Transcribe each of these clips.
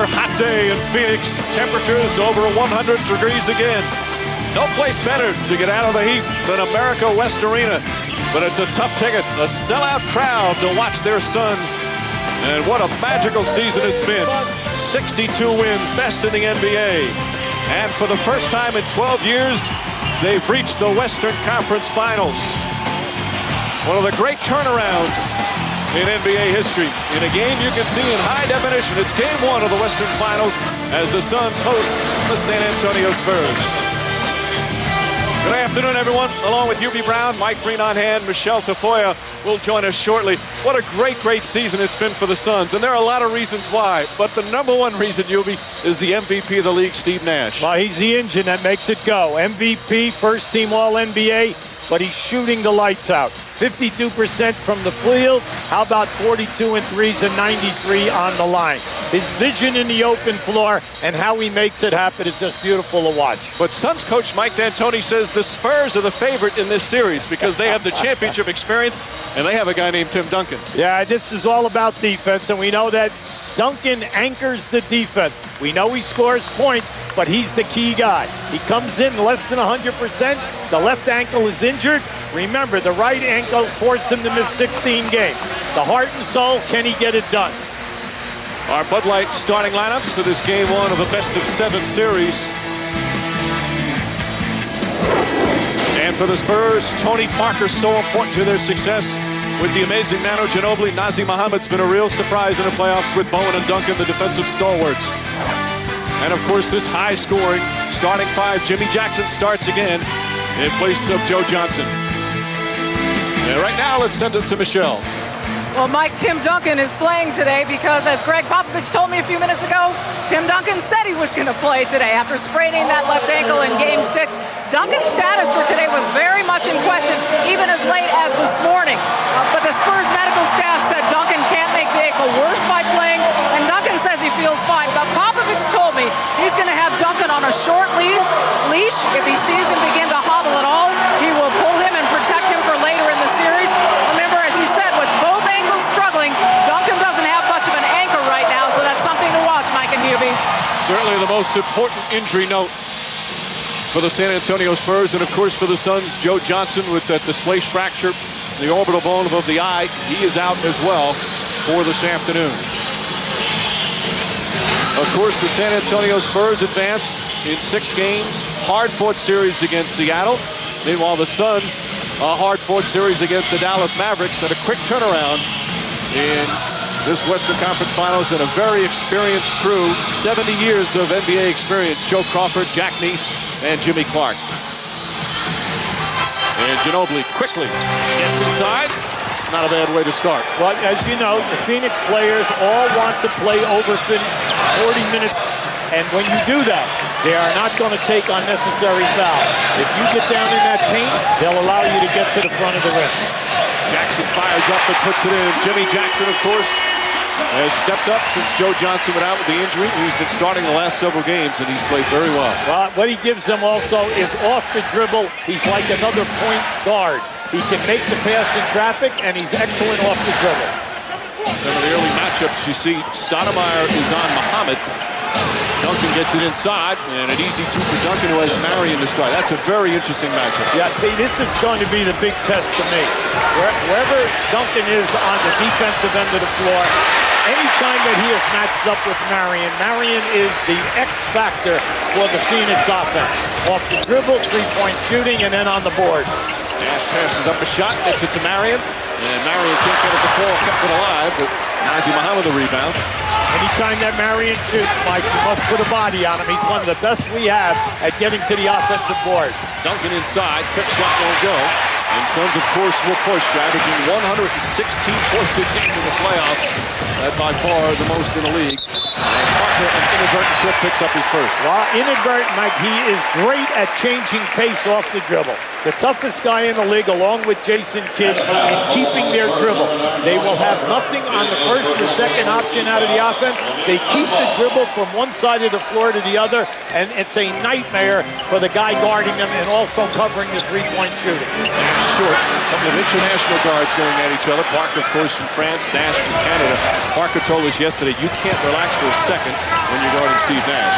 Another hot day in Phoenix. Temperatures over 100 degrees again. No place better to get out of the heat than America West Arena. But it's a tough ticket, a sellout crowd to watch their Suns. And what a magical season it's been. 62 wins, best in the NBA. And for the first time in 12 years, they've reached the Western Conference Finals. One of the great turnarounds in NBA history. In a game you can see in high definition, it's game one of the Western Finals as the Suns host the San Antonio Spurs. Good afternoon, everyone. Along with Hubie Brown, Mike Green on hand, Michelle Tafoya will join us shortly. What a great season it's been for the Suns, and there are a lot of reasons why. But the number one reason, Hubie, is the MVP of the league, Steve Nash. Well, he's the engine that makes it go. MVP, first team All-NBA, but he's shooting the lights out. 52% from the field. How about 42 in threes and 93 on the line? His vision in the open floor and how he makes it happen is just beautiful to watch. But Suns coach Mike D'Antoni says the Spurs are the favorite in this series because they have the championship experience and they have a guy named Tim Duncan. Yeah, this is all about defense, and we know that Duncan anchors the defense. We know he scores points, but he's the key guy. He comes in less than 100%. The left ankle is injured. Remember, the right ankle forced him to miss 16 games. The heart and soul, can he get it done? Our Bud Light starting lineups for this game one of a best-of-7 series. And for the Spurs, Tony Parker so important to their success. With the amazing Manu Ginobili, Nazr Mohammad's been a real surprise in the playoffs with Bowen and Duncan, the defensive stalwarts. And of course, this high-scoring starting five, Jimmy Jackson starts again in place of Joe Johnson. And right now, let's send it to Michelle. Well, Mike, Tim Duncan is playing today because, as Greg Popovich told me a few minutes ago, Tim Duncan said he was going to play today after spraining that left ankle in Game 6. Duncan's status for today was very much in question, even as late as this morning. But the Spurs medical staff said Duncan can't make the ankle worse by playing, and Duncan says he feels fine. But Popovich told me he's going to have Duncan on a short leash. If he sees him begin to hobble at all, he will pull him and protect him for later in the series. Remember, as you said, with both ankles struggling, Duncan doesn't have much of an anchor right now, so that's something to watch, Mike and Hubie. Certainly the most important injury note for the San Antonio Spurs, and of course for the Suns, Joe Johnson with that displaced fracture, the orbital bone above the eye. He is out as well for this afternoon. Of course, the San Antonio Spurs advance in 6 games, hard-fought series against Seattle. Meanwhile, the Suns, a hard-fought series against the Dallas Mavericks, and a quick turnaround in this Western Conference Finals, and a very experienced crew, 70 years of NBA experience. Joe Crawford, Jack Neese, and Jimmy Clark. And Ginobili quickly gets inside. Not a bad way to start. But as you know, the Phoenix players all want to play over 40 minutes, and when you do that, they are not going to take unnecessary fouls. If you get down in that paint, they'll allow you to get to the front of the rim. Jackson fires up and puts it in. Jimmy Jackson, of course, has stepped up since Joe Johnson went out with the injury. He's been starting the last several games, and he's played very well. Well, what he gives them also is off the dribble. He's like another point guard. He can make the pass in traffic, and he's excellent off the dribble. Some of the early matchups, you see Stoudemire is on Muhammad. Duncan gets it inside, and an easy 2 for Duncan, who has Marion to start. That's a very interesting matchup. Yeah, see, this is going to be the big test to me. Wherever Duncan is on the defensive end of the floor, anytime that he is matched up with Marion, Marion is the X factor for the Phoenix offense. Off the dribble, 3-point shooting, and then on the board. Nash passes up a shot, gets it to Marion, and Marion can't get it to fall, kept it alive, but Nazr Mohammed the rebound. Anytime that Marion shoots, Mike, you must put a body on him. He's one of the best we have at getting to the offensive boards. Duncan inside, quick shot won't go. And Suns, of course, will push, averaging 116 points a game in the playoffs. That by far the most in the league. And Parker, an inadvertent trip, picks up his first. Well, inadvertent, Mike, he is great at changing pace off the dribble. The toughest guy in the league, along with Jason Kidd, in keeping their dribble. They will have nothing on the first or second option out of the offense. They keep the dribble from one side of the floor to the other, and it's a nightmare for the guy guarding them and also covering the 3-point shooting. Short, a couple of international guards going at each other. Parker, of course, from France, Nash from Canada. Parker told us yesterday, you can't relax for a second. when you're guarding Steve Nash.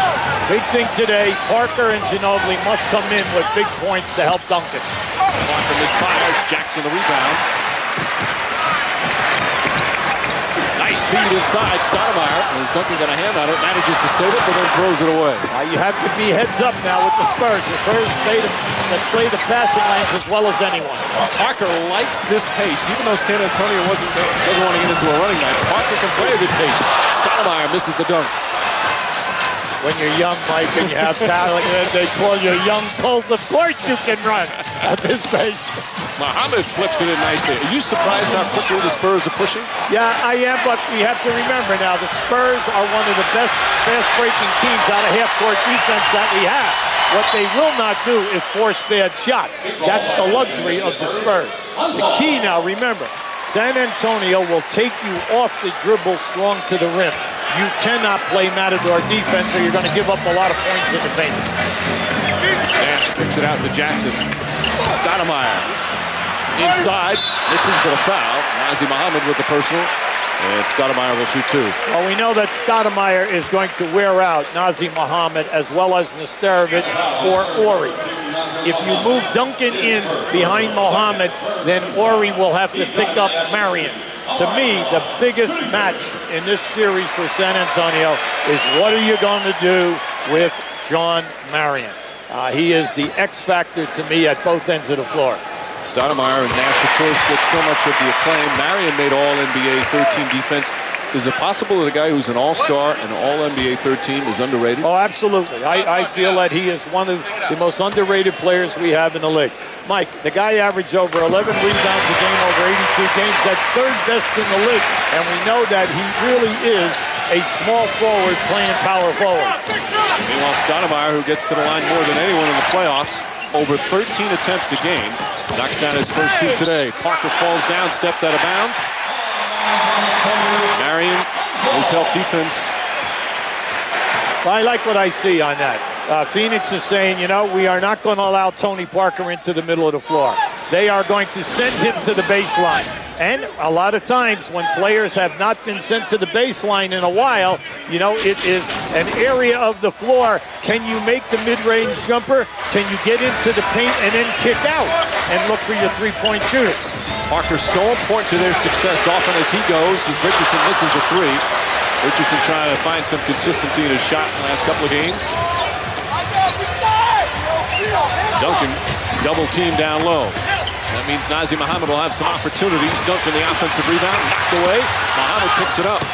Big thing today, Parker and Ginobili must come in with big points to help Duncan. Parker misfires, Jackson the rebound. Nice feed inside, Stoudemire. Is Duncan got a hand on it, manages to save it, but then throws it away. You have to be heads up now with the Spurs. The Spurs play the passing lanes as well as anyone. Parker likes this pace, even though San Antonio doesn't want to get into a running match. Parker can play a good pace. Stoudemire misses the dunk. When you're young, Mike, and you have talent, they call you young Colt. Of course you can run at this pace. Muhammad flips it in nicely. Are you surprised how quickly the Spurs are pushing? Yeah, I am, but we have to remember now, the Spurs are one of the best fast-breaking teams out of half-court defense that we have. What they will not do is force bad shots. That's the luxury of the Spurs. The key now, remember, San Antonio will take you off the dribble strong to the rim. You cannot play matador defense or you're going to give up a lot of points in the paint. Nash picks it out to Jackson. Stoudemire inside. Misses but a foul. Nazi Muhammad with the personal. And Stoudemire will shoot two. Well, we know that Stoudemire is going to wear out Nazi Muhammad as well as Nesterovic or Ori. If you move Duncan in behind Muhammad, then Ori will have to pick up Marion. To me, the biggest match in this series for San Antonio is what are you going to do with Sean Marion? He is the X factor to me at both ends of the floor. Stoudemire and Nash, of course, get so much of the acclaim. Marion made All-NBA third-team defense. Is it possible that a guy who's an all-star and All-NBA third-team is underrated? Oh, absolutely. I feel that he is one of the most underrated players we have in the league. Mike, the guy averaged over 11 rebounds a game over 82 games. That's third best in the league. And we know that he really is a small forward playing power forward. Meanwhile, Stoudemire, who gets to the line more than anyone in the playoffs, over 13 attempts a game, knocks down his first two today. Parker falls down, stepped out of bounds. Marion, his help defense. I like what I see on that. Phoenix is saying, you know, we are not going to allow Tony Parker into the middle of the floor. They are going to send him to the baseline. And a lot of times when players have not been sent to the baseline in a while, you know, it is an area of the floor. Can you make the mid-range jumper? Can you get into the paint and then kick out and look for your three-point shooters? Parker's so important to their success often as he goes, as Richardson misses a three. Richardson trying to find some consistency in his shot in the last couple of games. Duncan, double team down low. That means Nazi Muhammad will have some opportunities. Duncan, the offensive rebound, knocked away. Muhammad picks it up.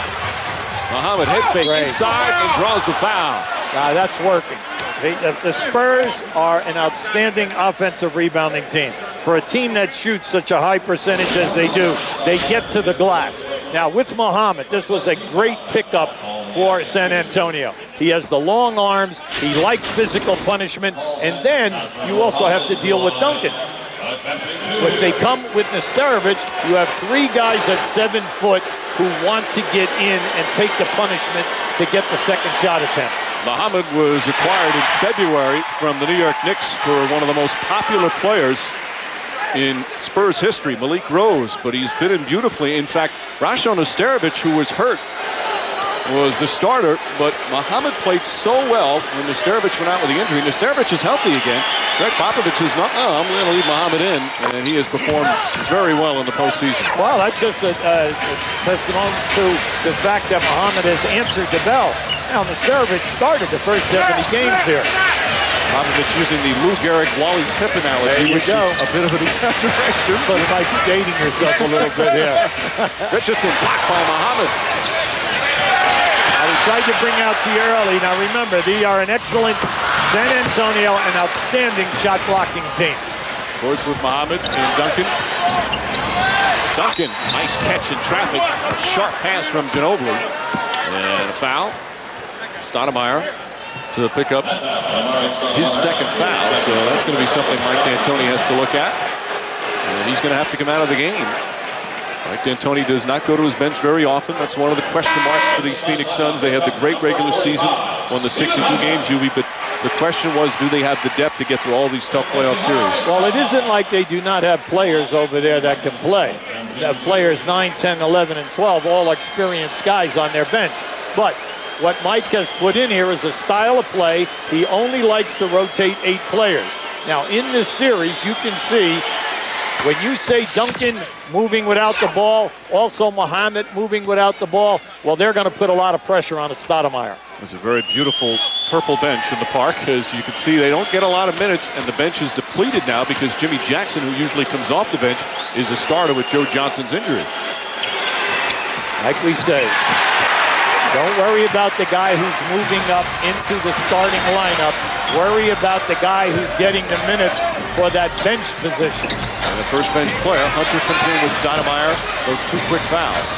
Muhammad head fake inside and draws the foul. That's working. The Spurs are an outstanding offensive rebounding team. For a team that shoots such a high percentage as they do, they get to the glass. Now, with Muhammad, this was a great pickup for San Antonio. He has the long arms. He likes physical punishment. And then you also have to deal with Duncan. When they come with Nesterovic, you have three guys at 7 foot who want to get in and take the punishment to get the second shot attempt. Muhammad was acquired in February from the New York Knicks for one of the most popular players in Spurs history, Malik Rose, but he's fit in beautifully. In fact, Rasho Nesterovic, who was hurt, was the starter, but Muhammad played so well when Nesterovic went out with the injury. Nesterovic is healthy again. Greg Popovich is not, I'm going to leave Muhammad in, and he has performed very well in the postseason. Well, that's just a testimony to the fact that Muhammad has answered the bell. Now, Nesterovic started the first 70 games here. Popovich using the Lou Gehrig, Wally Pipp analogy, which is a bit of an exaggeration, but you might be dating yourself a little bit here. Richardson blocked by Muhammad. He tried to bring out too early. Now remember, they are an excellent San Antonio, an outstanding shot blocking team. Of course, with Muhammad and Duncan. Duncan, nice catch in traffic. A sharp pass from Ginobili. And a foul. Stoudemire to pick up his second foul. So that's going to be something Mike D'Antoni has to look at. And he's going to have to come out of the game. Mike D'Antoni does not go to his bench very often. That's one of the question marks for these Phoenix Suns. They had the great regular season, won the 62 games, Yubi, but the question was, do they have the depth to get through all these tough playoff series? Well, it isn't like they do not have players over there that can play. They have players 9, 10, 11, and 12, all experienced guys on their bench. But what Mike has put in here is a style of play. He only likes to rotate 8 players. Now, in this series, you can see when you say Duncan moving without the ball, also Muhammad moving without the ball, well, they're going to put a lot of pressure on a Stoudemire. There's a very beautiful purple bench in the park. As you can see, they don't get a lot of minutes, and the bench is depleted now because Jimmy Jackson, who usually comes off the bench, is a starter with Joe Johnson's injury. Like we say, don't worry about the guy who's moving up into the starting lineup. Worry about the guy who's getting the minutes for that bench position. And the first bench player, Hunter, comes in with Stoudemire. Those 2 quick fouls.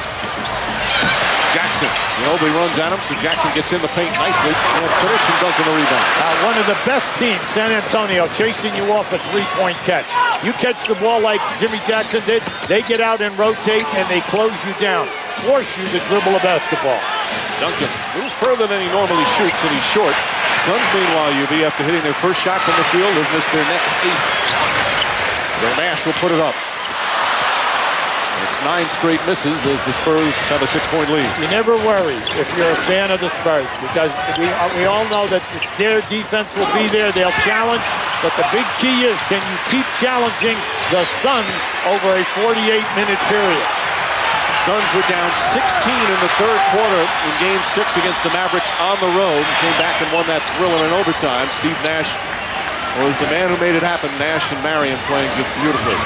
Jackson, Ginobili runs at him, so Jackson gets in the paint nicely and finishes Duncan the rebound. One of the best teams, San Antonio, chasing you off a 3-point catch. You catch the ball like Jimmy Jackson did, they get out and rotate and they close you down, force you to dribble a basketball. Duncan, a little further than he normally shoots, and he's short. Suns, meanwhile, UB, after hitting their first shot from the field, have missed their next 8. So Nash will put it up. It's 9 straight misses as the Spurs have a 6-point lead. You never worry if you're a fan of the Spurs, because we all know that their defense will be there. They'll challenge, but the big key is, can you keep challenging the Suns over a 48-minute period? Suns were down 16 in the third quarter in Game 6 against the Mavericks on the road, and came back and won that thriller in overtime. Steve Nash was the man who made it happen. Nash and Marion playing just beautifully.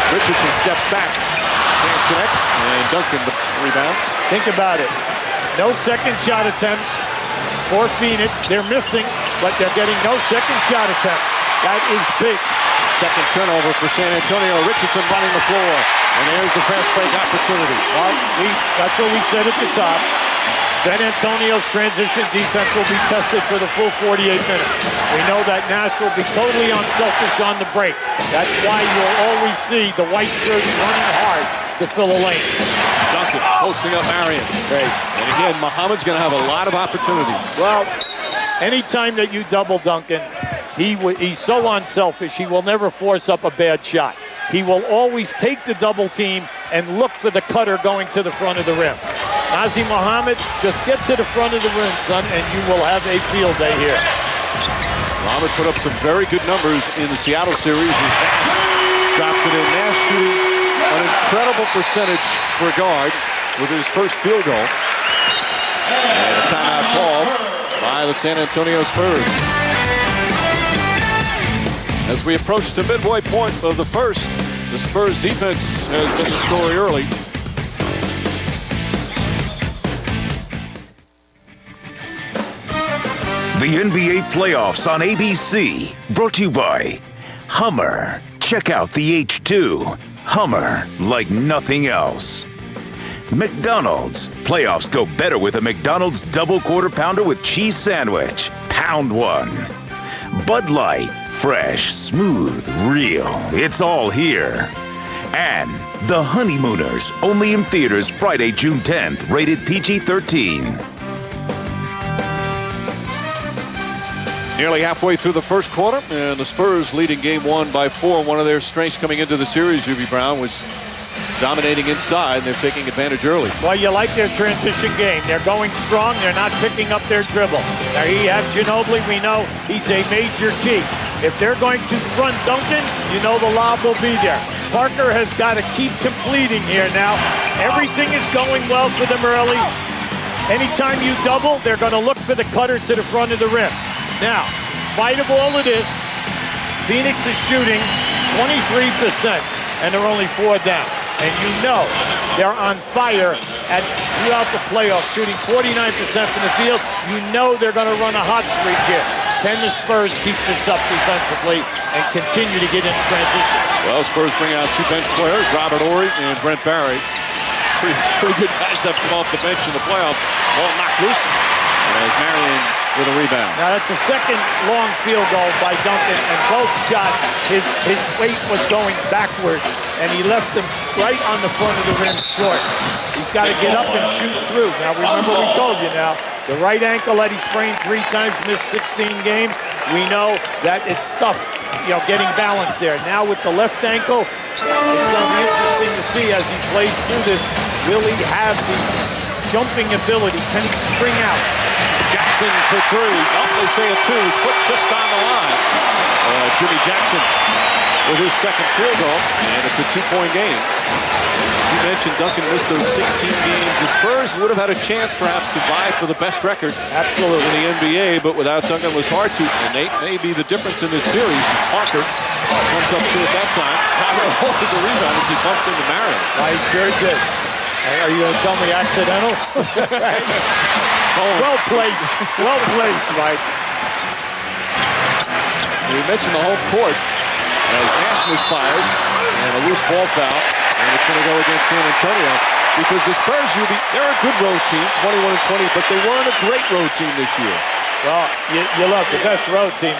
Richardson steps back, can't connect, and Duncan the rebound. Think about it. No second shot attempts for Phoenix. They're missing, but they're getting no second shot attempts. That is big. Second turnover for San Antonio. Richardson running the floor, and there's the fast break opportunity. Well, that's what we said at the top. San Antonio's transition defense will be tested for the full 48 minutes. We know that Nash will be totally unselfish on the break. That's why you'll always see the white shirts running hard to fill a lane. Duncan posting up Marion. Great. And again, Muhammad's going to have a lot of opportunities. Well, anytime that you double Duncan, he's so unselfish, he will never force up a bad shot. He will always take the double team and look for the cutter going to the front of the rim. Nazi Muhammad, just get to the front of the rim, son, and you will have a field day here. Muhammad put up some very good numbers in the Seattle series. Nash drops it in. Nash shooting an incredible percentage for a guard with his first field goal. And a timeout call by the San Antonio Spurs. As we approach the midway point of the first, the Spurs defense has been the story early. The NBA playoffs on ABC, brought to you by Hummer. Check out the H2. Hummer, like nothing else. McDonald's. Playoffs go better with a McDonald's double quarter pounder with cheese sandwich. Pound one. Bud Light. Fresh, smooth, real. It's all here. And The Honeymooners. Only in theaters Friday, June 10th. Rated PG-13. Nearly halfway through the first quarter, and the Spurs leading Game 1 by 4. One of their strengths coming into the series, Ruby Brown, was dominating inside, and they're taking advantage early. Well, you like their transition game. They're going strong. They're not picking up their dribble. Now, you have Ginobili. We know he's a major key. If they're going to front Duncan, you know the lob will be there. Parker has got to keep completing here now. Everything is going well for them early. Anytime you double, they're going to look for the cutter to the front of the rim. Now, in spite of all of this, Phoenix is shooting 23%, and they're only 4 down. And you know they're on fire throughout the playoffs, shooting 49% from the field. You know they're going to run a hot streak here. Can the Spurs keep this up defensively and continue to get in transition? Well, Spurs bring out 2 bench players, Robert Horry and Brent Barry. Pretty good guys that come off the bench in the playoffs. Ball knocked loose as Marion with a rebound. Now that's a second long field goal by Duncan, and both shots, his weight was going backward, and he left them right on the front of the rim short. He's got to get up and shoot through. Now remember, we told you now, the right ankle that he sprained 3 times, missed 16 games. We know that it's tough, getting balance there. Now with the left ankle, it's going to be interesting to see as he plays through this. Will he have the jumping ability. Can he spring out? Jackson for three. Oh, they say a two. His foot just on the line. Jimmy Jackson with his second field goal, and it's a 2-point game. You mentioned Duncan missed those 16 games. The Spurs would have had a chance perhaps to vie for the best record Absolutely. in the NBA, but without Duncan it was hard to. And Nate, may be the difference in this series is Parker comes up short that time. Power holding the rebound as he bumped into Marion. I sure did. Are you going to tell me accidental? Well placed. Well placed, Mike. You mentioned the home court as Nash misfires and a loose ball foul, and it's going to go against San Antonio because the Spurs, they're a good road team, 21-20, but they weren't a great road team this year. Well, you love the best road team,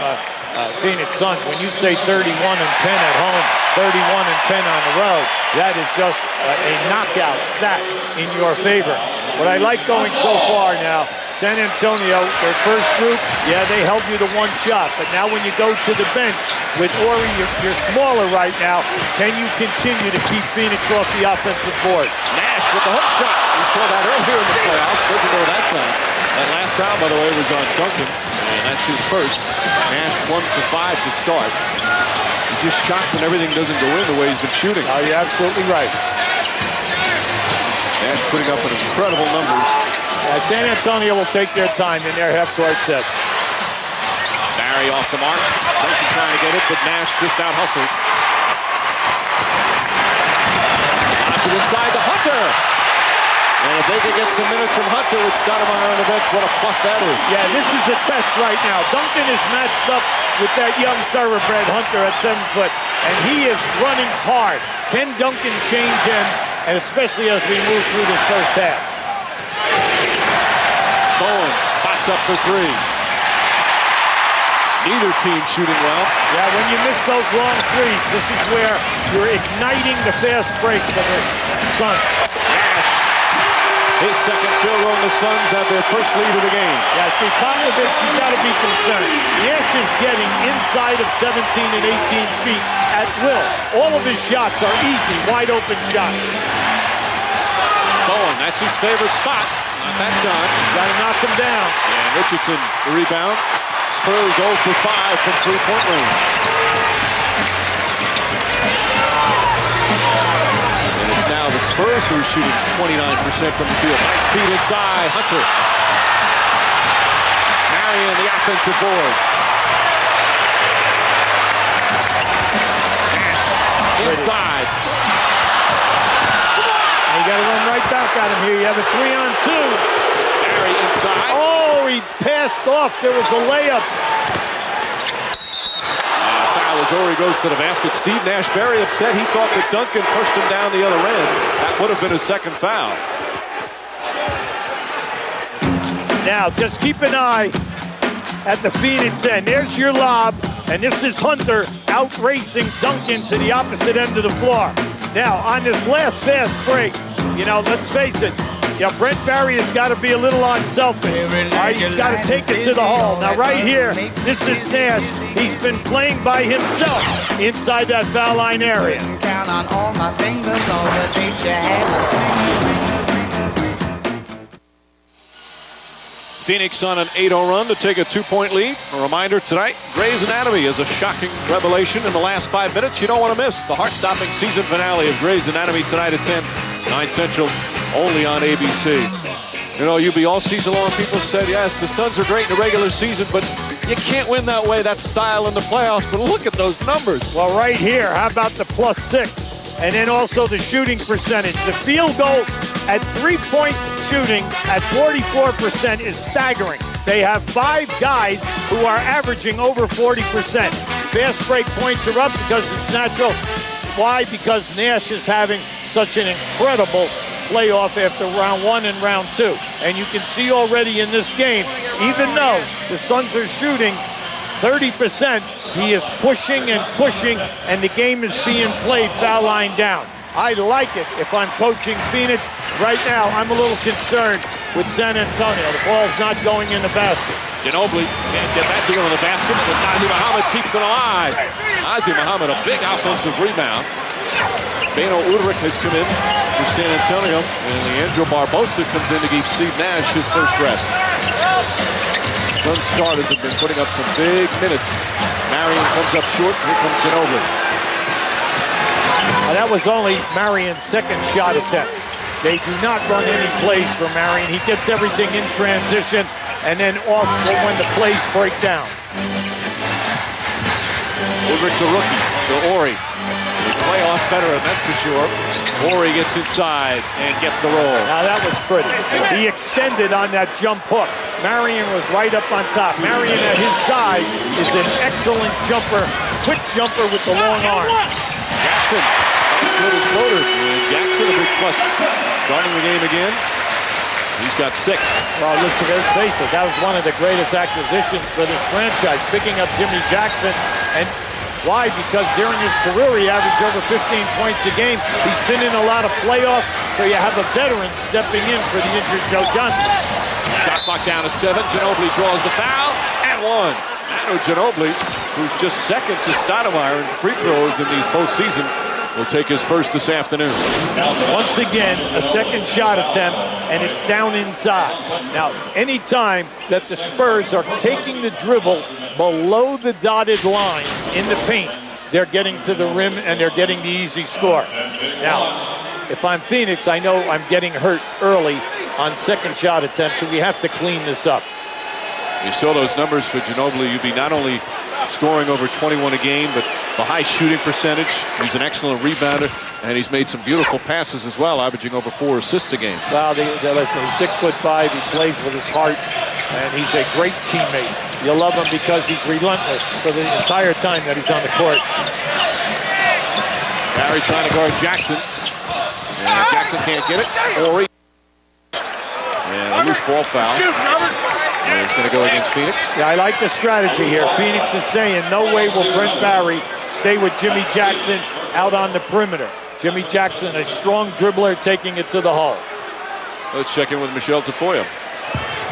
Phoenix Suns. When you say 31-10 at home, 31-10 on the road, that is just a knockout stat in your favor. What I like going so far now, San Antonio, their first group, yeah, they held you to one shot. But now when you go to the bench with Ori, you're smaller right now. Can you continue to keep Phoenix off the offensive board? Nash with the hook shot. We saw that earlier in the playoffs. Doesn't go that time. That last foul, by the way, was on Duncan, and that's his first. Nash 1 for 5 to start. He's just shocked when everything doesn't go in the way he's been shooting. Oh, you're absolutely right. Nash putting up an incredible numbers. San Antonio will take their time in their half-court sets. Barry off the mark. Duncan trying to get it, but Nash just out hustles. Knocks it inside to Hunter. And if they can get some minutes from Hunter with Stoudemire on the bench, what a plus that is. Yeah, this is a test right now. Duncan is matched up with that young thoroughbred Hunter at 7 foot, and he is running hard. Can Duncan change him, and especially as we move through this first half? Bowen spots up for three. Neither team shooting well. Yeah, when you miss those long threes, this is where you're igniting the fast break for the Suns. Nash, his second field goal, and the Suns have their first lead of the game. Yeah, see, Popovich, you've got to be concerned. Nash is getting inside of 17 and 18 feet at will. All of his shots are easy, wide open shots. Bowen, that's his favorite spot. Not that time. Got to knock him down. And Richardson, the rebound. Spurs 0 for 5 from three-point range. And it's now the Spurs who are shooting 29% from the field. Nice feed inside. Hunter. Marion, the offensive board. Nash inside. And you got to run right back at him here. You have a 3-on-2. Barry inside. Oh, he passed off. There was a layup. Foul as Ori goes to the basket. Steve Nash very upset. He thought that Duncan pushed him down the other end. That would have been his second foul. Now, just keep an eye at the Phoenix end. There's your lob, and this is Hunter out racing Duncan to the opposite end of the floor. Now, on this last fast break, you know, let's face it, Brent Barry has got to be a little unselfish. All right, he's got to take it to the hole. Now, right here, this is Nash. He's been playing by himself inside that foul line area. Count on all my fingers, all the dates you had to swing. Phoenix on an 8-0 run to take a 2-point lead. A reminder tonight, Grey's Anatomy is a shocking revelation in the last 5 minutes. You don't want to miss the heart-stopping season finale of Grey's Anatomy tonight at 10, 9 Central, only on ABC. You know, UB all season long, people said, yes, the Suns are great in the regular season, but you can't win that way, that style in the playoffs. But look at those numbers. Well, right here, how about the +6? And then also the shooting percentage. The field goal at three-point shooting at 44% is staggering. They have 5 guys who are averaging over 40%. Fast break points are up because it's natural. Why? Because Nash is having such an incredible playoff after round 1 and round 2. And you can see already in this game, even though the Suns are shooting 30%, he is pushing and pushing, and the game is being played foul line down. I like it if I'm coaching Phoenix. Right now, I'm a little concerned with San Antonio. The ball's not going in the basket. Ginobili can't get that to go in the basket, but Nazr Mohammed keeps it alive. Nazr Mohammed, a big offensive rebound. Beno Udrich has come in for San Antonio, and Leandro Barbosa comes in to give Steve Nash his first rest. Sun starters have been putting up some big minutes. Marion comes up short. Here comes Ginobili. That was only Marion's second shot attempt. They do not run any plays for Marion. He gets everything in transition and then off when the plays break down. Udrich, the rookie, to Ori. The playoff veteran, that's for sure. Ori gets inside and gets the roll. Now that was pretty. He extended on that jump hook. Marion was right up on top. Marion at his side is an excellent jumper, quick jumper with the long arm. Jackson, nice little floater. Jackson, a big plus. Starting the game again. He's got 6. Well, listen, let's face it, that was one of the greatest acquisitions for this franchise, picking up Jimmy Jackson. And why? Because during his career, he averaged over 15 points a game. He's been in a lot of playoffs, so you have a veteran stepping in for the injured Joe Johnson. Shot clock down to 7. Ginobili draws the foul and 1. Manu Ginobili, who's just second to Stoudemire in free throws in these postseasons, will take his first this afternoon. Once again, a second shot attempt, and it's down inside. Now, anytime that the Spurs are taking the dribble below the dotted line in the paint, they're getting to the rim and they're getting the easy score. Now, if I'm Phoenix, I know I'm getting hurt early on second shot attempts, so we have to clean this up. You saw those numbers for Ginobili. You'd be not only scoring over 21 a game, but the high shooting percentage. He's an excellent rebounder, and he's made some beautiful passes as well, averaging over 4 assists a game. Well, listen, he's 6'5". He plays with his heart, and he's a great teammate. You love him because he's relentless for the entire time that he's on the court. Barry trying to guard Jackson, and Jackson can't get it. Ori. And a loose ball foul. And it's going to go against Phoenix. Yeah, I like the strategy here. Phoenix is saying, no way will Brent Barry stay with Jimmy Jackson out on the perimeter. Jimmy Jackson, a strong dribbler, taking it to the hole. Let's check in with Michelle Tafoya.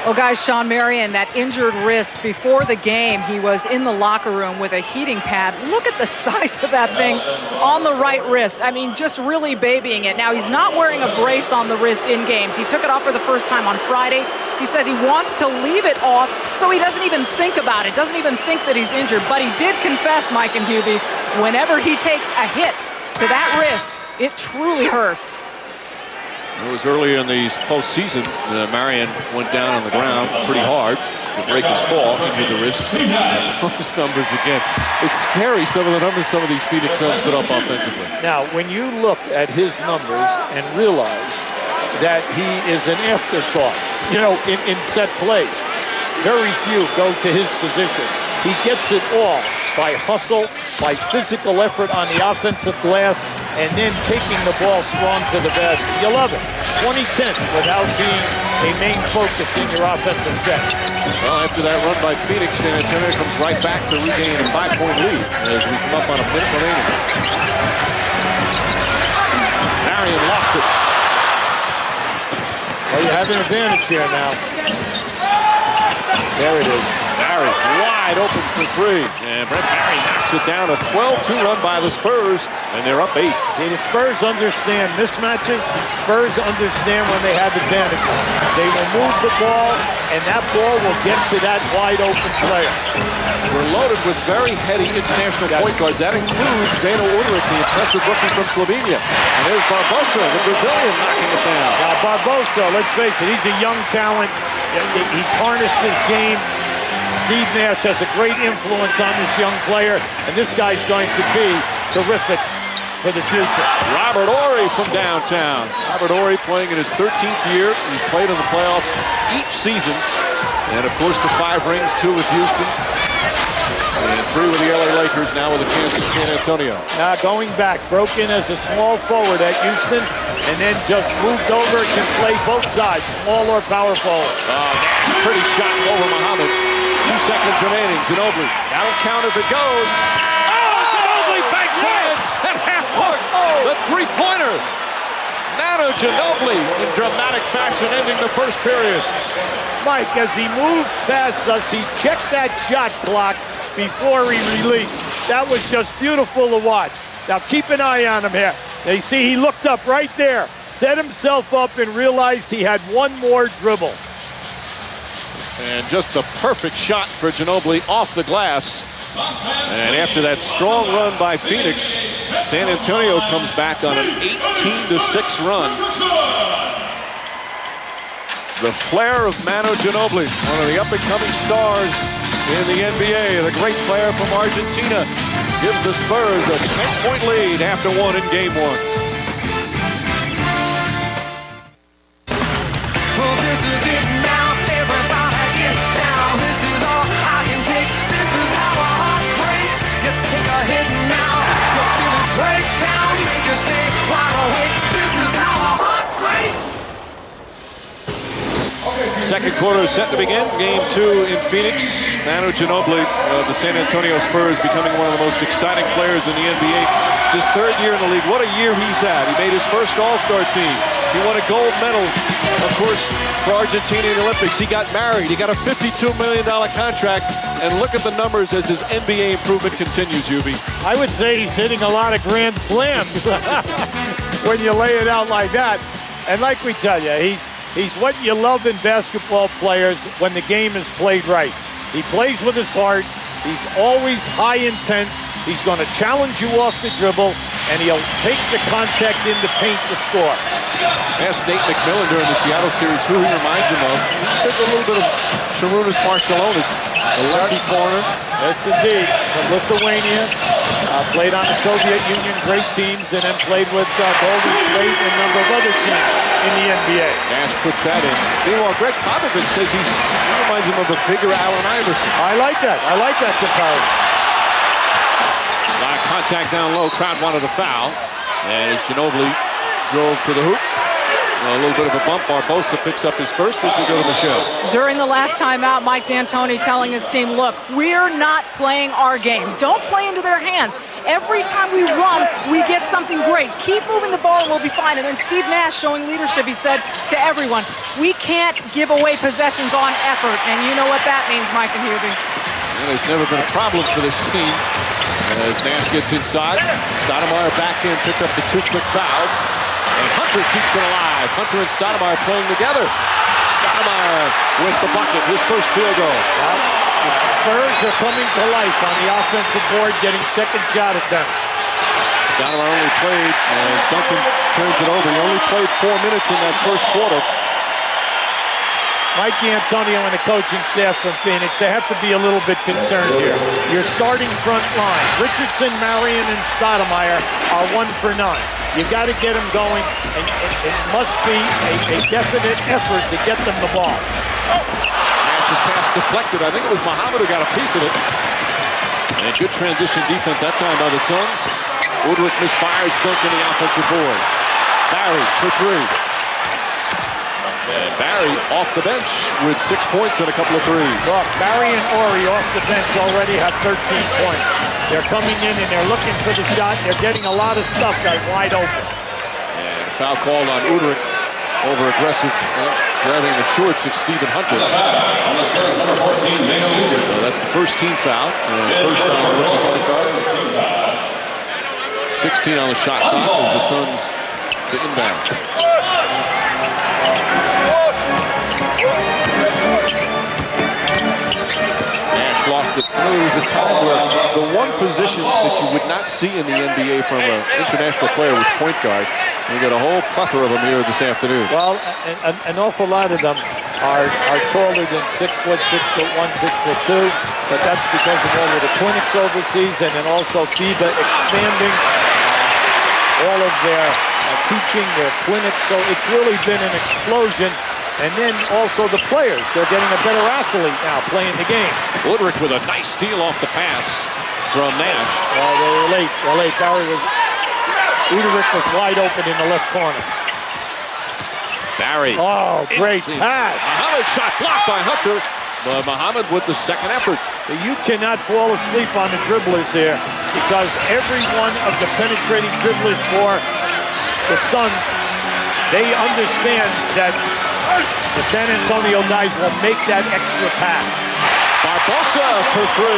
Well, guys, Sean Marion, that injured wrist before the game, he was in the locker room with a heating pad. Look at the size of that thing on the right wrist. I mean, just really babying it. Now, he's not wearing a brace on the wrist in games. He took it off for the first time on Friday. He says he wants to leave it off so he doesn't even think about it, doesn't even think that he's injured. But he did confess, Mike and Hubie, whenever he takes a hit to that wrist, it truly hurts. It was earlier in the postseason. Marion went down on the ground pretty hard to break his fall, injured the wrist. Those numbers again. It's scary, some of the numbers some of these Phoenix Suns put up offensively. Now, when you look at his numbers and realize that he is an afterthought, you know, in set plays, very few go to his position. He gets it all by hustle, by physical effort on the offensive glass, and then taking the ball strong to the basket. You love it. 2010 without being a main focus in your offensive set. Well, after that run by Phoenix, San Antonio comes right back to regain a 5-point lead as we come up on a minute remaining. Marion lost it. Well, you have an advantage here now. There it is. Barry wide open for 3. And Brent Barry knocks it down. A 12-2 run by the Spurs, and they're up 8. Okay, the Spurs understand mismatches. Spurs understand when they have advantages. They will move the ball, and that ball will get to that wide open player. We're loaded with very heady international point guards. That includes Beno Udrich, the impressive rookie from Slovenia. And there's Barbosa, the Brazilian, knocking it down. Now, Barbosa, let's face it, he's a young talent. He's harnessed this game. Steve Nash has a great influence on this young player, and this guy's going to be terrific for the future. Robert Horry from downtown. Robert Horry playing in his 13th year. He's played in the playoffs each season. And, of course, the 5 rings, 2 with Houston. And 3 with the LA Lakers, now with a chance at San Antonio. Now going back, broke in as a small forward at Houston, and then just moved over, can play both sides, small or power forward. Nash, pretty shot over Muhammad. 2 seconds remaining. Ginobili, that'll count if it goes. Oh, Ginobili banks in at half court. The 3-pointer. Manu Ginobili in dramatic fashion, ending the first period. Mike, as he moved past us, he checked that shot clock before he released. That was just beautiful to watch. Now keep an eye on him here. They see he looked up right there, set himself up, and realized he had one more dribble. And just the perfect shot for Ginobili off the glass. And after that strong run by Phoenix, San Antonio comes back on an 18-6 run. The flair of Manu Ginobili, one of the up-and-coming stars in the NBA, the great player from Argentina, gives the Spurs a 10-point lead after one in Game 1. Well, this is it now. Everybody get down. This is all I can take. This is how a heart breaks. You take a hit now. You feel it break down. Make you stay wide awake. This is how a heart breaks. Second quarter is set to begin. Game 2 in Phoenix. Manu Ginobili of the San Antonio Spurs becoming one of the most exciting players in the NBA. It's his third year in the league. What a year he's had. He made his first All-Star team. He won a gold medal, of course, for Argentina in the Olympics. He got married. He got a $52 million contract. And look at the numbers as his NBA improvement continues, Yubi. I would say he's hitting a lot of grand slams when you lay it out like that. And like we tell you, he's what you love in basketball players when the game is played right. He plays with his heart. He's always high intense. He's going to challenge you off the dribble, and he'll take the contact in the paint to score. Asked Nate McMillan during the Seattle series who he reminds him of. He said a little bit of Sarunas Marciulionis, the lefty corner. Yes, indeed. From Lithuania. Played on the Soviet Union, great teams, and then played with Golden State and a number of other teams in the NBA. Nash puts that in. Meanwhile, Greg Popovich says he reminds him of a bigger Allen Iverson. I like that. I like that comparison. A lot of contact down low. Crowd wanted a foul. And as Ginobili drove to the hoop, a little bit of a bump. Barbosa picks up his first as we go to Michelle. During the last timeout, Mike D'Antoni telling his team, look, we're not playing our game. Don't play into their hands. Every time we run, we get something great. Keep moving the ball and we'll be fine. And then Steve Nash showing leadership, he said to everyone, we can't give away possessions on effort. And you know what that means, Mike and Hubie. Well, there's never been a problem for this team. As Nash gets inside, Stoudemire back in, picked up the 2 quick fouls. And Hunter keeps it alive. Hunter and Stoudemire playing together. Stoudemire with the bucket, his first field goal. The Spurs are coming to life on the offensive board, getting second shot attempts. Stoudemire only played, as Duncan turns it over, he only played 4 minutes in that first quarter. Mike D'Antonio and the coaching staff from Phoenix, they have to be a little bit concerned here. Your starting front line, Richardson, Marion, and Stoudemire are 1 for 9. You got to get them going, and it must be a definite effort to get them the ball. Nash's pass deflected. I think it was Muhammad who got a piece of it. And good transition defense that time by the Suns. Udrich misfires Duncan the offensive board. Barry for 3. And Barry off the bench with 6 points and a couple of threes. Look, Barry and Ori off the bench already have 13 points. They're coming in and they're looking for the shot. They're getting a lot of stuff that's wide open. And foul called on Udrich over aggressive grabbing the shorts of Stephen Hunter. So that's the first team foul. First on the rookie card. 16 on the shot clock as the Suns to inbound. Nash lost it. You know, there was a time where the one position that you would not see in the NBA from an international player was point guard. And you got a whole plethora of them here this afternoon. Well, an awful lot of them are taller than 6'1", 6'2", but that's because of all of the clinics overseas, and then also FIBA expanding all of their teaching, their clinics. So it's really been an explosion. And then also the players, they're getting a better athlete now playing the game. Udrich with a nice steal off the pass from Nash. Well, they were late. Udrich was wide open in the left corner. Barry. Oh, great pass. Muhammad shot blocked by Hunter. But Muhammad with the second effort. You cannot fall asleep on the dribblers here, because every one of the penetrating dribblers for the Suns, they understand that the San Antonio guys will make that extra pass. Barbosa for 3.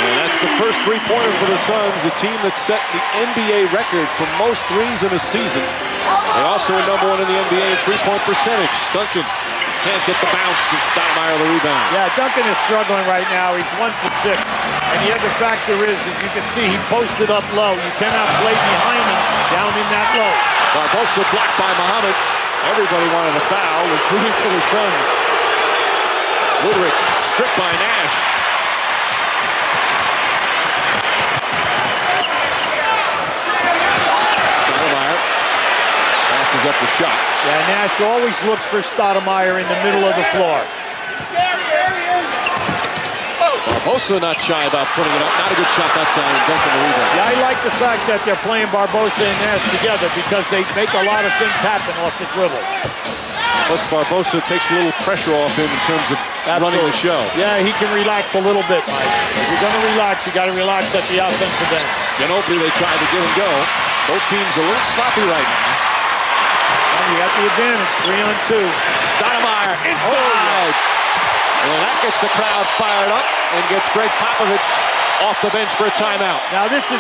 And that's the first three-pointer for the Suns, a team that set the NBA record for most threes in a season. They also are number one in the NBA in three-point percentage. Duncan can't get the bounce, and Stoudemire the rebound. Yeah, Duncan is struggling right now. He's 1 for 6. And the other factor is, as you can see, he posted up low. You cannot play behind him down in that low. Barbosa blocked by Muhammad. Everybody wanted a foul. It's rooting for the Suns. Woodrick stripped by Nash. Stoudemire passes up the shot. Yeah, Nash always looks for Stoudemire in the middle of the floor. Barbosa not shy about putting it up. Not a good shot that time. Duncan the rebound. Yeah, I like the fact that they're playing Barbosa and Nash together because they make a lot of things happen off the dribble. Plus, Barbosa takes a little pressure off him in terms of running the show. Yeah, he can relax a little bit, Mike. If you're going to relax, you got to relax at the offensive end. Ginobili, they tried to get him go. Both teams a little sloppy right now. Well, you got the advantage, 3-on-2. Stoudemire inside. And that gets the crowd fired up and gets Greg Popovich off the bench for a timeout. Now, this is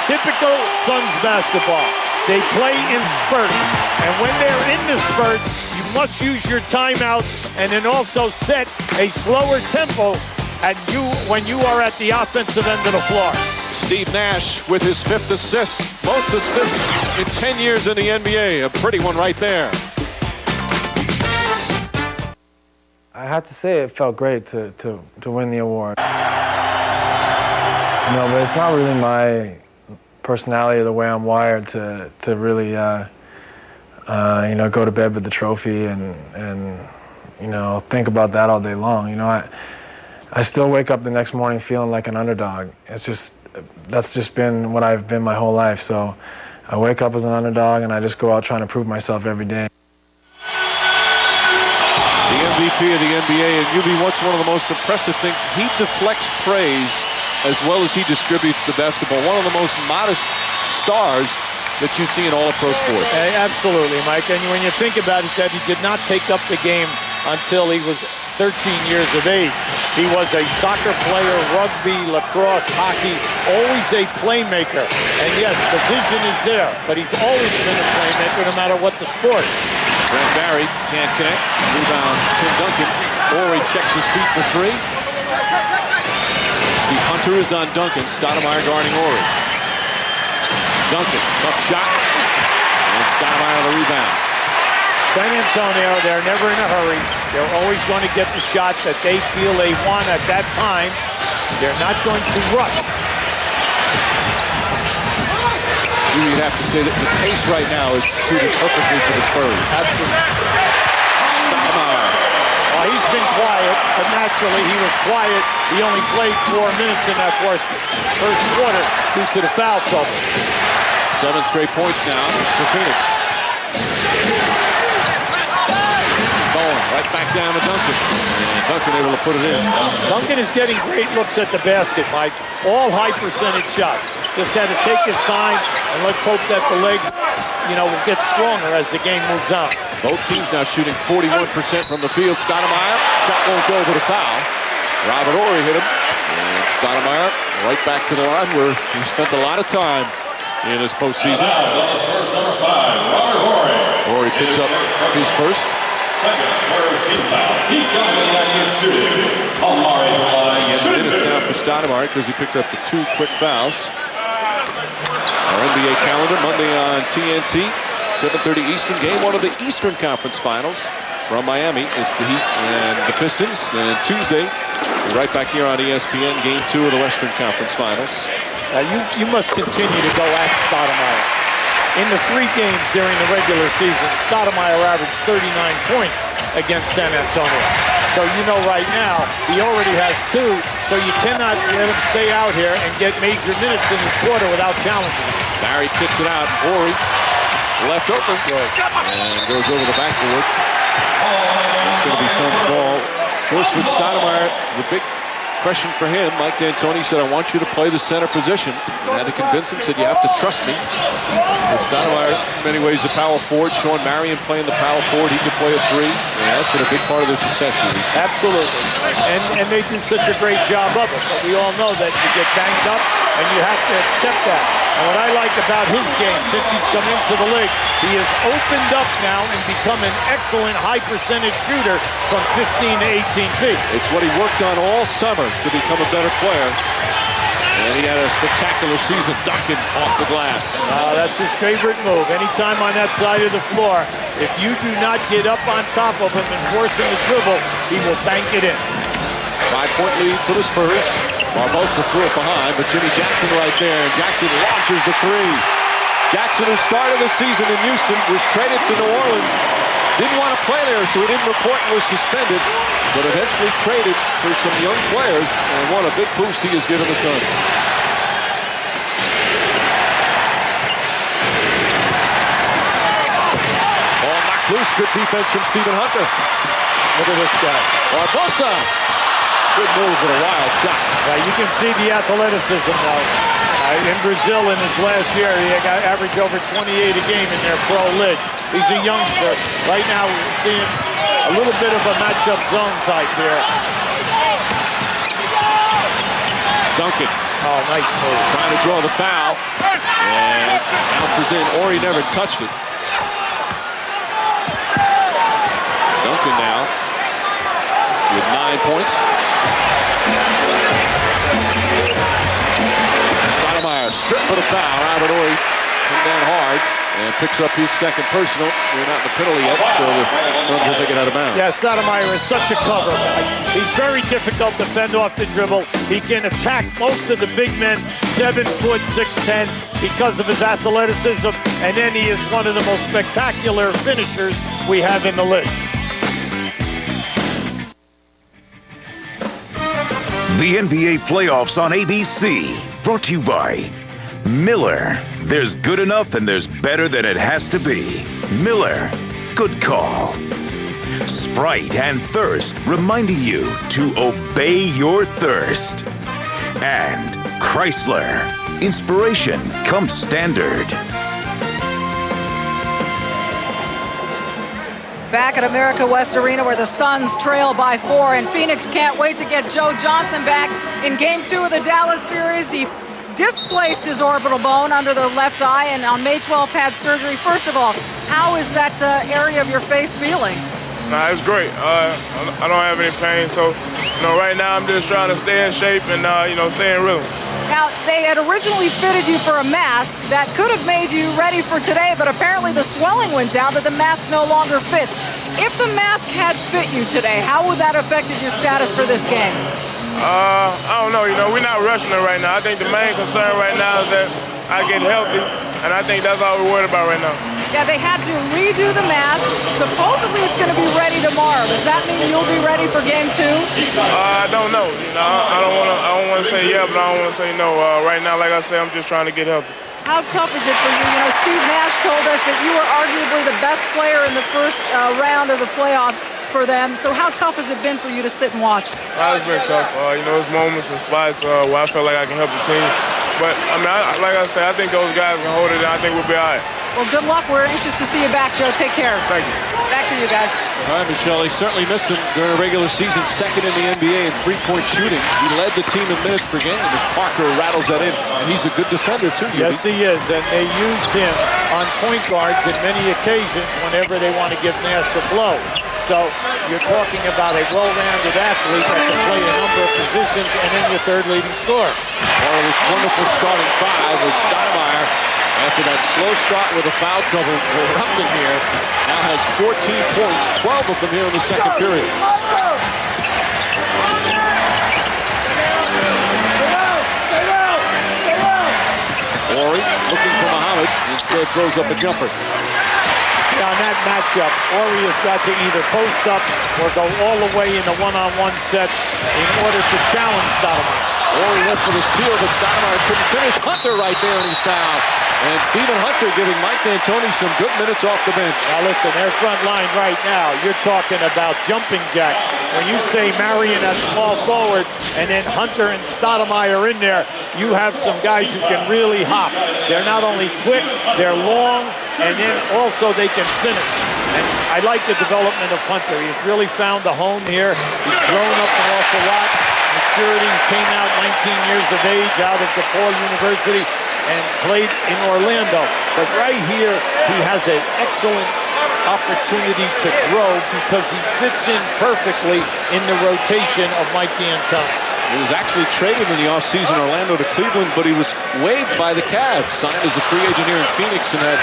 typical Suns basketball. They play in spurts, and when they're in the spurts, you must use your timeouts and then also set a slower tempo when you are at the offensive end of the floor. Steve Nash with his 5th assist. Most assists in 10 years in the NBA. A pretty one right there. I have to say it felt great to win the award. You know, but it's not really my personality or the way I'm wired to really, you know, go to bed with the trophy and you know, think about that all day long. You know, I still wake up the next morning feeling like an underdog. That's just been what I've been my whole life. So I wake up as an underdog and I just go out trying to prove myself every day. The MVP of the NBA, and Yubi, what's one of the most impressive things? He deflects praise as well as he distributes the basketball. One of the most modest stars that you see in all of pro sports. Absolutely, Mike. And when you think about it, that he did not take up the game until he was 13 years of age. He was a soccer player, rugby, lacrosse, hockey, always a playmaker. And yes, the vision is there, but he's always been a playmaker no matter what the sport. Brent Barry can't connect. Rebound, Tim Duncan. Horry checks his feet for 3. See, Hunter is on Duncan. Stoudemire guarding Horry. Duncan, tough shot. And Stoudemire the rebound. San Antonio, they're never in a hurry. They're always going to get the shot that they feel they want at that time. They're not going to rush. You would have to say that the pace right now is suited perfectly for the Spurs. Absolutely. Stoudemire. Well, he's been quiet, but naturally he was quiet. He only played 4 minutes in that first quarter due to the foul trouble. 7 straight points now for Phoenix. Bowen right back down to Duncan. And Duncan able to put it in. Duncan is getting great looks at the basket, Mike. All high percentage shots. Just had to take his time, and let's hope that the leg, you know, will get stronger as the game moves on. Both teams now shooting 41% from the field. Stoudemire, shot won't go for the foul. Robert Horry hit him. And Stoudemire right back to the line where he spent a lot of time in his postseason. Number 5, Robert Horry. Horry picks up his first. Second team foul. He got it like he's shooting. Almari Minutes down for Stoudemire because he picked up the 2 quick fouls. Our NBA calendar, Monday on TNT, 7:30 Eastern, game 1 of the Eastern Conference Finals from Miami. It's the Heat and the Pistons. And Tuesday, right back here on ESPN, game 2 of the Western Conference Finals. You must continue to go at Stoudemire. In the 3 games during the regular season, Stoudemire averaged 39 points against San Antonio. So you know right now, he already has 2, so you cannot let him stay out here and get major minutes in this quarter without challenging him. Barry kicks it out. Horry left open. And goes over the backboard. It's going to be some ball. First with Stoudemire, the big question for him, Mike D'Antoni said, I want you to play the center position. And had to convince him, said, you have to trust me. And Stoudemire, in many ways, a power forward. Sean Marion playing the power forward. He could play a 3. Yeah, that's been a big part of their success. Absolutely. And they do such a great job of it. But we all know that you get banged up, and you have to accept that. And what I like about his game, since he's come into the league, he has opened up now and become an excellent high-percentage shooter from 15 to 18 feet. It's what he worked on all summer to become a better player. And he had a spectacular season dunking off the glass. That's his favorite move. Anytime on that side of the floor, if you do not get up on top of him and force him to dribble, he will bank it in. 5-point lead for the Spurs. Barbosa threw it behind, but Jimmy Jackson right there. And Jackson launches the three. Jackson, who started the season in Houston, was traded to New Orleans. Didn't want to play there, so he didn't report and was suspended, but eventually traded for some young players, and what a big boost he has given the Suns. Ball knocked loose. Good defense from Stephen Hunter. Look at this guy. Barbosa. Good move with a wild shot. You can see the athleticism now. In Brazil in his last year, he got averaged over 28 a game in their pro league. He's a youngster. Right now, we're seeing a little bit of a matchup zone type here. Duncan. Oh, nice move. Trying to draw the foul. And bounces in. Ori never touched it. Duncan now with 9 points. Stoudemire stripped for the foul. Albert Ori came down hard and picks up his second personal. We're not in the penalty yet, so the Suns will take it out of bounds. Yeah, Stoudemire is such a cover. He's very difficult to fend off the dribble. He can attack most of the big men, 7 foot, 6'10", because of his athleticism, and then he is one of the most spectacular finishers we have in the league. The NBA playoffs on ABC, brought to you by Miller. There's good enough and there's better than it has to be. Miller, good call. Sprite and Thirst, reminding you to obey your thirst. And Chrysler, inspiration comes standard. Back at America West Arena where the Suns trail by 4, and Phoenix can't wait to get Joe Johnson back. In Game 2 of the Dallas series, he displaced his orbital bone under the left eye and on May 12th had surgery. First of all, how is that area of your face feeling? Nah, it's great. I don't have any pain, so right now I'm just trying to stay in shape and stay in rhythm. Now, they had originally fitted you for a mask that could have made you ready for today, but apparently the swelling went down that the mask no longer fits. If the mask had fit you today, how would that have affected your status for this game? I don't know. We're not rushing it right now. I think the main concern right now is that I get healthy, and I think that's all we're worried about right now. Yeah, they had to redo the mask. Supposedly it's going to be ready tomorrow. Does that mean you'll be ready for Game 2? I don't know. I don't want to say yeah, but I don't want to say no. Right now, like I said, I'm just trying to get healthy. How tough is it for you? Steve Nash told us that you were arguably the best player in the first round of the playoffs for them. So how tough has it been for you to sit and watch? It's been tough. There's moments and spots where I feel like I can help the team. But, like I said, I think those guys can hold it, and I think we'll be all right. Well, good luck. We're anxious to see you back, Joe. Take care. Thank you. Back to you guys. All right, Michelle, he certainly missed him during a regular season, second in the NBA in three-point shooting. He led the team in minutes per game as Parker rattles that in. And he's a good defender, too. Yes, he is. And they used him on point guards in many occasions whenever they want to give Nash a blow. So you're talking about a well-rounded athlete that can play a number of positions and then your third leading scorer. Oh, this wonderful starting five with Stoudemire. After that slow start with the foul trouble erupting here, now has 14 points, 12 of them here in the second period. Ori looking for Muhammad, instead throws up a jumper. On that matchup, Ori has got to either post up or go all the way in the one-on-one set in order to challenge Stoudemire. Ori went for the steal, but Stoudemire couldn't finish. Hunter right there, and he's fouled. And Stephen Hunter giving Mike D'Antoni some good minutes off the bench. Now listen, their front line right now, you're talking about jumping jacks. When you say Marion at small forward and then Hunter and Stoudemire in there, you have some guys who can really hop. They're not only quick, they're long, and then also they can finish. And I like the development of Hunter. He's really found a home here. He's grown up an awful lot. Maturity, came out 19 years of age out of DePaul University and played in Orlando. But right here, he has an excellent opportunity to grow because he fits in perfectly in the rotation of Mike D'Antoni. He was actually traded in the offseason, Orlando to Cleveland, but he was waived by the Cavs, signed as a free agent here in Phoenix, and had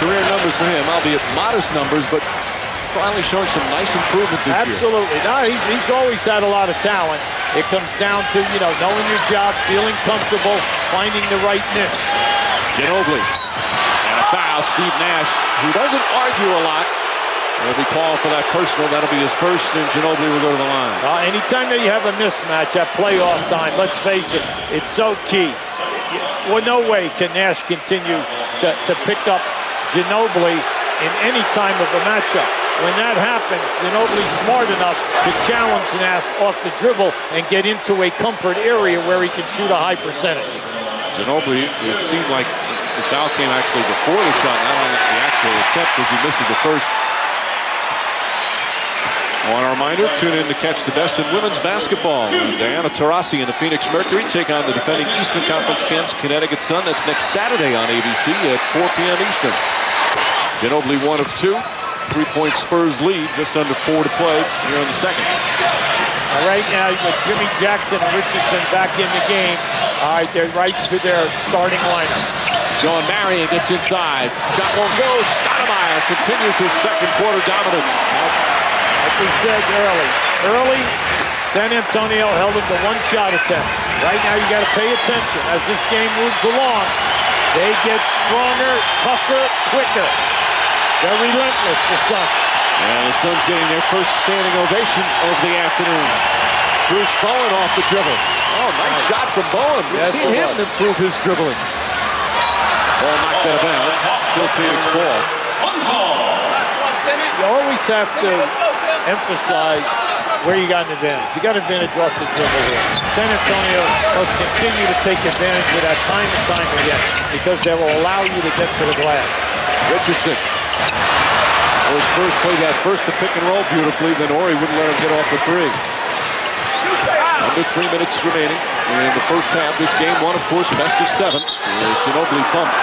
career numbers for him, albeit modest numbers, but finally showing some nice improvement this year. Absolutely. No, he's always had a lot of talent. It comes down to, knowing your job, feeling comfortable, finding the right niche. Ginobili. And a foul. Steve Nash, who doesn't argue a lot, will be called for that personal. That'll be his first, and Ginobili will go to the line. Anytime that you have a mismatch at playoff time, let's face it, it's so key. Well, no way can Nash continue to pick up Ginobili in any time of a matchup. When that happens, Ginobili's smart enough to challenge Nash off the dribble and get into a comfort area where he can shoot a high percentage. Ginobili, it seemed like the foul came actually before the shot, not on the actual attempt, because he misses the first. One reminder, tune in to catch the best in women's basketball. Diana Taurasi and the Phoenix Mercury take on the defending Eastern Conference champs Connecticut Sun. That's next Saturday on ABC at 4 p.m. Eastern. Ginobili 1 of 2. 3-point Spurs lead, just under 4 to play here in the second. Right now, with Jimmy Jackson and Richardson back in the game, they're right to their starting lineup. Sean Marion gets inside. Shot won't go. Stoudemire continues his second quarter dominance. Like we said early, San Antonio held them to one shot attempt. Right now, you got to pay attention. As this game moves along, they get stronger, tougher, quicker. They're relentless, the Suns. And the Suns getting their first standing ovation of the afternoon. Bruce Bowen off the dribble. Oh, nice shot from Bowen. We've seen him improve his dribbling. Ball knocked out of bounds. Still Phoenix ball. You always have to emphasize where you got an advantage. You got an advantage off the dribble here. San Antonio must continue to take advantage of that time and time again because they will allow you to get to the glass. Richardson. The Spurs played that first to pick and roll beautifully, then Ori wouldn't let him get off the 3. Under 3 minutes remaining in the first half. This game won, of course, best of 7. Ginobili pumped.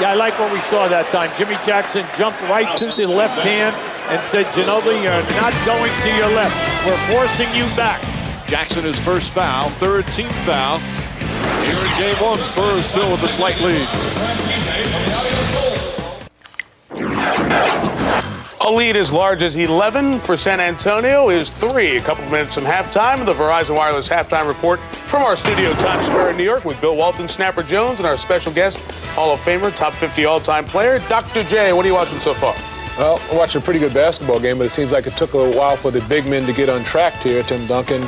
Yeah, I like what we saw that time. Jimmy Jackson jumped right to the left hand and said, Ginobili, you're not going to your left. We're forcing you back. Jackson, his first foul, third team foul. Here in game 1, Spurs still with a slight lead. A lead as large as 11 for San Antonio is 3. A couple minutes from halftime. The Verizon Wireless halftime report from our studio Times Square in New York with Bill Walton, Snapper Jones, and our special guest, Hall of Famer, top 50 all-time player, Dr. J. What are you watching so far? Well, we're watching a pretty good basketball game, but it seems like it took a while for the big men to get untracked here. Tim Duncan,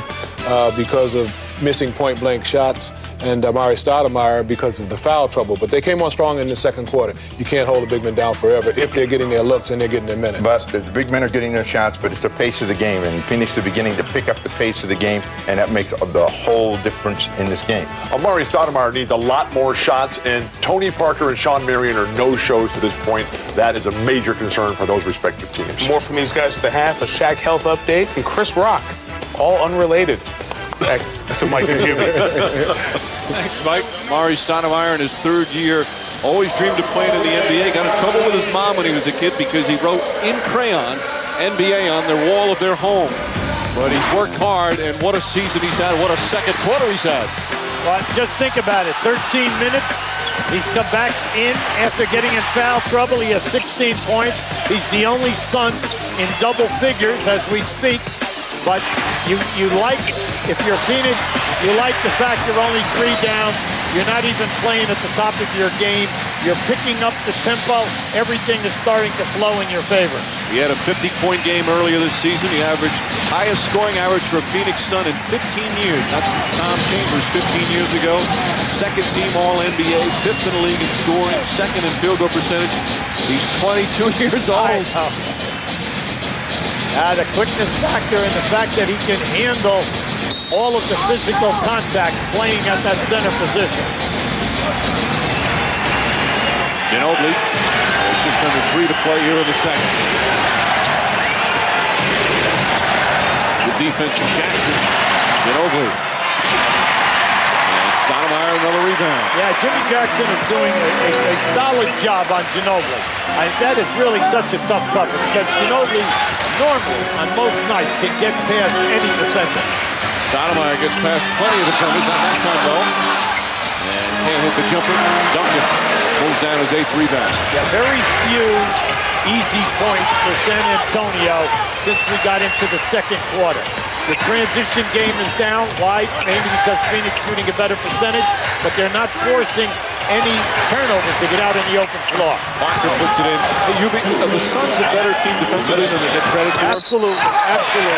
because of missing point-blank shots, and Amari Stoudemire because of the foul trouble. But they came on strong in the second quarter. You can't hold the big men down forever if they're getting their looks and they're getting their minutes. But the big men are getting their shots, but it's the pace of the game. And Phoenix is beginning to pick up the pace of the game, and that makes the whole difference in this game. Amari Stoudemire needs a lot more shots, and Tony Parker and Sean Marion are no-shows to this point. That is a major concern for those respective teams. More from these guys at the half, a Shaq health update, and Chris Rock, all unrelated. Back to Mike and Jimmy. Thanks, Mike. Amari Stoudemire in his third year always dreamed of playing in the NBA. Got in trouble with his mom when he was a kid because he wrote in crayon NBA on the wall of their home. But he's worked hard, and what a season he's had. What a second quarter he's had. Well, just think about it. 13 minutes. He's come back in after getting in foul trouble. He has 16 points. He's the only Sun in double figures as we speak. But you like, if you're Phoenix, you like the fact you're only 3 down. You're not even playing at the top of your game. You're picking up the tempo. Everything is starting to flow in your favor. He had a 50-point game earlier this season. He averaged highest scoring average for a Phoenix Sun in 15 years. Not since Tom Chambers 15 years ago. Second team All-NBA, 5th in the league in scoring, 2nd in field goal percentage. He's 22 years old. The quickness factor and the fact that he can handle all of the physical contact playing at that center position. Ginobili just under 3 to play here in the second. Good defense from Jackson. Ginobili. And Stoudemire, another rebound. Yeah, Jimmy Jackson is doing a solid job on Ginobili. And that is really such a tough cover because Ginobili normally on most nights can get past any defender. Stoudemire gets past plenty of defenders, not that time though. And can't hit the jumper. Duncan pulls down his 8th rebound. Yeah, very few easy points for San Antonio since we got into the second quarter. The transition game is down. Why? Maybe because Phoenix shooting a better percentage, but they're not forcing any turnovers to get out in the open floor. Parker puts it in. The Suns a better team defensively than they get credit for. Absolutely, absolutely.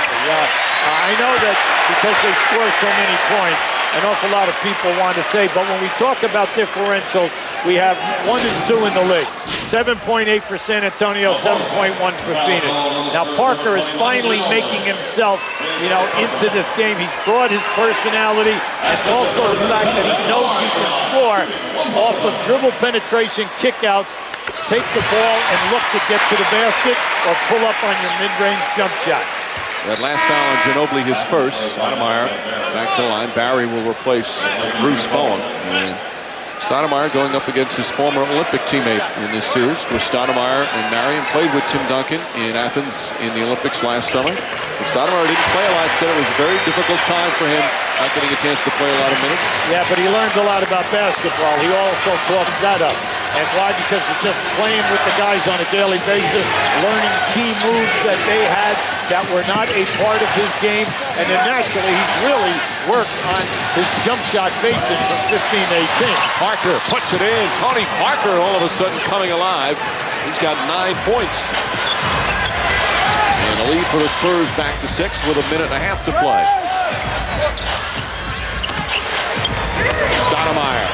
I know that because they score so many points, an awful lot of people want to say, but when we talk about differentials, we have 1 and 2 in the league. 7.8 for San Antonio, 7.1 for Phoenix. Now Parker is finally making himself, into this game. He's brought his personality and also the fact that he knows he can score off of dribble penetration, kickouts, take the ball and look to get to the basket or pull up on your mid-range jump shot. That last foul on Ginobili, his first. Stoudemire back to the line. Barry will replace Bruce Bowen. And Stoudemire going up against his former Olympic teammate in this series. Chris Stoudemire and Marion played with Tim Duncan in Athens in the Olympics last summer. But Stoudemire didn't play a lot, said it was a very difficult time for him, not getting a chance to play a lot of minutes. Yeah, but he learned a lot about basketball. He also talks that up. And why? Because it's just playing with the guys on a daily basis, learning key moves that they had that were not a part of his game. And then naturally, he's really worked on his jump shot facing from 15 to 18. Parker puts it in. Tony Parker all of a sudden coming alive. He's got 9 points. And a lead for the Spurs back to 6 with a minute and a half to play. Stoudemire.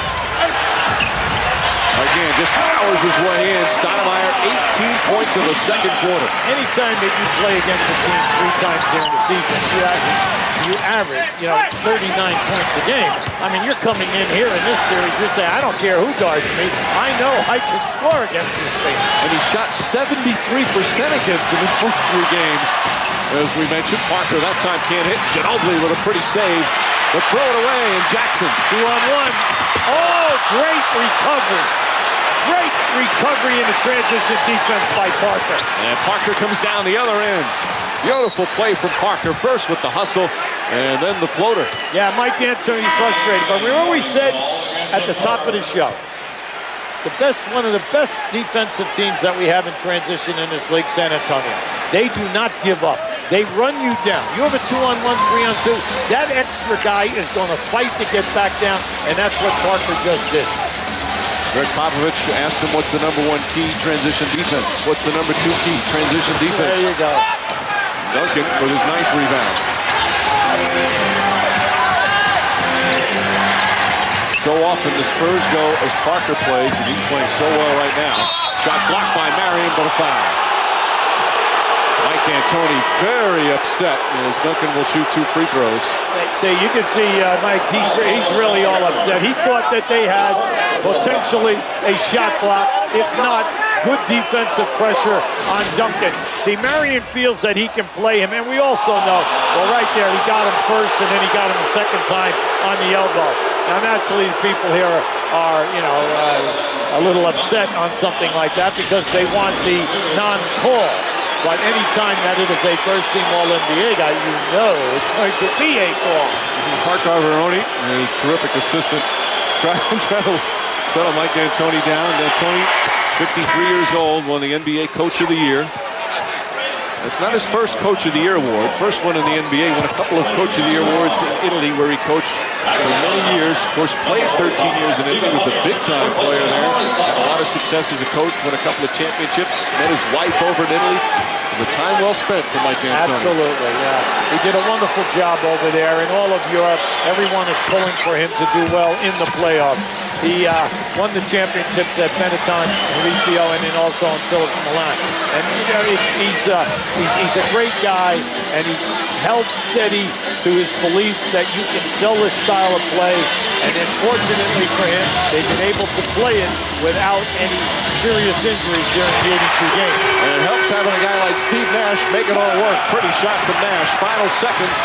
Again, just powers his way in. Stoudemire, 18 points in the second quarter. Anytime that you play against a team 3 times during the season, you average 39 points a game. I mean, you're coming in here in this series, you're saying, I don't care who guards me. I know I can score against this team. And he shot 73% against them in the first 3 games. As we mentioned, Parker that time can't hit. Ginobili with a pretty save. But throw it away, and Jackson. 2-on-1. Oh, great recovery. Great recovery in the transition defense by Parker. And Parker comes down the other end. Beautiful play from Parker. First with the hustle, and then the floater. Yeah, Mike D'Antoni frustrated. But we always said at the top of the show, one of the best defensive teams that we have in transition in this league, San Antonio. They do not give up. They run you down. You have a 2-on-1, 3-on-2. That extra guy is going to fight to get back down, and that's what Parker just did. Greg Popovich asked him what's the #1 key transition defense. What's the #2 key transition defense? There you go. Duncan with his 9th rebound. So often the Spurs go as Parker plays, and he's playing so well right now. Shot blocked by Marion, but a foul. Mike D'Antoni very upset as Duncan will shoot 2 free throws. See, you can see Mike, he's really all upset. He thought that they had potentially a shot block, if not good defensive pressure on Duncan. See, Marion feels that he can play him, and we also know, well, right there, he got him first, and then he got him a second time on the elbow. Now, naturally, the people here are a little upset on something like that because they want the non-call. But any time that it is a first-team All-NBA guy, you know it's going to be a call. Mark Arveroni and his terrific assistant travels settle Mike D'Antoni down. D'Antoni, 53 years old, won the NBA Coach of the Year. It's not his first Coach of the Year award. First one in the NBA. Won a couple of Coach of the Year awards in Italy, where he coached for many years. Of course, played 13 years in Italy. Was a big-time player there. Had a lot of success as a coach. Won a couple of championships. Met his wife over in Italy. It was a time well spent for Mike D'Antoni. Absolutely, yeah. He did a wonderful job over there. In all of Europe, everyone is pulling for him to do well in the playoffs. He won the championships at Benetton, Mauricio, and then also in Phillips Milan. And he's a great guy, and he's held steady to his beliefs that you can sell this style of play. And then, fortunately for him, they've been able to play it without any serious injuries during the 82 games. And it helps having a guy like Steve Nash make it all work. Pretty shot from Nash. Final seconds.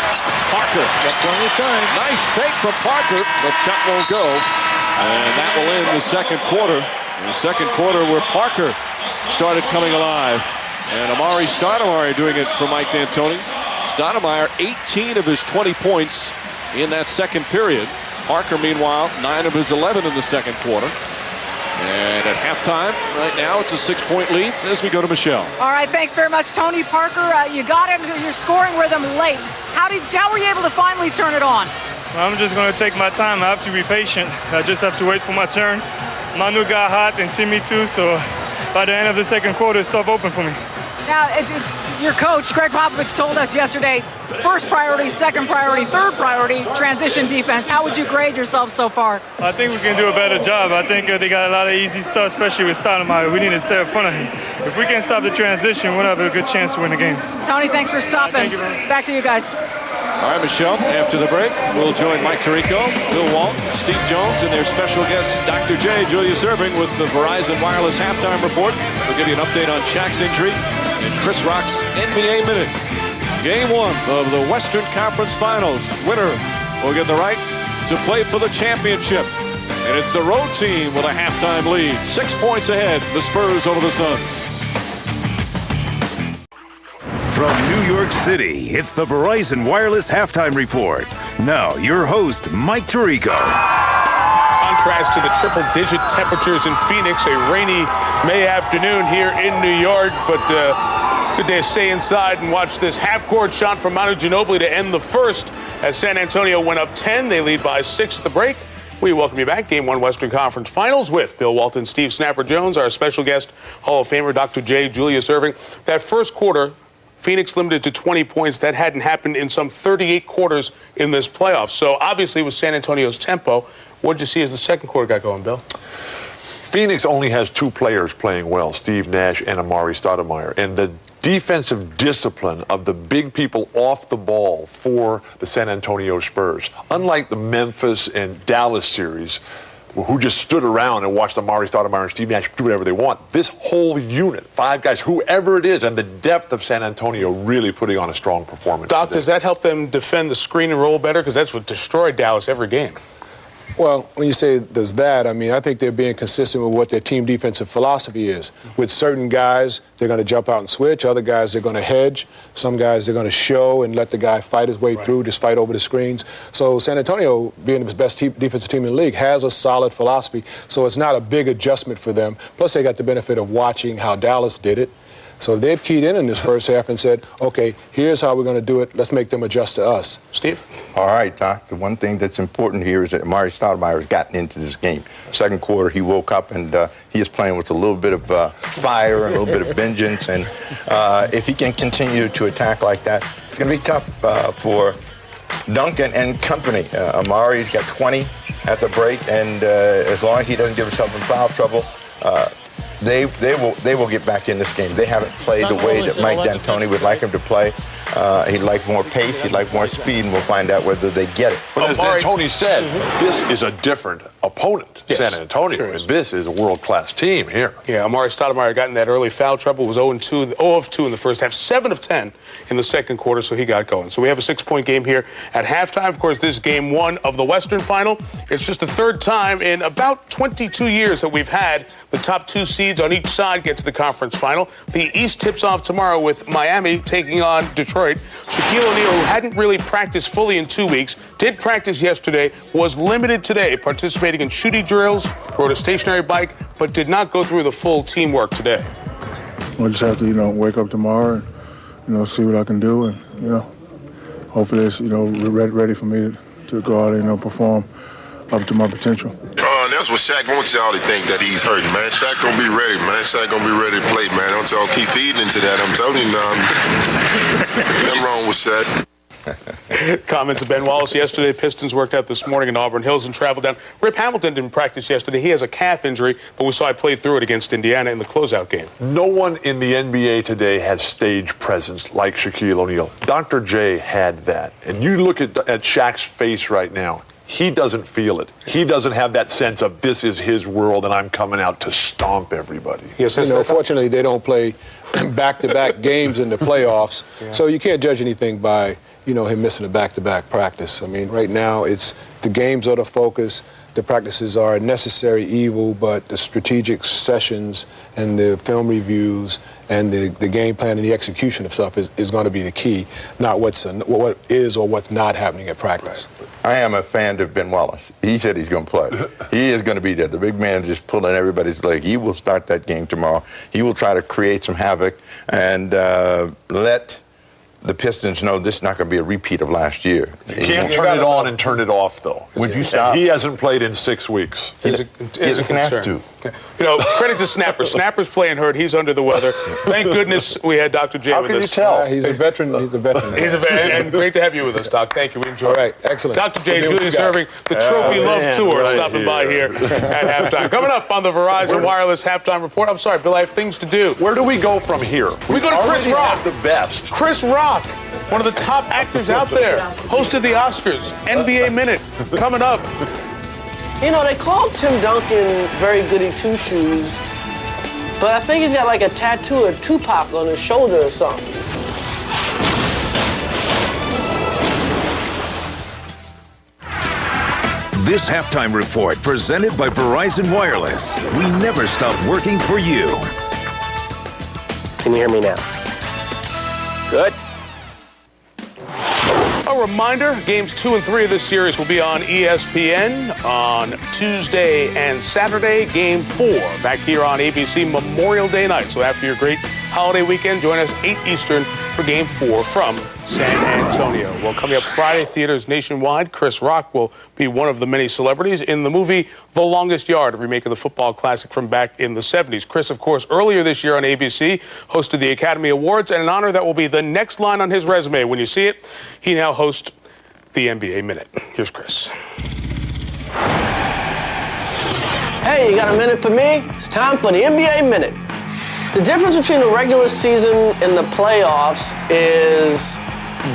Parker. Got plenty of time. Nice fake from Parker. The shot won't go. And that will end the second quarter. The second quarter where Parker started coming alive. And Amari Stoudemire doing it for Mike D'Antoni. Stoudemire, 18 of his 20 points in that second period. Parker, meanwhile, 9 of his 11 in the second quarter. And at halftime, right now, it's a 6-point lead as we go to Michelle. All right, thanks very much, Tony Parker. You got into your scoring rhythm late. How were you able to finally turn it on? I'm just going to take my time. I have to be patient. I just have to wait for my turn. Manu got hot and Timmy too, so by the end of the second quarter, it's tough open for me. Now, your coach, Greg Popovich, told us yesterday, first priority, second priority, third priority, transition defense. How would you grade yourself so far? I think we can do a better job. I think they got a lot of easy stuff, especially with Stoudemire. We need to stay in front of him. If we can stop the transition, we'll have a good chance to win the game. Tony, thanks for stopping. Thank you, man. Back to you guys. All right, Michelle, after the break, we'll join Mike Tirico, Bill Walton, Steve Jones, and their special guest, Dr. J. Julius Erving, with the Verizon Wireless Halftime Report. We'll give you an update on Shaq's injury and Chris Rock's NBA Minute. Game 1 of the Western Conference Finals. Winner will get the right to play for the championship. And it's the road team with a halftime lead. 6 points ahead, the Spurs over the Suns. From New York City, it's the Verizon Wireless Halftime Report. Now, your host, Mike Tirico. Contrast to the triple-digit temperatures in Phoenix, a rainy May afternoon here in New York, but good day to stay inside and watch this half-court shot from Manu Ginobili to end the first as San Antonio went up 10. They lead by 6 at the break. We welcome you back. Game 1 Western Conference Finals with Bill Walton, Steve Snapper Jones, our special guest, Hall of Famer Dr. J. Julius Erving. That first quarter, Phoenix limited to 20 points. That hadn't happened in some 38 quarters in this playoff. So obviously with San Antonio's tempo, what did you see as the second quarter got going, Bill? Phoenix only has 2 players playing well, Steve Nash and Amari Stoudemire. And the defensive discipline of the big people off the ball for the San Antonio Spurs, unlike the Memphis and Dallas series, who just stood around and watched Amari Stoudemire and Steve Nash do whatever they want. This whole unit, 5 guys, whoever it is, and the depth of San Antonio really putting on a strong performance. Doc, does that help them defend the screen and roll better? Because that's what destroyed Dallas every game. Well, when you say does that, I mean, I think they're being consistent with what their team defensive philosophy is. With certain guys, they're going to jump out and switch. Other guys, they're going to hedge. Some guys, they're going to show and let the guy fight his way through, just fight over the screens. So San Antonio, being the best defensive team in the league, has a solid philosophy. So it's not a big adjustment for them. Plus, they got the benefit of watching how Dallas did it. So they've keyed in this first half and said, okay, here's how we're going to do it. Let's make them adjust to us. Steve? All right, Doc. The one thing that's important here is that Amari Stoudemire has gotten into this game. Second quarter, he woke up, and he is playing with a little bit of fire and a little bit of vengeance. And if he can continue to attack like that, it's going to be tough for Duncan and company. Amari's got 20 at the break, and as long as he doesn't give himself in foul trouble, they will get back in this game. They haven't played the way that Mike D'Antoni would like him to play. He'd like more pace. He'd like more speed, and we'll find out whether they get it. But as D'Antoni said, this is a different opponent, San Antonio. Sure, and this is a world-class team here. Yeah, Amari Stoudemire got in that early foul trouble. Was 0 of 2 in the first half, 7 of 10 in the second quarter, so he got going. So we have a 6-point game here at halftime. Of course, this is game 1 of the Western Final. It's just the third time in about 22 years that we've had the top 2 seeds on each side get to the conference final. The East tips off tomorrow with Miami taking on Detroit. Shaquille O'Neal, who hadn't really practiced fully in 2 weeks, did practice yesterday, was limited today, participating in shooting drills, rode a stationary bike, but did not go through the full teamwork today. We'll just have to, wake up tomorrow and, see what I can do, and, hopefully it's, ready for me to go out and, perform up to my potential. That's what Shaq wants y'all to think, that he's hurting, man. Shaq gonna be ready, man. Shaq gonna be ready to play, man. Don't y'all keep feeding into that. I'm telling you now. Nothing wrong with Shaq. Comments of Ben Wallace yesterday. Pistons worked out this morning in Auburn Hills and traveled down. Rip Hamilton didn't practice yesterday. He has a calf injury, but we saw him play through it against Indiana in the closeout game. No one in the NBA today has stage presence like Shaquille O'Neal. Dr. J had that. And you look at Shaq's face right now. He doesn't feel it. He doesn't have that sense of this is his world and I'm coming out to stomp everybody. Yes, fortunately, they don't play back-to-back games in the playoffs, so you can't judge anything by him missing a back-to-back practice. I mean, right now it's the games are the focus. The practices are a necessary evil, but the strategic sessions and the film reviews and the game plan and the execution of stuff is going to be the key, not what is or what's not happening at practice. I am a fan of Ben Wallace. He said he's going to play. He is going to be there. The big man just pulling everybody's leg. He will start that game tomorrow. He will try to create some havoc and let the Pistons know this is not going to be a repeat of last year. You can't turn it on and turn it off, though. Would you stop? He hasn't played in 6 weeks. He doesn't have to. Credit to Snapper. Snapper's playing hurt. He's under the weather. Thank goodness we had Dr. J with us. How can you tell? He's a veteran. He's a veteran. And great to have you with us, Doc. Thank you. We enjoyed it. All right, excellent. Dr. J, Julius Irving, the Trophy Love Tour, stopping by here at halftime. Coming up on the Verizon Wireless Halftime Report. I'm sorry, Bill, I have things to do. Where do we go from here? We go to Chris Rock. The best. Chris Rock, one of the top actors out there, hosted the Oscars, NBA Minute, coming up. They called Tim Duncan very goody two-shoes, but I think he's got like a tattoo of Tupac on his shoulder or something. This halftime report presented by Verizon Wireless. We never stop working for you. Can you hear me now? Good. A reminder, games 2 and 3 of this series will be on ESPN on Tuesday and Saturday. Game 4 back here on ABC Memorial Day night. So after your great holiday weekend, join us 8 Eastern for Game 4 from San Antonio. Well, coming up Friday, theaters nationwide, Chris Rock will be one of the many celebrities in the movie The Longest Yard, a remake of the football classic from back in the 70s. Chris, of course, earlier this year on ABC, hosted the Academy Awards, and an honor that will be the next line on his resume. When you see it, he now hosts the NBA Minute. Here's Chris. Hey, you got a minute for me? It's time for the NBA Minute. The difference between the regular season and the playoffs is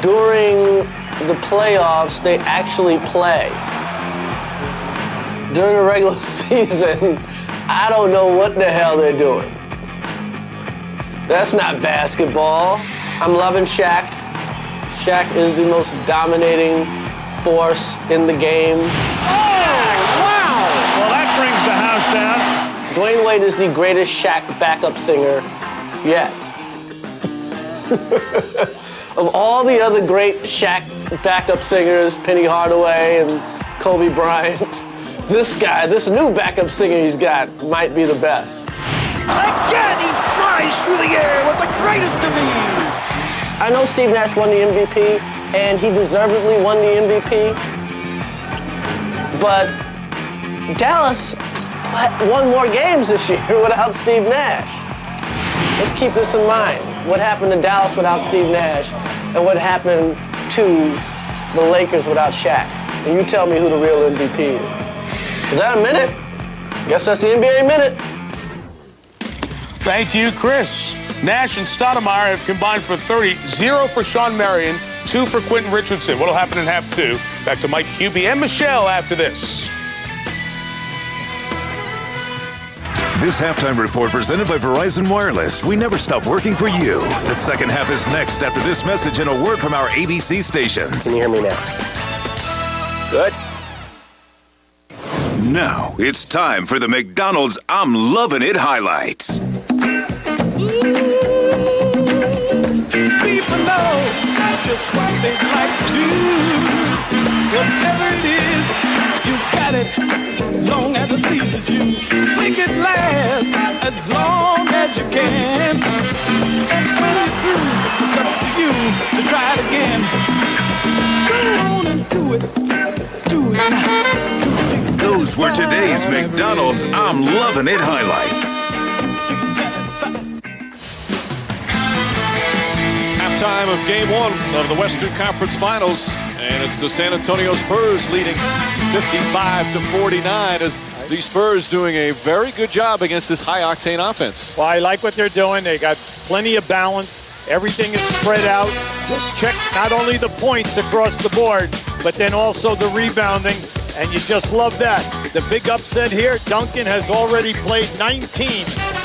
during the playoffs, they actually play. During the regular season, I don't know what the hell they're doing. That's not basketball. I'm loving Shaq. Shaq is the most dominating force in the game. Oh, wow! Well, that brings the house down. Dwayne Wade is the greatest Shaq backup singer yet. Of all the other great Shaq backup singers, Penny Hardaway and Kobe Bryant, this guy, this new backup singer he's got, might be the best. Again, he flies through the air with the greatest of ease. I know Steve Nash won the MVP, and he deservedly won the MVP, but Dallas won more games this year without Steve Nash. Let's keep this in mind. What happened to Dallas without Steve Nash, and what happened to the Lakers without Shaq? And you tell me who the real MVP is. Is that a minute? Guess that's the NBA Minute. Thank you, Chris. Nash and Stoudemire have combined for 30, 0 for Sean Marion, 2 for Quentin Richardson. What'll happen in half 2? Back to Mike Hubie and Michelle after this. This halftime report presented by Verizon Wireless. We never stop working for you. The second half is next after this message and a word from our ABC stations. Can you hear me now? Good. Now it's time for the McDonald's I'm Lovin' It highlights. People know just what they like to do. Whatever it is, you got it, as long as it pleases you. Make it last as long as you can. And when you're through, it's up to you to try it again. Go on and do it. Do it now. Those were today's McDonald's I'm Lovin' It highlights. halftime of Game 1 of the Western Conference Finals, and it's the San Antonio Spurs leading 55-49 as the Spurs doing a very good job against this high-octane offense. Well, I like what they're doing. They got plenty of balance. Everything is spread out. Just check not only the points across the board, but then also the rebounding, and you just love that. The big upset here, Duncan has already played 19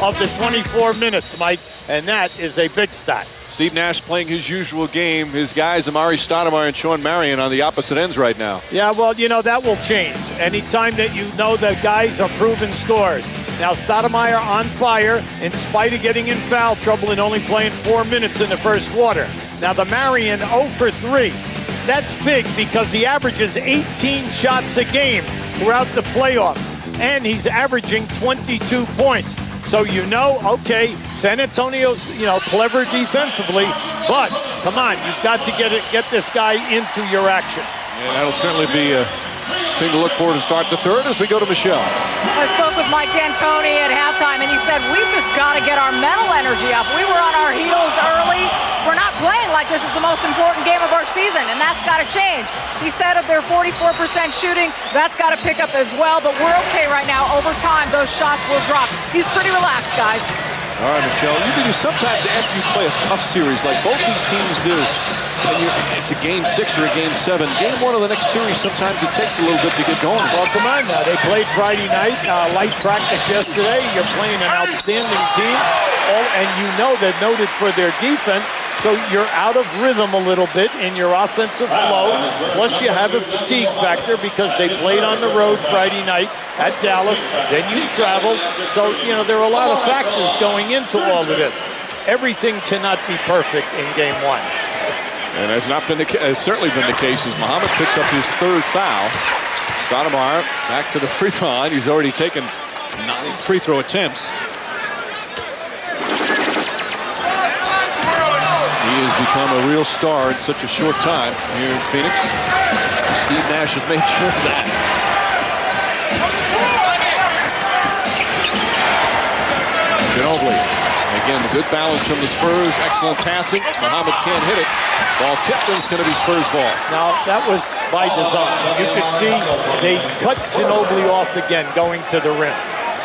of the 24 minutes, Mike, and that is a big stat. Steve Nash playing his usual game. His guys, Amari Stoudemire and Sean Marion, on the opposite ends right now. Yeah, well, you know, that will change. Anytime that you know that guys are proven scorers. Now, Stoudemire on fire in spite of getting in foul trouble and only playing 4 minutes in the first quarter. Now, the Marion 0 for 3. That's big because he averages 18 shots a game throughout the playoffs, and he's averaging 22 points. So you know, okay, San Antonio's, clever defensively, but come on, you've got to get this guy into your action. And that'll certainly be a thing to look for to start the third as we go to Michelle. I spoke with Mike D'Antoni at halftime, and he said, we've just got to get our mental energy up. We were on our heels early. We're not playing like this is the most important game of our season, and that's got to change. He said of their 44% shooting, that's got to pick up as well, but we're okay right now. Over time, those shots will drop. He's pretty relaxed, guys. All right, Michelle, you can do sometimes after you play a tough series like both these teams do, and it's a Game 6 or a Game 7. Game 1 of the next series, sometimes it takes a little bit to get going. Well, come on now. They played Friday night, light practice yesterday. You're playing an outstanding team, and you know they're noted for their defense. So you're out of rhythm a little bit in your offensive flow. Plus you have a fatigue factor because they played on the road Friday night at Dallas. Then you traveled. So, there are a lot of factors going into all of this. Everything cannot be perfect in Game 1. And has not been has certainly been the case as Muhammad picks up his third foul. Stoudemire back to the free throw line. He's already taken 9 free throw attempts. He has become a real star in such a short time here in Phoenix. Steve Nash has made sure of that. Ginobili. Again, the good balance from the Spurs. Excellent passing. Muhammad can't hit it. Ball tipped, and it's going to be Spurs ball. Now, that was by design. You could see they cut Ginobili off again going to the rim.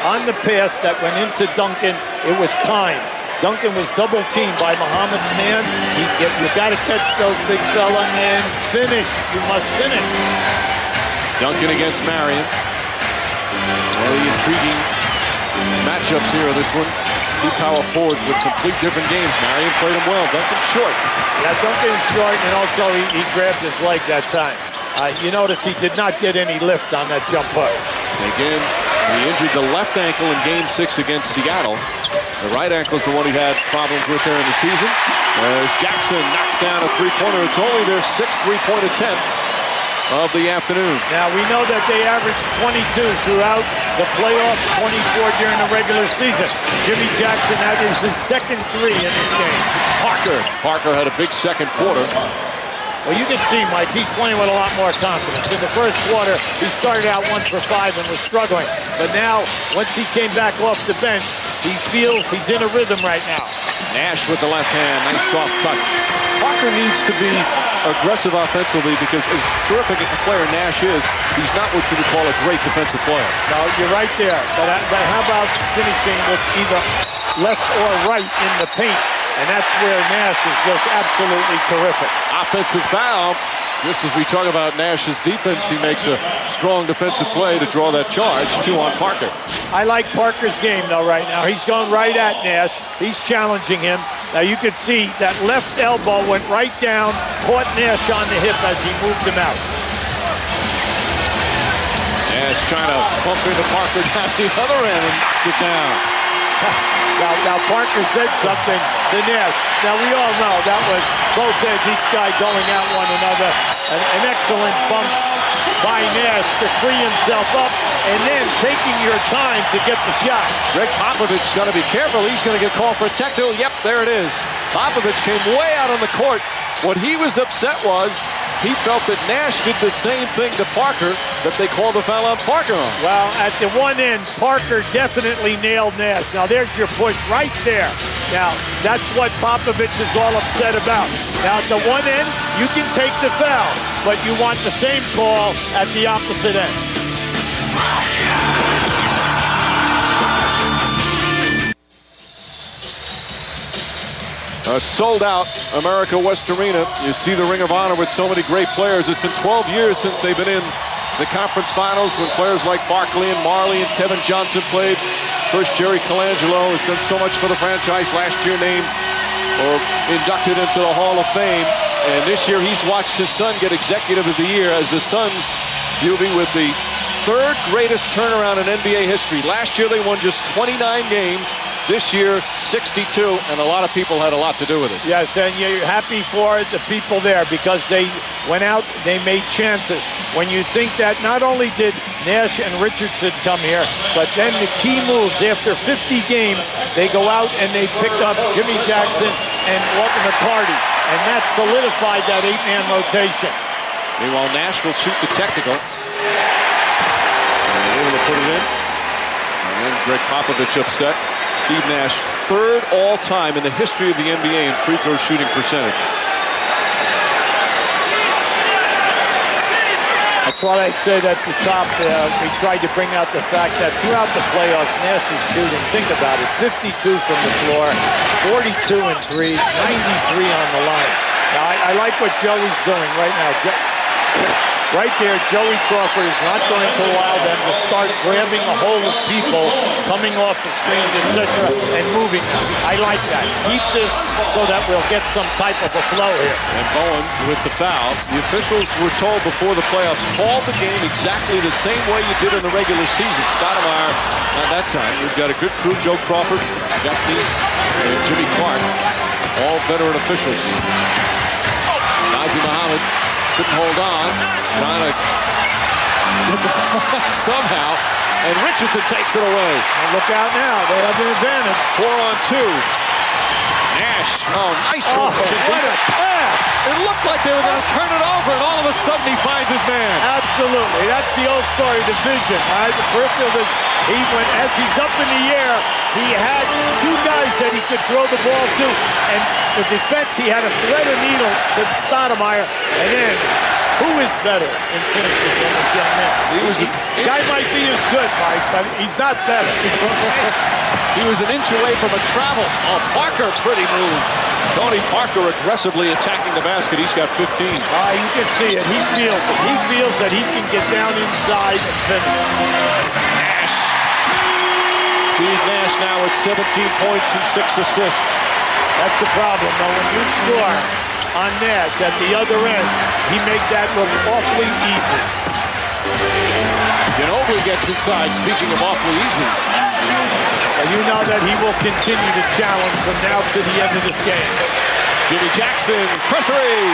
On the pass that went into Duncan, it was time. Duncan was double-teamed by Muhammad's man. You got to catch those, big fella, and finish. You must finish. Duncan against Marion. Very intriguing matchups here of this one. Two power forwards with complete different games. Marion played him well. Duncan short. Yeah, Duncan is short, and also he grabbed his leg that time. You notice he did not get any lift on that jump hook. Again, he injured the left ankle in Game 6 against Seattle. The right ankle is the one he had problems with there in the season. As Jackson knocks down a three-pointer. It's only their 6th three-point attempt of the afternoon. Now, we know that they averaged 22 throughout the playoffs, 24 during the regular season. Jimmy Jackson, that is his second 3 in this game. Parker had a big second quarter. Well, you can see, Mike, he's playing with a lot more confidence. In the first quarter, he started out 1 for 5 and was struggling. But now, once he came back off the bench, he feels he's in a rhythm right now. Nash with the left hand, nice soft touch. Parker needs to be aggressive offensively because as terrific a player Nash is, he's not what you would call a great defensive player. No, you're right there. But how about finishing with either left or right in the paint? And that's where Nash is just absolutely terrific. Offensive foul. Just as we talk about Nash's defense, he makes a strong defensive play to draw that charge. 2 on Parker. I like Parker's game, though, right now. He's going right at Nash. He's challenging him. Now, you can see that left elbow went right down, caught Nash on the hip as he moved him out. Nash trying to bump into Parker down the other end and knocks it down. Now Parker said something to Nash. Now, we all know that was both ends, each guy going at one another. An excellent bump by Nash to free himself up and then taking your time to get the shot. Greg Popovich's got to be careful. He's going to get called for a technical. Yep, there it is. Popovich came way out on the court. What he was upset was he felt that Nash did the same thing to Parker that they called the foul on Parker on. Well, at the one end, Parker definitely nailed Nash. Now, there's your push right there. Now, that's what Popovich is all upset about. Now, at the one end, you can take the foul, but you want the same call at the opposite end. A sold-out America West Arena. You see the Ring of Honor with so many great players. It's been 12 years since they've been in the conference finals when players like Barkley and Marley and Kevin Johnson played. First, Jerry Colangelo has done so much for the franchise. Last year named or inducted into the Hall of Fame. And this year he's watched his son get Executive of the Year as the Suns will be with the third greatest turnaround in NBA history. Last year they won just 29 games. This year, 62, and a lot of people had a lot to do with it. Yes, and you're happy for the people there because they went out, they made chances. When you think that not only did Nash and Richardson come here, but then the key moves after 50 games, they go out and they pick up Jimmy Jackson and Walter McCarty, and that solidified that 8-man rotation. Meanwhile, Nash will shoot the technical. And able to put it in. And then Greg Popovich upset. Steve Nash, third all-time in the history of the NBA in free throw shooting percentage. I thought I'd say that at the top, we tried to bring out the fact that throughout the playoffs, Nash is shooting, think about it, 52 from the floor, 42 in threes, 93 on the line. Now, I like what Joey's doing right now. Right there, Joey Crawford is not going to allow them to start grabbing a hold of people coming off the screens, etc., and moving them. I like that. Keep this so that we'll get some type of a flow here. And Bowen with the foul. The officials were told before the playoffs, call the game exactly the same way you did in the regular season. Stoudemire, at that time, we've got a good crew, Joe Crawford, Jack Thies, and Jimmy Clark, all veteran officials. Nazi Muhammad couldn't hold on, trying to get the point somehow, and Richardson takes it away. And look out now, they have an advantage. 4-on-2. Nash, nice rotation. What a pass! It looked like they were going to turn it over, and all of a sudden he finds his man. Absolutely, that's the old story, the vision. The peripheral vision. He went, as he's up in the air, he had two guys that he could throw the ball to, and the defense, he had a thread of needle to Stoudemire, and then who is better in finishing than this young man? The guy might be as good, Mike, but he's not better. He was an inch away from a travel. Parker, pretty move. Tony Parker aggressively attacking the basket. He's got 15. You can see it. He feels it. He feels that he can get down inside and finish. Nash. Steve Nash now with 17 points and 6 assists. That's the problem, though. When you score on Nash at the other end, he makes that look awfully easy. Ginobili gets inside, speaking of awfully easy. And you know that he will continue to challenge from now to the end of this game. Jimmy Jackson for three.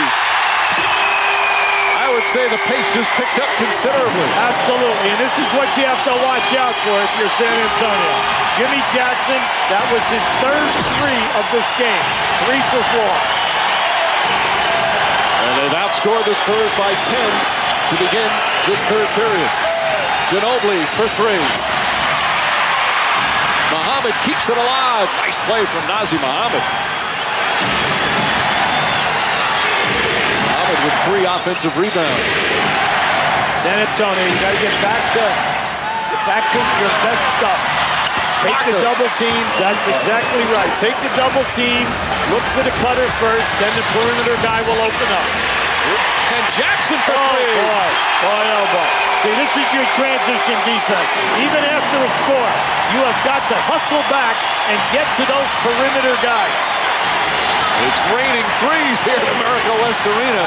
I would say the pace has picked up considerably. Absolutely, and this is what you have to watch out for if you're San Antonio. Jimmy Jackson, that was his third three of this game. 3 for 4. And they've outscored the Spurs by 10 to begin this third period. Ginobili for 3. Muhammad keeps it alive. Nice play from Nazi Muhammad. Muhammad with 3 offensive rebounds. San Antonio, you got to get back to your best stuff. Take the double teams. That's exactly right. Take the double teams. Look for the cutter first. Then the perimeter guy will open up. And Jackson for 3. Boy. See, this is your transition defense. Even after a score, you have got to hustle back and get to those perimeter guys. It's raining threes here at America West Arena.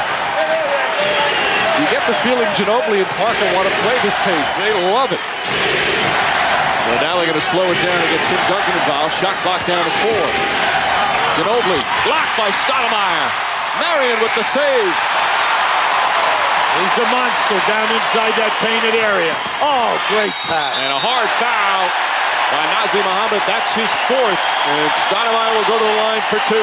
You get the feeling Ginobili and Parker want to play this pace. They love it. Well, now they're going to slow it down and get Tim Duncan involved. Shot clock down to 4. Ginobili blocked by Stoudemire. Marion with the save. He's a monster down inside that painted area. Oh, great pass. And a hard foul by Nazi Muhammad. That's his 4th. And Stoudemire will go to the line for 2.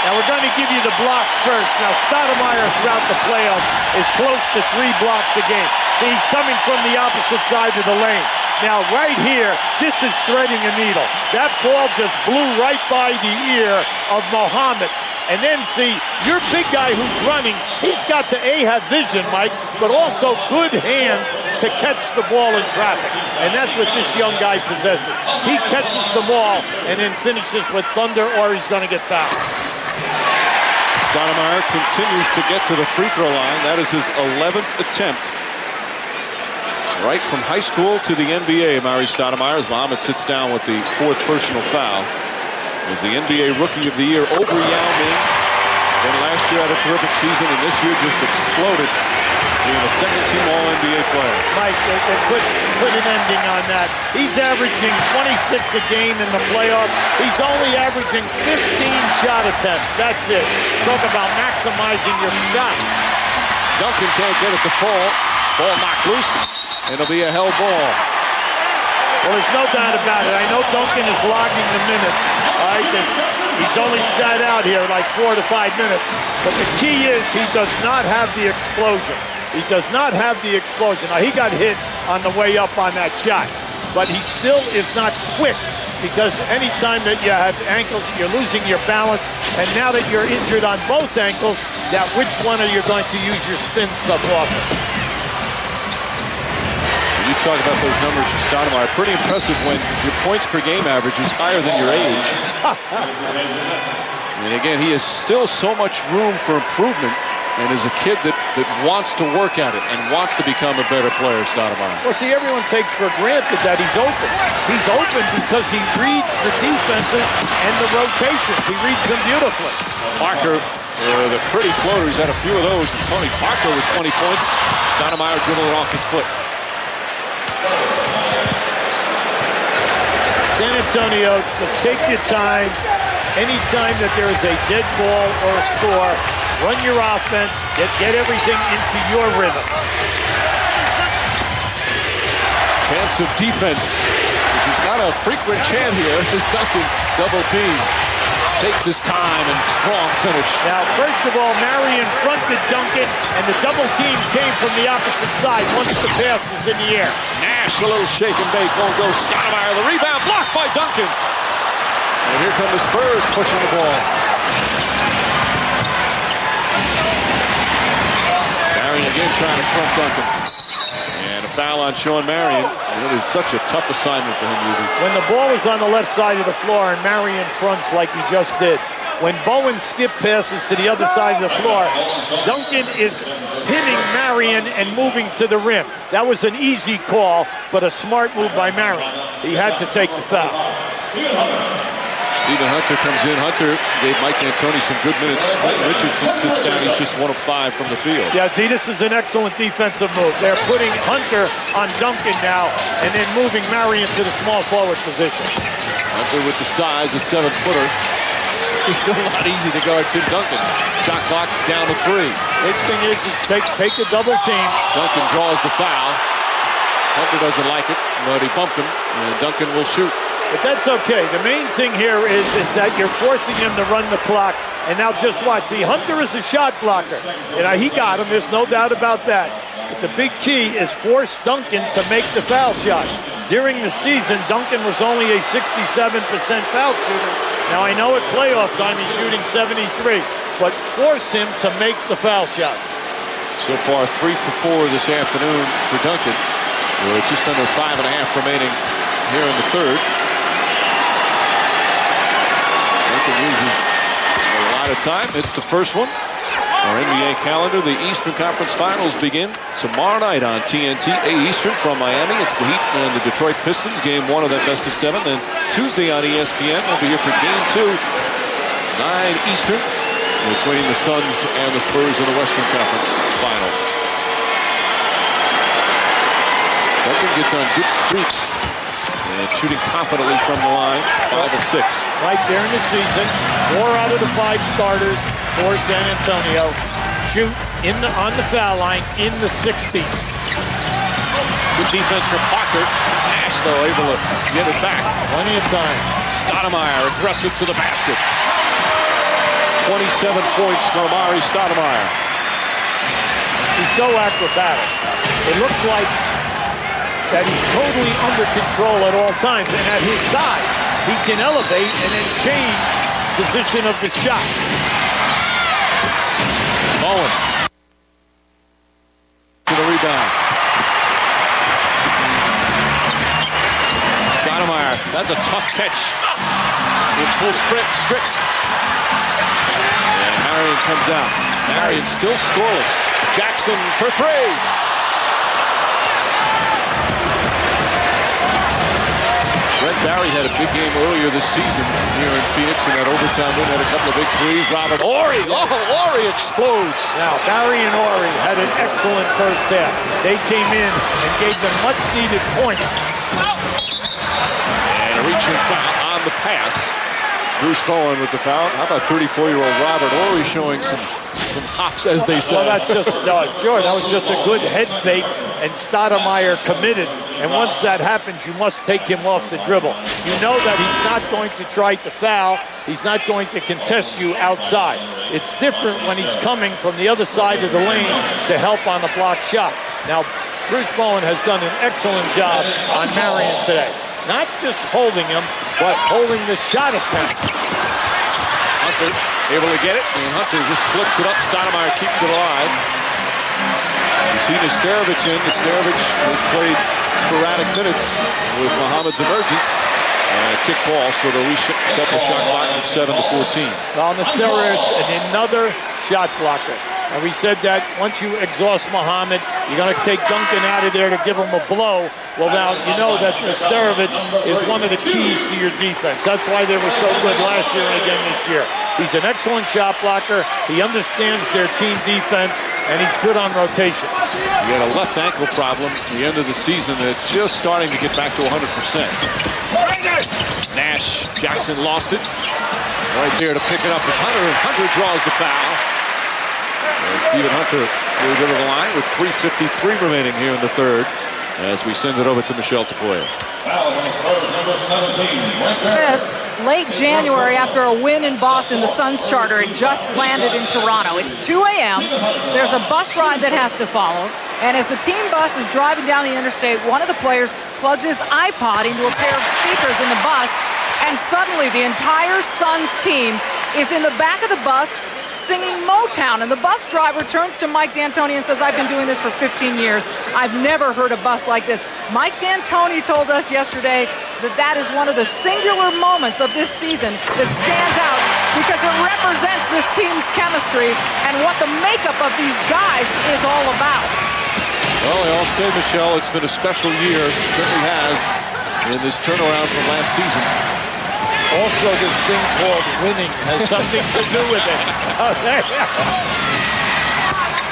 Now we're going to give you the blocks first. Now Stoudemire throughout the playoffs is close to 3 blocks a game. See, he's coming from the opposite side of the lane. Now right here, this is threading a needle. That ball just blew right by the ear of Mohammed. And then see, your big guy who's running, he's got to have vision, Mike, but also good hands to catch the ball in traffic. And that's what this young guy possesses. He catches the ball and then finishes with thunder, or he's going to get fouled. Stoudemire continues to get to the free throw line. That is his 11th attempt. Right from high school to the NBA, Amari Stoudemire, as Mohammed sits down with the 4th personal foul. Was the NBA Rookie of the Year over Yao Ming. Then last year had a terrific season, and this year just exploded, being a second-team All-NBA player. Mike, put an ending on that. He's averaging 26 a game in the playoffs. He's only averaging 15 shot attempts. That's it. Talk about maximizing your shots. Duncan can't get it to fall. Ball knocked loose, and it'll be a held ball. Well, there's no doubt about it. I know Duncan is logging the minutes. All right, he's only sat out here like 4 to 5 minutes. But the key is he does not have the explosion. He does not have the explosion. Now, he got hit on the way up on that shot. But he still is not quick, because anytime that you have ankles, you're losing your balance. And now that you're injured on both ankles, now which one are you going to use your spin stuff off of? You talk about those numbers for Stoudemire. Pretty impressive when your points per game average is higher than your age. And again, he has still so much room for improvement, and is a kid that wants to work at it and wants to become a better player, Stoudemire. Well, see, everyone takes for granted that he's open. He's open because he reads the defenses and the rotations. He reads them beautifully. Parker, the pretty floater, he's had a few of those. And Tony Parker with 20 points. Stoudemire dribbling off his foot. San Antonio, just take your time. Anytime that there is a dead ball or a score, run your offense, get everything into your rhythm. Chance of defense, which is not a frequent chant here. This Duncan double team takes his time and strong finish. Now, first of all, Marion fronted Duncan, and the double team came from the opposite side once the pass was in the air. Nash, a little shake and bake, won't go. Stoudemire, the rebound, blocked by Duncan. And here come the Spurs pushing the ball. Marion again trying to front Duncan. And a foul on Sean Marion. It is such a tough assignment for him, Ruby. When the ball is on the left side of the floor and Marion fronts like he just did, when Bowen skip passes to the other side of the floor, Duncan is pinning Marion and moving to the rim. That was an easy call, but a smart move by Marion. He had to take the foul. Stephen Hunter comes in. Hunter gave Mike D'Antoni some good minutes. Richardson sits down. He's just 1 of 5 from the field. Yeah, see, this is an excellent defensive move. They're putting Hunter on Duncan now and then moving Marion to the small forward position. Hunter with the size, a 7-footer. It's still not easy to guard Tim Duncan. Shot clock down to 3. Big thing is take a double team. Duncan draws the foul. Hunter doesn't like it, but he bumped him, and Duncan will shoot. But that's okay. The main thing here is that you're forcing him to run the clock. And now just watch. See, Hunter is a shot blocker. You know, he got him. There's no doubt about that. But the big key is force Duncan to make the foul shot. During the season, Duncan was only a 67% foul shooter. Now, I know at playoff time he's shooting 73, but force him to make the foul shots. So far, 3 for 4 this afternoon for Duncan. With just under 5.5 remaining here in the third. Duncan uses a lot of time. It's the first one. Our NBA calendar, the Eastern Conference Finals begin tomorrow night on TNT, 8 Eastern from Miami. It's the Heat and the Detroit Pistons, game 1 of that best of 7. Then Tuesday on ESPN, we'll be here for game 2, 9 Eastern, between the Suns and the Spurs in the Western Conference Finals. Duncan gets on good streaks and shooting confidently from the line, 5 of 6. Right there in the season, 4 out of the 5 starters for San Antonio shoot on the foul line in the 60s. Good defense from Parker. Nash, though, able to get it back. Plenty of time. Stoudemire aggressive to the basket. 27 points for Amari Stoudemire. He's so acrobatic. It looks like that he's totally under control at all times. And at his size, he can elevate and then change position of the shot. Bowen to the rebound. Stoudemire, that's a tough catch. In full sprint, stripped. And Marion comes out. Marion still scoreless. Jackson for three. Brett Barry had a big game earlier this season here in Phoenix in that overtime win. Had a couple of big threes. Robert Horry. Oh, Horry explodes. Now, Barry and Horry had an excellent first half. They came in and gave them much-needed points. And a reaching foul on the pass. Bruce Bowen with the foul. How about 34-year-old Robert Horry showing some hops, as they say. Well, that's just, no, sure, that was just a good head fake, and Stoudemire committed. And once that happens, you must take him off the dribble. You know that he's not going to try to foul. He's not going to contest you outside. It's different when he's coming from the other side of the lane to help on a block shot. Now, Bruce Bowen has done an excellent job on Marion today. Not just holding him, but holding the shot attempts. Hunter able to get it, and Hunter just flips it up. Stoudemire keeps it alive. You see Nesterovic in. Nesterovic has played sporadic minutes with Muhammad's emergence. And a kick ball, so they'll reset the shot clock from 7 to 14. Well, Nesterovic, another shot blocker. And we said that once you exhaust Muhammad, you're going to take Duncan out of there to give him a blow. Well, now, you know that Nesterovic is one of the keys to your defense. That's why they were so good last year and again this year. He's an excellent shot blocker. He understands their team defense, and he's good on rotation. He had a left ankle problem at the end of the season that's just starting to get back to 100%. Nash, Jackson lost it. Right there to pick it up is Hunter, and Hunter draws the foul. And Stephen Hunter moves over the line with 3:53 remaining here in the third as we send it over to Michelle Tafoya. This late January after a win in Boston, the Suns charter had just landed in Toronto. It's 2 a.m. There's a bus ride that has to follow. And as the team bus is driving down the interstate, one of the players plugs his iPod into a pair of speakers in the bus, and suddenly the entire Suns team is in the back of the bus singing Motown. And the bus driver turns to Mike D'Antoni and says, "I've been doing this for 15 years. I've never heard a bus like this." Mike D'Antoni told us yesterday that that is one of the singular moments of this season that stands out because it represents this team's chemistry and what the makeup of these guys is all about. Well, they all say, Michelle, it's been a special year. It certainly has in this turnaround from last season. Also, this thing called winning has something to do with it.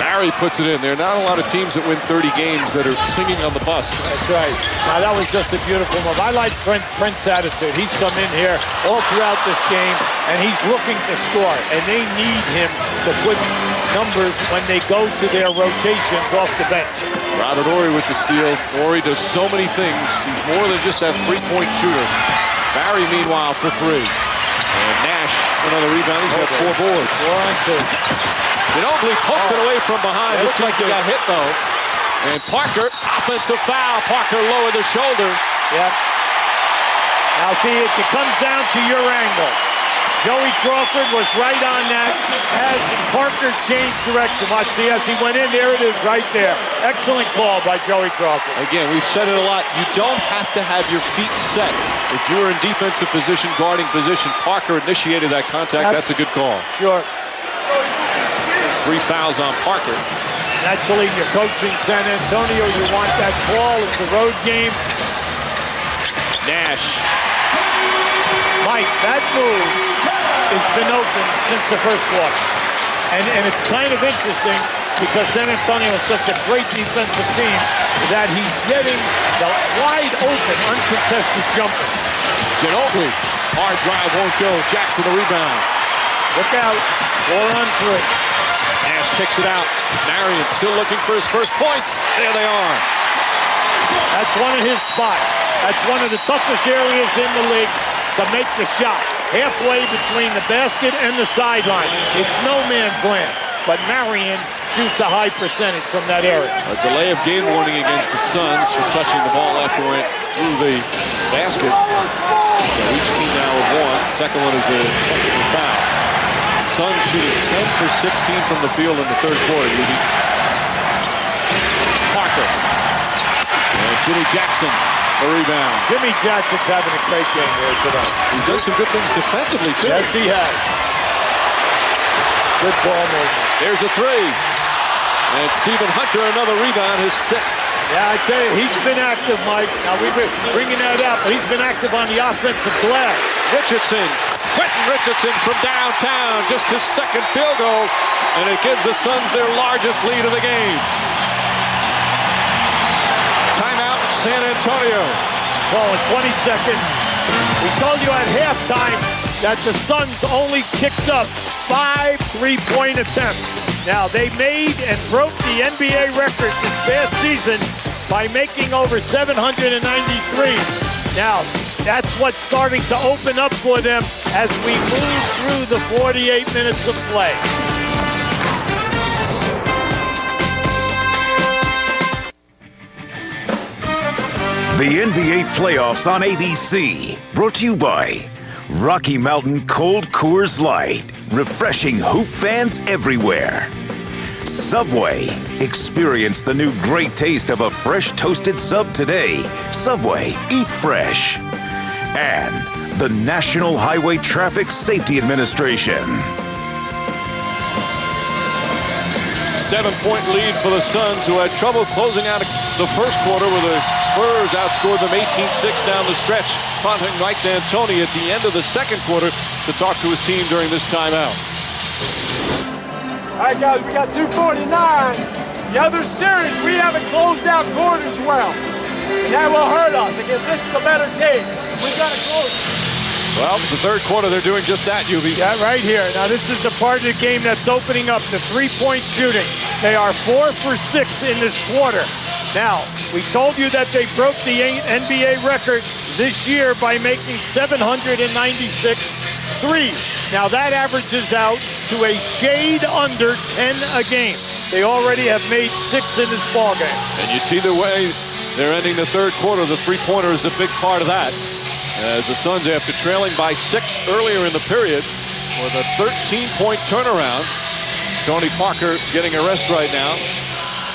Barry puts it in. There are not a lot of teams that win 30 games that are singing on the bus. That's right. Now, that was just a beautiful move. I like Prince's attitude. He's come in here all throughout this game, and he's looking to score. And they need him to put numbers when they go to their rotations off the bench. Robert Horry with the steal. Horry does so many things. He's more than just that three-point shooter. Barry, meanwhile, for three. And Nash, another rebound. He's got 4 boards. 4 on 2. Ginobili poked it away from behind. Looks like he got hit, though. And Parker, offensive foul. Parker lowered the shoulder. Yep. Now, see, it comes down to your angle. Joey Crawford was right on that as Parker changed direction. Watch, see, as he went in, there it is right there. Excellent call by Joey Crawford. Again, we've said it a lot. You don't have to have your feet set. If you were in defensive position, guarding position, Parker initiated that contact. That's a good call. Sure. 3 fouls on Parker. Naturally, you're coaching San Antonio. You want that ball. It's a road game. Nash. Mike, that move has been open since the first quarter. And it's kind of interesting because San Antonio is such a great defensive team that he's getting the wide open, uncontested jumper. Ginobili. Hard drive won't go. Jackson the rebound. Look out. 4 on 3. Nash kicks it out. Marion still looking for his first points. There they are. That's one of his spots. That's one of the toughest areas in the league to make the shot. halfway between the basket and the sideline. It's no man's land, but Marion shoots a high percentage from that area. A delay of game warning against the Suns for touching the ball after it went through the basket. So each team now with one. Second one is a technical foul. Suns shooting 10 for 16 from the field in the third quarter. Parker. And Jimmy Jackson, the rebound. Jimmy Jackson's having a great game here tonight. He's done some good things defensively, too. Yes, he has. Good ball movement. There's a three. And Stephen Hunter, another rebound, his sixth. Yeah, I tell you, he's been active, Mike. Now, we've been bringing that up, but he's been active on the offensive glass. Richardson, Quentin Richardson from downtown, just his second field goal, and it gives the Suns their largest lead of the game. Timeout, San Antonio. Calling 20 seconds. We told you at halftime that the Suns only kicked up 5 3-point attempts. Now, they made and broke the NBA record this past season by making over 793. Now, that's what's starting to open up for them as we move through the 48 minutes of play. The NBA playoffs on ABC, brought to you by Rocky Mountain Cold Coors Light, refreshing hoop fans everywhere. Subway, experience the new great taste of a fresh toasted sub today. Subway, eat fresh. And the National Highway Traffic Safety Administration. 7-point lead for the Suns, who had trouble closing out the first quarter where the Spurs outscored them 18-6 down the stretch, prompting Mike D'Antoni at the end of the second quarter to talk to his team during this timeout. All right, guys, we got 2:49. The other series, we haven't closed out quarters well. And that will hurt us. I guess this is a better team. We've got to close it. Well, the third quarter, they're doing just that, UB. Yeah, right here. Now, this is the part of the game that's opening up, the three-point shooting. They are 4 for 6 in this quarter. Now, we told you that they broke the NBA record this year by making 796 threes. Now, that averages out to a shade under 10 a game. They already have made 6 in this ballgame. And you see the way they're ending the third quarter. The three-pointer is a big part of that. As the Suns, after trailing by 6 earlier in the period, with a 13-point turnaround. Tony Parker getting a rest right now.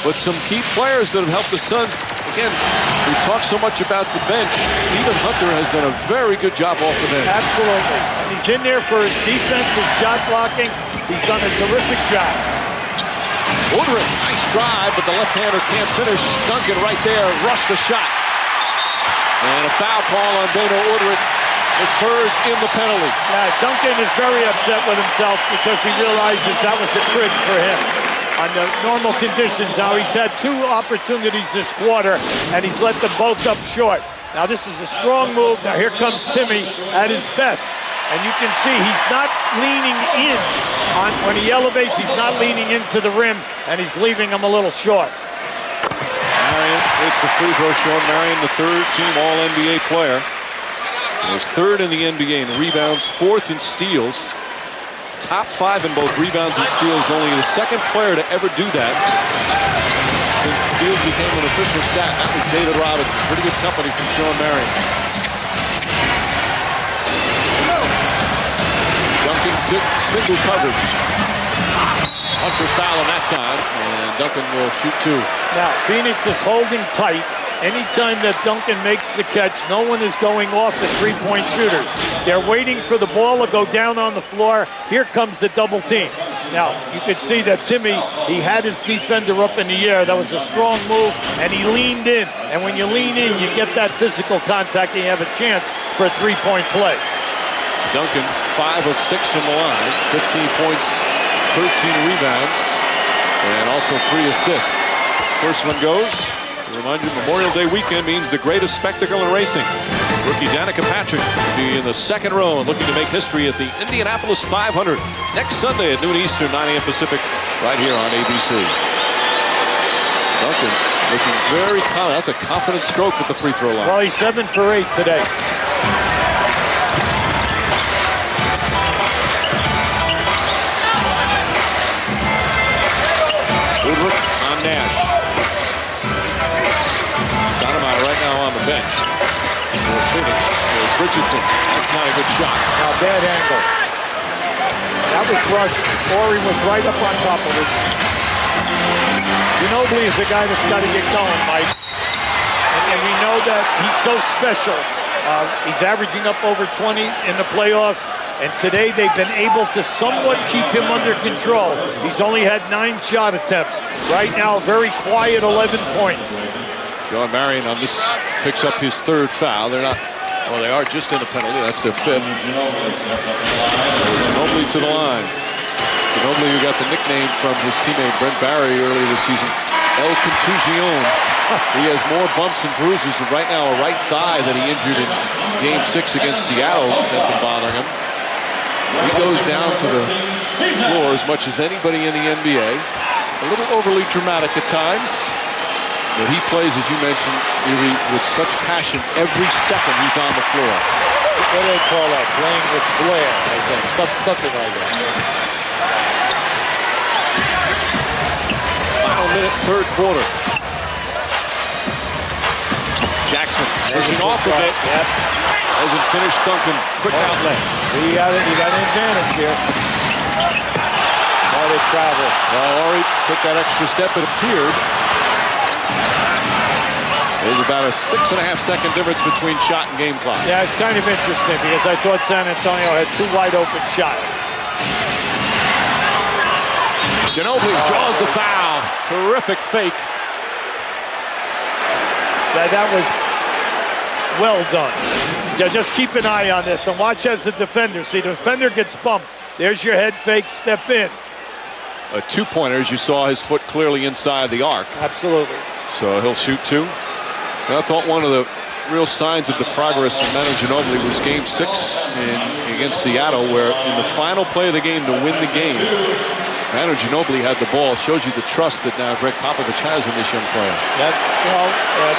But some key players that have helped the Suns. Again, we talk so much about the bench. Stephen Hunter has done a very good job off the bench. Absolutely. And he's in there for his defensive shot blocking. He's done a terrific job. Woodruff, nice drive, but the left-hander can't finish. Duncan right there, rushed the shot. And a foul call on Dana Woodruff. The Spurs in the penalty. Yeah, Duncan is very upset with himself because he realizes that was a crib for him. Under normal conditions, now he's had 2 opportunities this quarter, and he's let them both up short. Now this is a strong move. Now here comes Timmy at his best. And you can see he's not leaning in. When he elevates, he's not leaning into the rim, and he's leaving him a little short. Marion hits the free throw. Sean Marion, the third-team All-NBA player. He was third in the NBA in rebounds, 4th in steals. Top 5 in both rebounds and steals. Only the second player to ever do that since steals became an official stat. That was David Robinson. Pretty good company from Sean Marion. Duncan single coverage. Hunter foul him that time, and Duncan will shoot 2. Now, Phoenix is holding tight. Anytime that Duncan makes the catch, no one is going off the three-point shooters. They're waiting for the ball to go down on the floor. Here comes the double team. Now, you could see that Timmy, he had his defender up in the air. That was a strong move, and he leaned in. And when you lean in, you get that physical contact, and you have a chance for a three-point play. Duncan, 5 of 6 from the line, 15 points, 13 rebounds, and also 3 assists. First one goes. To remind you, Memorial Day weekend means the greatest spectacle in racing. Rookie Danica Patrick will be in the second row and looking to make history at the Indianapolis 500 next Sunday at noon Eastern, 9 a.m. Pacific, right here on ABC. Duncan looking very confident. That's a confident stroke at the free throw line. Well, he's 7 for 8 today. bench. For Phoenix is Richardson. That's not a good shot. Bad angle. That was rushed. Ori was right up on top of it. Ginobili is the guy that's got to get going, Mike. And we know that he's so special. He's averaging up over 20 in the playoffs. And today they've been able to somewhat keep him under control. He's only had 9 shot attempts. Right now, very quiet 11 points. Sean Marion on this picks up his 3rd foul. They're not, well, they are just in a penalty. That's their 5th. Ginobili to the line. Ginobili, who got the nickname from his teammate Brent Barry earlier this season, El Contusion. He has more bumps and bruises, and right now a right thigh that he injured in Game 6 against Seattle that's been bothering him. He goes down to the floor as much as anybody in the NBA. A little overly dramatic at times. But he plays, as you mentioned, with such passion every second he's on the floor. What do they call that? Playing with flair, I think. Something like that. Final minute, 3rd quarter. Jackson pushing off a bit. Yep. Hasn't finished. Duncan, quick outlet. He got an advantage here. All this travel. Well, Ori took that extra step, it appeared. There's about a 6.5-second difference between shot and game clock. Yeah, it's kind of interesting because I thought San Antonio had 2 wide open shots. Ginobili draws the foul. Terrific fake. That was well done. Yeah, just keep an eye on this and watch as the defender. See, the defender gets bumped. There's your head fake, step in. A 2-pointer, as you saw his foot clearly inside the arc. Absolutely. So he'll shoot 2. And I thought one of the real signs of the progress from Manu Ginobili was Game 6 against Seattle, where in the final play of the game to win the game, Manu Ginobili had the ball. Shows you the trust that now Greg Popovich has in this young player.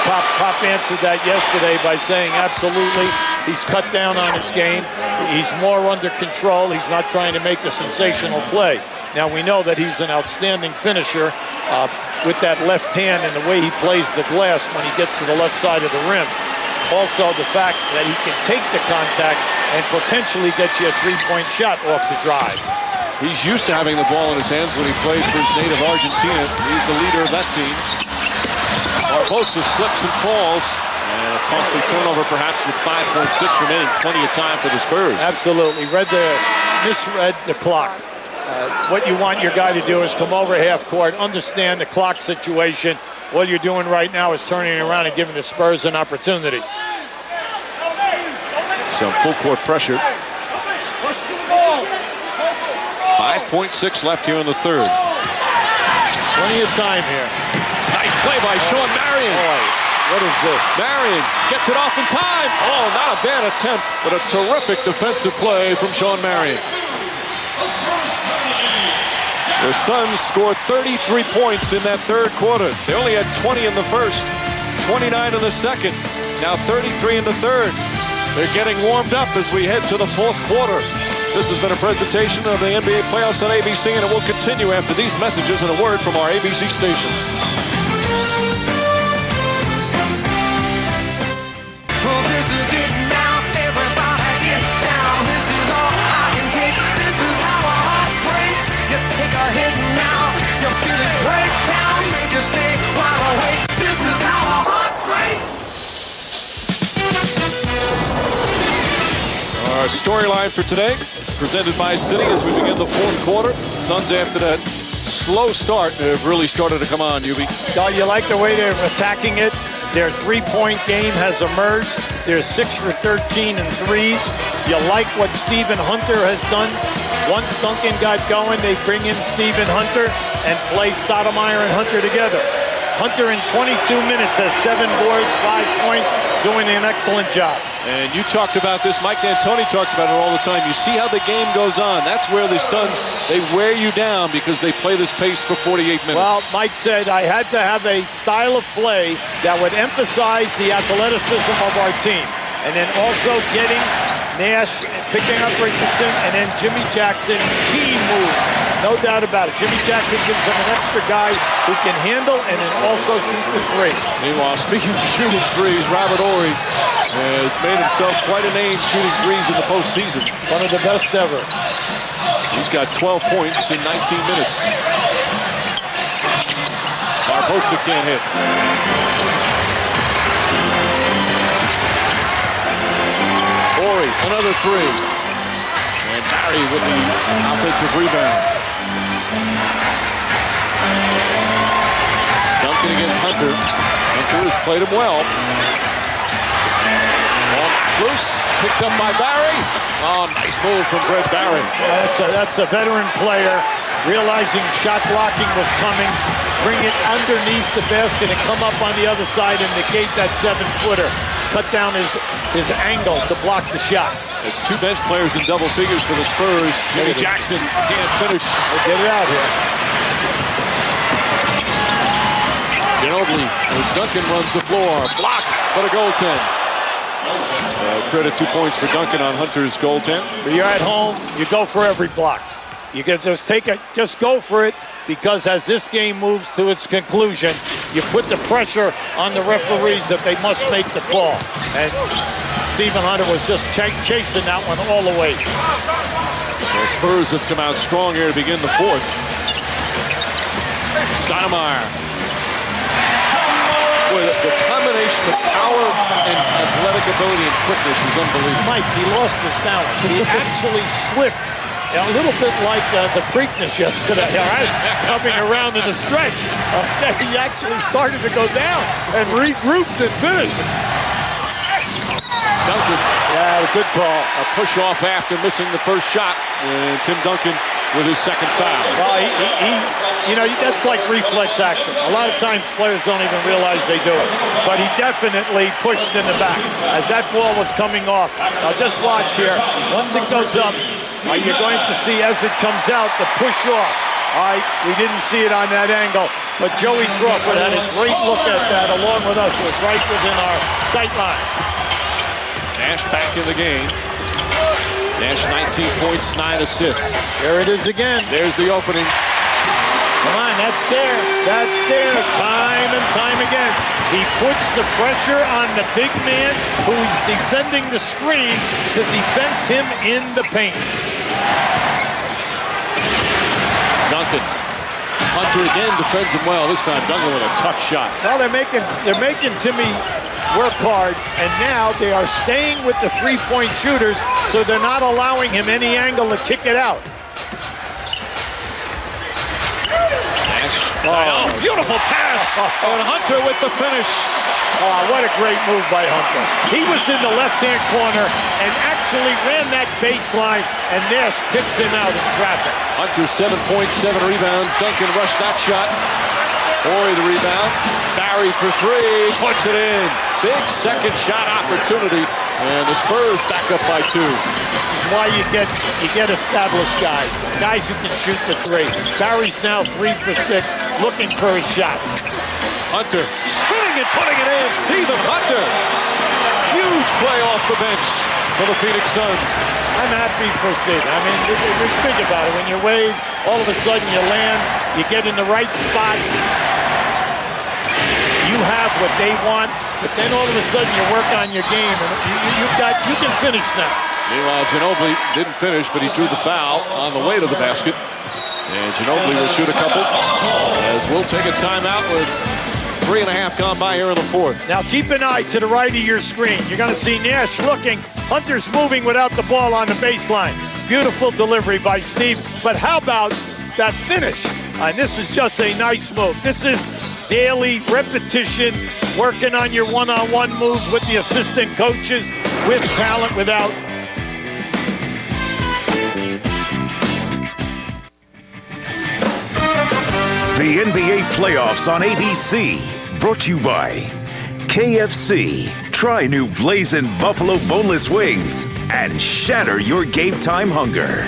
Pop answered that yesterday by saying absolutely he's cut down on his game. He's more under control. He's not trying to make the sensational play. Now we know that he's an outstanding finisher with that left hand and the way he plays the glass when he gets to the left side of the rim. Also the fact that he can take the contact and potentially get you a 3-point shot off the drive. He's used to having the ball in his hands when he played for his native Argentina. He's the leader of that team. Barbosa slips and falls. And a costly turnover perhaps with 5.6 remaining. Plenty of time for the Spurs. Absolutely. Misread the clock. What you want your guy to do is come over half court, understand the clock situation. What you're doing right now is turning around and giving the Spurs an opportunity. Some full court pressure. 5.6 left here in the 3rd. Plenty of time here. Nice play by Sean Marion. Boy, what is this? Marion gets it off in time. Oh, not a bad attempt, but a terrific defensive play from Sean Marion. The Suns scored 33 points in that 3rd quarter. They only had 20 in the 1st, 29 in the 2nd, now 33 in the 3rd. They're getting warmed up as we head to the 4th quarter. This has been a presentation of the NBA playoffs on ABC, and it will continue after these messages and a word from our ABC stations. Well, this is it now. Everybody get down. This is all I can take. This is how a heart breaks. You take a hit now. You feel it break down. Make you stay wide awake. This is how a heart breaks. Our storyline for today, presented by City as we begin the 4th quarter. Suns, after that slow start, have really started to come on, Yubi. You like the way they're attacking it? Their 3-point game has emerged. They're 6 for 13 in threes. You like what Stephen Hunter has done? Once Duncan got going, they bring in Stephen Hunter and play Stoudemire and Hunter together. Hunter in 22 minutes has 7 boards, 5 points, doing an excellent job. And you talked about this. Mike D'Antoni talks about it all the time. You see how the game goes on. That's where the Suns, they wear you down because they play this pace for 48 minutes. Well, Mike said I had to have a style of play that would emphasize the athleticism of our team. And then also getting Nash, picking up Richardson, and then Jimmy Jackson, key move. No doubt about it. Jimmy Jackson gives them an extra guy who can handle and then also shoot the three. Meanwhile, speaking of shooting threes, Robert Horry has made himself quite a name shooting threes in the postseason. One of the best ever. He's got 12 points in 19 minutes. Barbosa can't hit. Horry, another three. And Barry with the offensive rebound. Duncan against Hunter. Hunter has played him well. Ball knocked loose, picked up by Barry. Oh, nice move from Brett Barry. That's a veteran player realizing shot blocking was coming, bring it underneath the basket and come up on the other side and negate that 7-footer. Cut down his angle to block the shot. It's two bench players in double figures for the Spurs. Jimmy Jackson can't finish. Get it out here. Ginobili, as Duncan runs the floor. Block, but a goaltend. Credit 2 points for Duncan on Hunter's goaltend. When you're at home, you go for every block. You can just take it, just go for it, because as this game moves to its conclusion, you put the pressure on the referees that they must make the call. And Stephen Hunter was just chasing that one all the way. The Spurs have come out strong here to begin the fourth. Stoudemire. Boy, the combination of power and athletic ability and quickness is unbelievable. Mike, he lost his balance. He actually slipped. A little bit like the Preakness yesterday, all right? Coming around in the stretch. He actually started to go down and regrouped and finished. Duncan. Yeah, good call. A push off after missing the first shot. And Tim Duncan with his second foul. Well, you know, that's like reflex action. A lot of times players don't even realize they do it. But he definitely pushed in the back as that ball was coming off. Now just watch here. Once it goes up, you're going to see as it comes out the push off. All right, we didn't see it on that angle, but Joey Crawford had a great look at that along with us. It was right within our sight line. Nash back in the game. Nash 19 points, 9 assists. There it is again. There's the opening. Come on, that's there. That's there time and time again. He puts the pressure on the big man who's defending the screen to defense him in the paint. Duncan. Hunter again defends him well. This time Duncan with a tough shot. Well, they're making Timmy work hard, and now they are staying with the three-point shooters, so they're not allowing him any angle to kick it out. Oh, beautiful pass. And Hunter with the finish. Oh, what a great move by Hunter. He was in the left-hand corner and actually ran that baseline, and Nash picks him out in traffic. Hunter 7 points, 7 rebounds. Duncan rushed that shot. Horry the rebound. Barry for three. Puts it in. Big second shot opportunity. And the Spurs back up by 2. This is why you get established guys who can shoot the three. Barry's now 3 for 6, looking for a shot. Hunter spinning and putting it in. Stephen Hunter. Huge play off the bench for the Phoenix Suns. I'm happy for Stephen. I mean, just think about it. When you wave, all of a sudden you land, you get in the right spot. You have what they want, but then all of a sudden you work on your game, and you can finish now. Meanwhile, Ginobili didn't finish, but he drew the foul on the way to the basket. And Ginobili will shoot a couple as we'll take a timeout with 3.5 gone by here in the fourth. Now keep an eye to the right of your screen. You're going to see Nash looking. Hunter's moving without the ball on the baseline. Beautiful delivery by Steve. But how about that finish? And this is just a nice move. This is daily repetition, working on your one-on-one moves with the assistant coaches, with talent, without. The NBA playoffs on ABC, brought to you by KFC. Try new Blazing Buffalo boneless wings and shatter your game time hunger.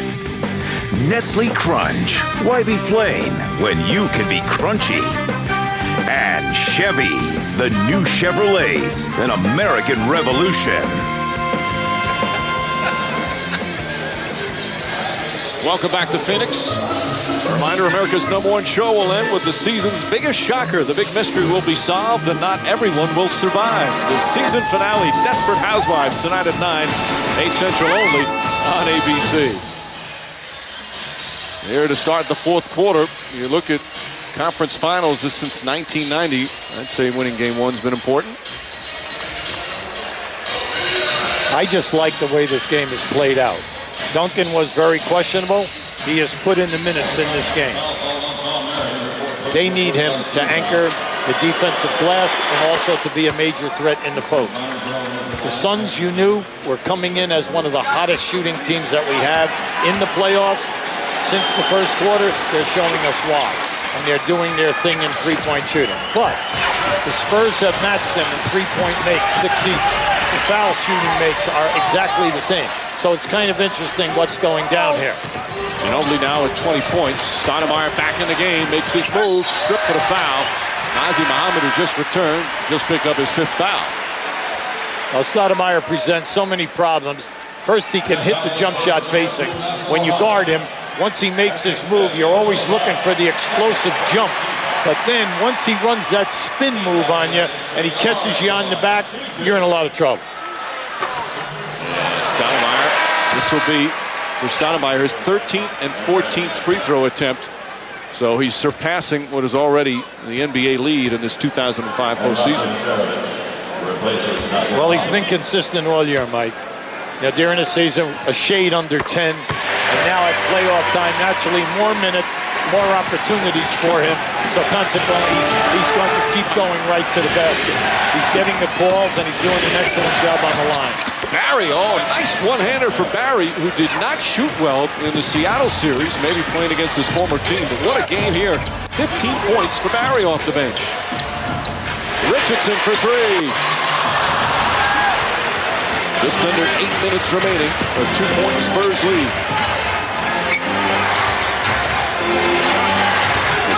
Nestle Crunch. Why be plain when you can be crunchy? And Chevy, the new Chevrolets, an American revolution. Welcome back to Phoenix. Reminder, America's #1 show will end with the season's biggest shocker. The big mystery will be solved and not everyone will survive. The season finale, Desperate Housewives, tonight at 9, 8 Central only on ABC. Here to start the fourth quarter. You look at conference finals since 1990. I'd say winning game one's been important. I just like the way this game is played out. Duncan was very questionable. He has put in the minutes in this game. They need him to anchor the defensive glass and also to be a major threat in the post. The Suns, you knew, were coming in as one of the hottest shooting teams that we have in the playoffs. Since the first quarter, they're showing us why. And they're doing their thing in three-point shooting. But the Spurs have matched them in three-point makes 6 each. The foul shooting makes are exactly the same. So it's kind of interesting what's going down here. Ginobili now at 20 points. Stoudemire back in the game, makes his move, stripped for the foul. Nazi Muhammad, who just returned, just picked up his 5th foul. Well, Stoudemire presents so many problems. First, he can hit the jump shot facing. When you guard him, once he makes his move, you're always looking for the explosive jump. But then once he runs that spin move on you and he catches you on the back, you're in a lot of trouble. Yeah, Stoudemire, this will be for Stoudemire his 13th and 14th free throw attempt. So he's surpassing what is already the NBA lead in this 2005 postseason. Well, he's been consistent all year, Mike. Now, during the season, a shade under 10. And now at playoff time, naturally, more minutes, more opportunities for him. So consequently, he's going to keep going right to the basket. He's getting the calls, and he's doing an excellent job on the line. Barry, oh, nice one-hander for Barry, who did not shoot well in the Seattle series, maybe playing against his former team. But what a game here. 15 points for Barry off the bench. Richardson for 3. Just under 8 minutes remaining. A 2-point Spurs lead.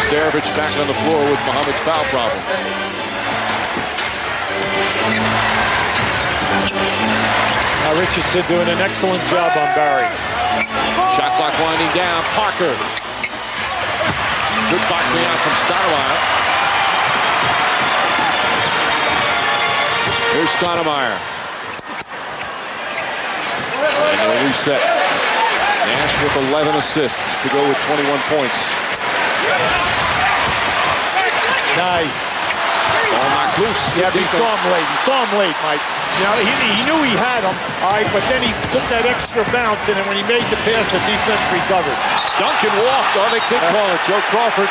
Stoudemire back on the floor with Muhammad's foul problem. Now Richardson doing an excellent job on Barry. Shot clock winding down. Parker. Good boxing out from Stoudemire. Here's Stoudemire. And they'll reset. Nash with 11 assists to go with 21 points. Nice. Ball knocked loose. Yeah, he saw him late. He saw him late, Mike. You know, he knew he had him, all right, but then he took that extra bounce, and then when he made the pass, the defense recovered. Duncan walked. Oh, they could call it. Joe Crawford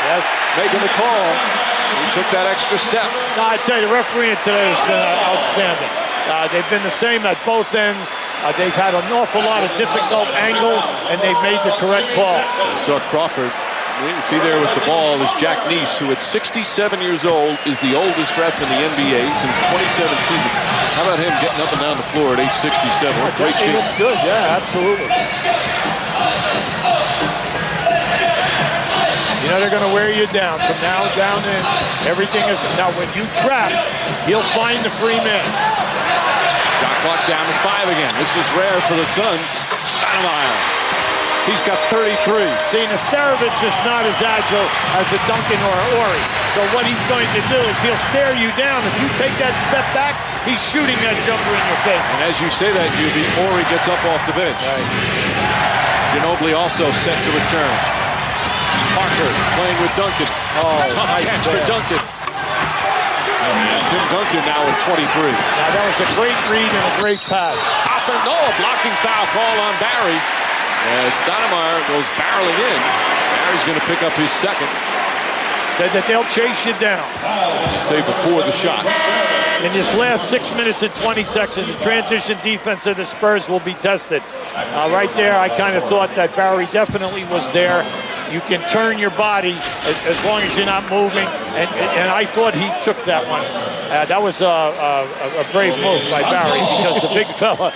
making the call. He took that extra step. No, I tell you, the refereeing today has been outstanding. They've been the same at both ends. They've had an awful lot of difficult angles, and they've made the correct calls. So Crawford, you see there with the ball is Jack Neese, who at 67 years old is the oldest ref in the NBA since 27th season. How about him getting up and down the floor at age 67? Great shape. He looks good, yeah, absolutely. You know, they're going to wear you down from now down in. Everything is, now when you trap, he'll find the free man. Shot clock down to 5 again. This is rare for the Suns. Stoudemire. He's got 33. See, Nesterovic is not as agile as a Duncan or an Ori. So what he's going to do is he'll stare you down. If you take that step back, he's shooting that jumper in your face. And as you say that, Ori gets up off the bench. Right. Ginobili also set to return. Parker playing with Duncan. Oh, tough catch for Duncan. Tim Duncan now at 23. Now that was a great read and a great pass. A blocking foul call on Barry. As Stoudemire goes barreling in. Barry's going to pick up his second. Said that they'll chase you down. Say before the shot. In this last 6 minutes and 20 seconds, the transition defense of the Spurs will be tested. Right there, I kind of thought that Barry definitely was there. You can turn your body as long as you're not moving, and I thought he took that one. That was a brave move by Barry because the big fella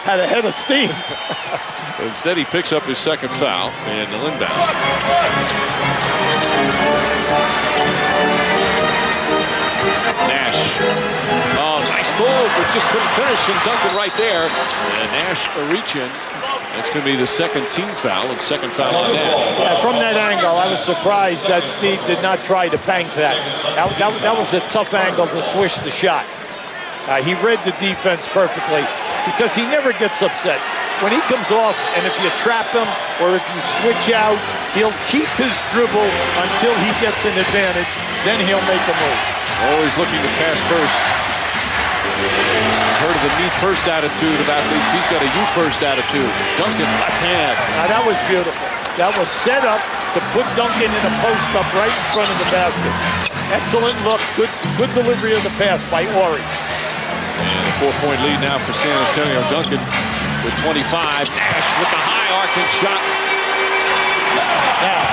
had a head of steam. But instead, he picks up his second foul and the inbound. Nash. Oh, nice move, but just couldn't finish. And Duncan right there. And Nash a reach in. That's going to be the second team foul and second foul on Nash. Yeah, from that angle, I was surprised that Steve did not try to bank that. That was a tough angle to swish the shot. He read the defense perfectly because he never gets upset. When he comes off, and if you trap him or if you switch out, he'll keep his dribble until he gets an advantage. Then he'll make a move. Always looking to pass first. Heard of the me-first attitude of athletes. He's got a you-first attitude. Duncan, left hand. Now that was beautiful. That was set up to put Duncan in a post up right in front of the basket. Excellent look. Good delivery of the pass by Ori. And a 4-point lead now for San Antonio. Duncan with 25. Nash with the high arcing shot. Now,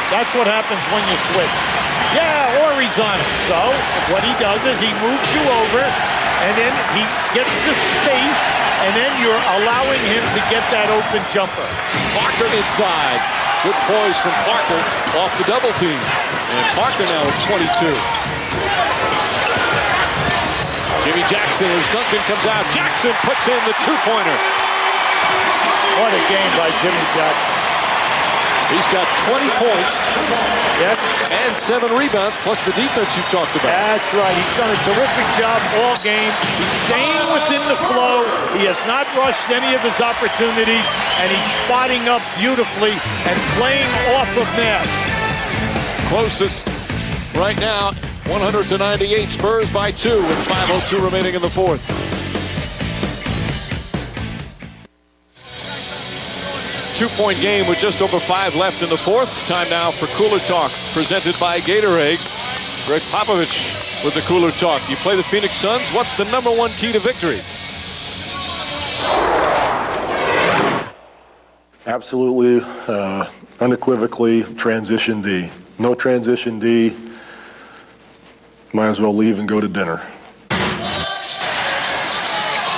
that's what happens when you switch. Yeah, Ori's on it. So what he does is he moves you over, and then he gets the space, and then you're allowing him to get that open jumper. Parker inside. Good poise from Parker off the double team. And Parker now with 22. Jimmy Jackson as Duncan comes out. Jackson puts in the two-pointer. What a game by Jimmy Jackson. He's got 20 points and 7 rebounds, plus the defense you talked about. That's right. He's done a terrific job all game. He's staying within the flow. He has not rushed any of his opportunities, and he's spotting up beautifully and playing off of Nash. Closest right now, 100-98. Spurs by 2 with 5:02 remaining in the fourth. Two-point game with just over 5 left in the fourth. Time now for Cooler Talk, presented by Gatorade. Greg Popovich with the Cooler Talk. You play the Phoenix Suns. What's the #1 key to victory? Absolutely, unequivocally, transition D. No transition D, might as well leave and go to dinner.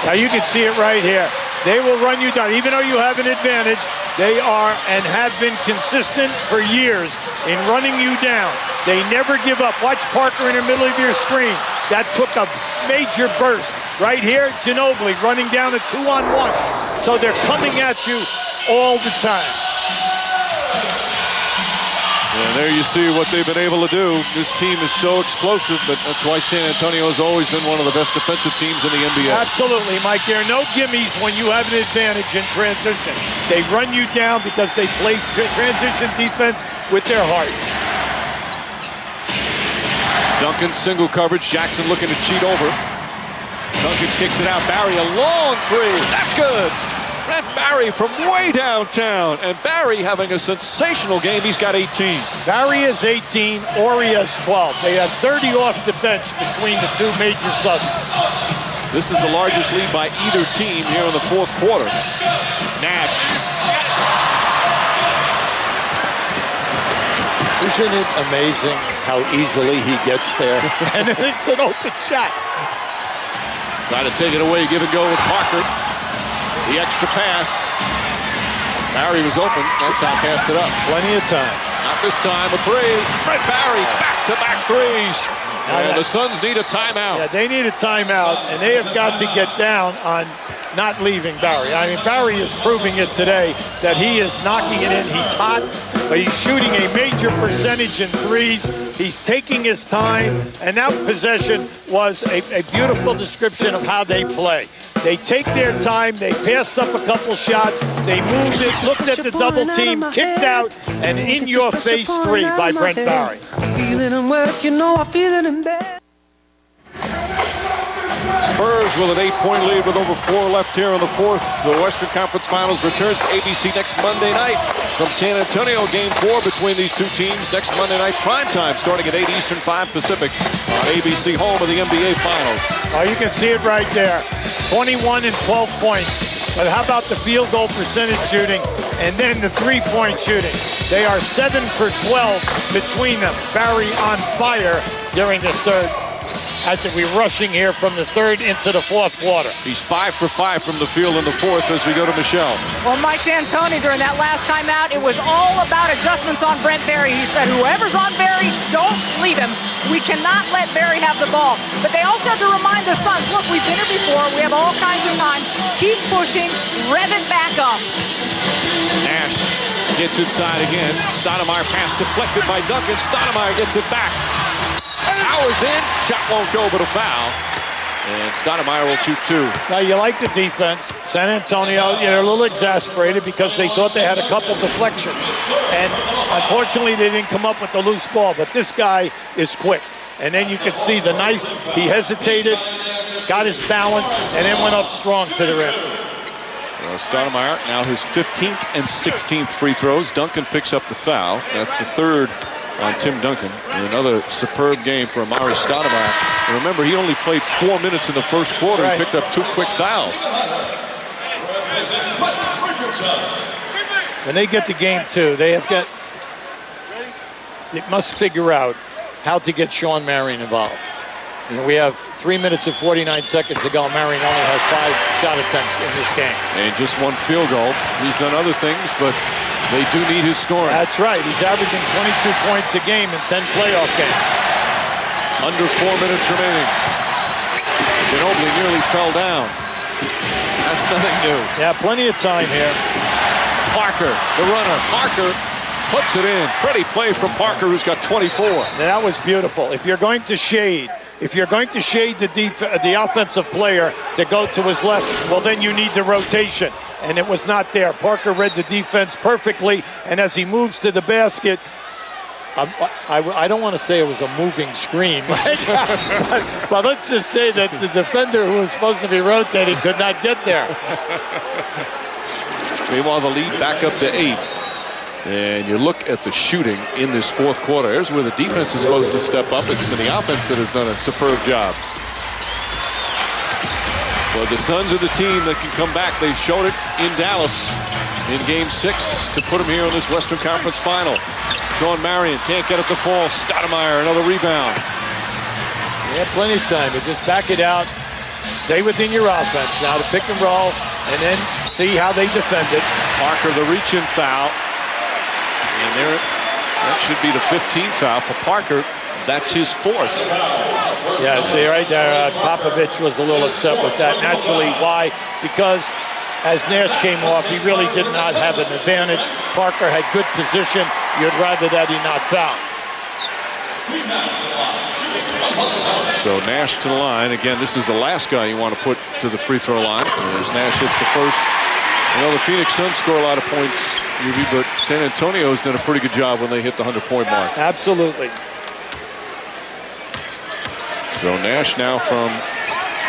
Now you can see it right here. They will run you down. Even though you have an advantage, they are and have been consistent for years in running you down. They never give up. Watch Parker in the middle of your screen. That took a major burst. Right here, Ginobili running down a 2-on-1. So they're coming at you all the time. And there you see what they've been able to do. This team is so explosive, but that's why San Antonio has always been one of the best defensive teams in the NBA. Absolutely, Mike. There are no gimmies when you have an advantage in transition. They run you down because they play transition defense with their heart. Duncan single coverage. Jackson looking to cheat over. Duncan kicks it out. Barry, a long three. That's good. Brent Barry from way downtown. And Barry having a sensational game. He's got 18. Barry is 18. Ori has 12. They have 30 off the bench between the two major subs. This is the largest lead by either team here in the fourth quarter. Nash. Isn't it amazing how easily he gets there? And it's an open shot. Trying to take it away, give and go with Parker. The extra pass. Barry was open. That's how he passed it up. Plenty of time. Not this time. A three. Brent Barry, back-to-back threes. And the Suns need a timeout. Yeah, they need a timeout, and they have got to get down on not leaving Barry. I mean, Barry is proving it today that he is knocking it in. He's hot, but he's shooting a major percentage in threes. He's taking his time, and that possession was a beautiful description of how they play. They take their time, they passed up a couple shots, they moved it, looked at the double team, kicked out, and in-your-face three by Brent Barry. Feeling in work, you know I feel it in bed. Spurs with an 8-point lead with over 4 left here in the fourth. The Western Conference Finals returns to ABC next Monday night from San Antonio. Game 4 between these two teams next Monday night primetime starting at 8 Eastern, 5 Pacific on ABC, home of the NBA Finals. Oh, you can see it right there. 21 and 12 points. But how about the field goal percentage shooting and then the three-point shooting? They are 7 for 12 between them. Barry on fire during this third. After we're rushing here from the third into the fourth quarter. He's 5 for 5 from the field in the fourth as we go to Michelle. Well, Mike D'Antoni, during that last timeout, it was all about adjustments on Brent Barry. He said, whoever's on Barry, don't leave him. We cannot let Barry have the ball. But they also have to remind the Suns, look, we've been here before. We have all kinds of time. Keep pushing, rev it back, gum. Nash gets inside again. Stoudemire pass deflected by Duncan. Stoudemire gets it back. Powers in. Shot won't go, but a foul. And Stoudemire will shoot 2. Now, you like the defense. San Antonio, they're a little exasperated because they thought they had a couple deflections. And unfortunately, they didn't come up with the loose ball. But this guy is quick. And then you can see he hesitated, got his balance, and then went up strong to the rim. Well, Stoudemire now his 15th and 16th free throws. Duncan picks up the foul. That's the 3rd on Tim Duncan. And another superb game for Amari Stoudemire. And remember, he only played 4 minutes in the first quarter. Right. He picked up 2 quick fouls. When they get to game 2, they must figure out how to get Sean Marion involved. We have 3 minutes and 49 seconds to go. Marion only has 5 shot attempts in this game. And just 1 field goal. He's done other things, but they do need his scoring. That's right. He's averaging 22 points a game in 10 playoff games. Under 4 minutes remaining. Ginobili nearly fell down. That's nothing new. Yeah, plenty of time here. Parker, the runner. Parker puts it in. Pretty play from Parker, who's got 24. That was beautiful. If you're going to shade the offensive player to go to his left, well, then you need the rotation. And it was not there. Parker read the defense perfectly, and as he moves to the basket, I don't want to say it was a moving screen, but let's just say that the defender who was supposed to be rotating could not get there. Meanwhile, the lead back up to 8. And you look at the shooting in this fourth quarter. Here's where the defense is supposed to step up. It's been the offense that has done a superb job. Well, the Suns are the team that can come back. They showed it in Dallas in Game 6 to put them here in this Western Conference Final. Sean Marion can't get it to fall. Stoudemire, another rebound. You have plenty of time, but just back it out. Stay within your offense now to pick and roll, and then see how they defend it. Parker, the reach-in foul. And there, that should be the 15th foul for Parker. That's his 4th. Yeah, see right there, Popovich was a little upset with that. Naturally, why? Because as Nash came off, he really did not have an advantage. Parker had good position. You'd rather that he not foul. So Nash to the line. Again, this is the last guy you want to put to the free throw line. As Nash hits the first. The Phoenix Suns score a lot of points, but San Antonio's done a pretty good job when they hit the 100-point mark. Absolutely. So Nash now from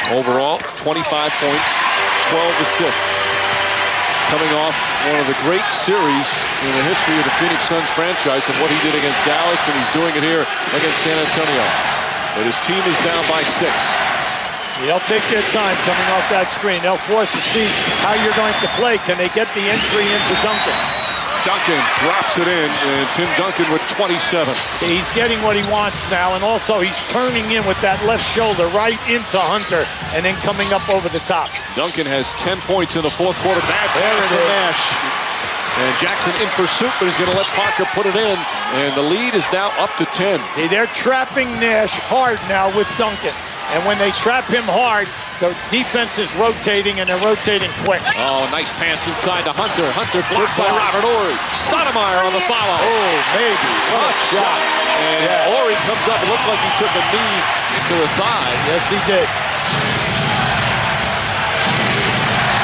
overall 25 points, 12 assists. Coming off one of the great series in the history of the Phoenix Suns franchise and what he did against Dallas, and he's doing it here against San Antonio. But his team is down by 6. They'll take their time coming off that screen. They'll force to see how you're going to play. Can they get the entry into Duncan? Duncan drops it in, and Tim Duncan with 27. He's getting what he wants now, and also he's turning in with that left shoulder right into Hunter, and then coming up over the top. Duncan has 10 points in the fourth quarter. Bad pass for Nash. And Jackson in pursuit, but he's going to let Parker put it in, and the lead is now up to 10. See, they're trapping Nash hard now with Duncan. And when they trap him hard, the defense is rotating, and they're rotating quick. Oh, nice pass inside to Hunter. Hunter blocked by Robert Horry. Stoudemire on the follow. Oh, maybe. What a shot. And Horry comes up. It looked like he took a knee to the thigh. Yes, he did.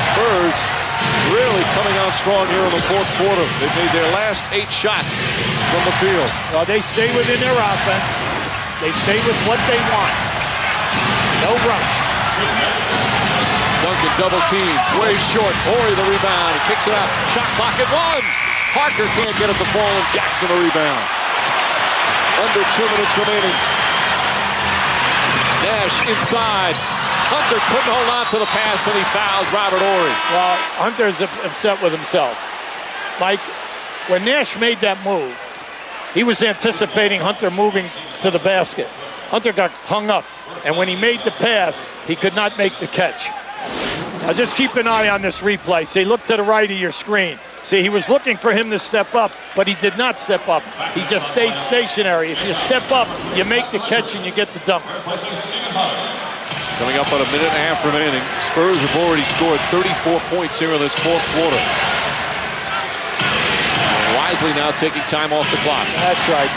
Spurs really coming on strong here in the fourth quarter. They made their last 8 shots from the field. Well, they stay within their offense. They stay with what they want. No rush. Duncan double team, way short. Horry the rebound, he kicks it out. Shot clock at 1. Parker can't get it to fall, and Jackson the rebound. Under 2 minutes remaining. Nash inside. Hunter couldn't hold on to the pass, and he fouls Robert Horry. Well, Hunter's upset with himself. Mike, when Nash made that move, he was anticipating Hunter moving to the basket. Hunter got hung up, and when he made the pass, he could not make the catch. Now just keep an eye on this replay. See, look to the right of your screen. See, he was looking for him to step up, but he did not step up. He just stayed stationary. If you step up, you make the catch and you get the dunk. Coming up on a minute and a half remaining. Spurs have already scored 34 points here in this fourth quarter. And Wisely now taking time off the clock. That's right.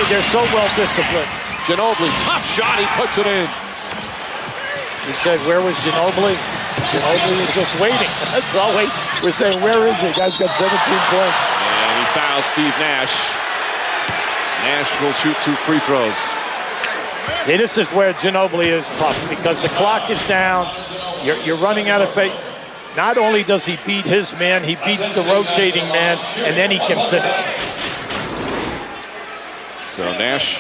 They're so well disciplined. Ginobili, tough shot, he puts it in. We said, where was Ginobili? Ginobili is just waiting. That's all we're saying, where is he? Guy's got 17 points. And he fouls Steve Nash. Nash will shoot 2 free throws. See, this is where Ginobili is tough because the clock is down. You're running out of pace. Not only does he beat his man, he beats the rotating man, and then he can finish. So Nash,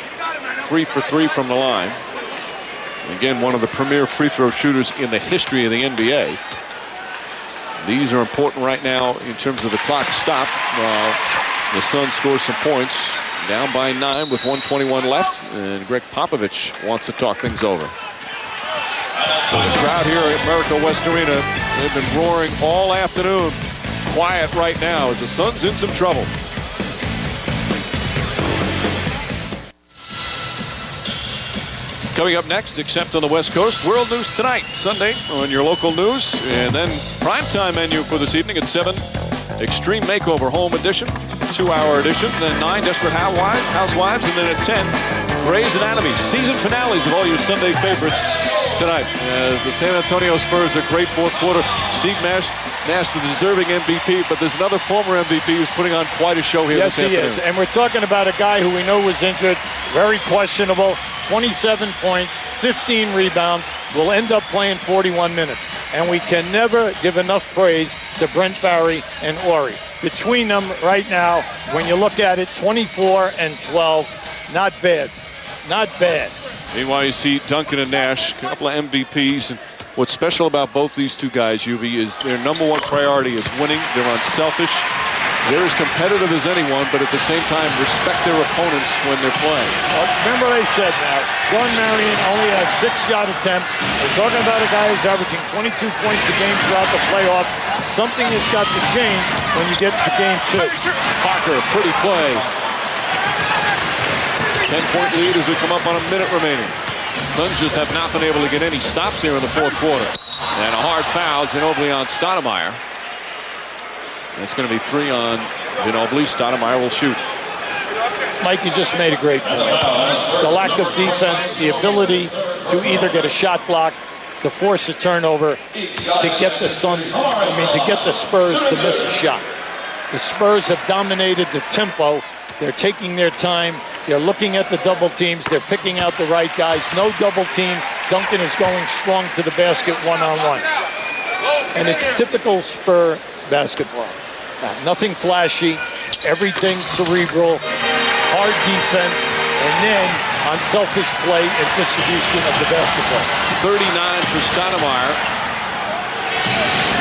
3 for 3 from the line. Again, one of the premier free throw shooters in the history of the NBA. These are important right now in terms of the clock stop. The Suns score some points. Down by 9 with 1:21 left. And Greg Popovich wants to talk things over. So the crowd here at America West Arena, they've been roaring all afternoon. Quiet right now as the Suns in some trouble. Coming up next, except on the West Coast, World News Tonight, Sunday on your local news. And then primetime menu for this evening at 7, Extreme Makeover Home Edition, 2-hour edition. Then 9, Desperate Housewives. And then at 10, Grey's Anatomy. Season finales of all your Sunday favorites tonight. As the San Antonio Spurs, a great fourth quarter. Steve Nash, the deserving MVP, but there's another former MVP who's putting on quite a show here this afternoon. Yes, he is. And we're talking about a guy who we know was injured, very questionable. 27 points, 15 rebounds, will end up playing 41 minutes. And we can never give enough praise to Brent Barry and Ori. Between them right now, when you look at it, 24 and 12, not bad. Not bad. Meanwhile, you see Duncan and Nash, a couple of MVPs. And what's special about both these two guys, Yubi, is their number one priority is winning. They're unselfish. They're as competitive as anyone, but at the same time, respect their opponents when they're playing. Well, remember what I said now. John Marion only has 6 shot attempts. We're talking about a guy who's averaging 22 points a game throughout the playoffs. Something has got to change when you get to game 2. Parker, pretty play. 10-point lead as we come up on a minute remaining. Suns just have not been able to get any stops here in the fourth quarter. And a hard foul, Ginobili on Stoudemire. It's going to be 3 on Ginobili. Stoudemire will shoot. Mike, you just made a great point. The lack of defense, the ability to either get a shot block, to force a turnover, to get the to get the Spurs to miss a shot. The Spurs have dominated the tempo. They're taking their time. They're looking at the double teams. They're picking out the right guys. No double team. Duncan is going strong to the basket one-on-one. And it's typical Spur basketball. Nothing flashy, everything cerebral, hard defense, and then unselfish play and distribution of the basketball. 39 for Stoudemire.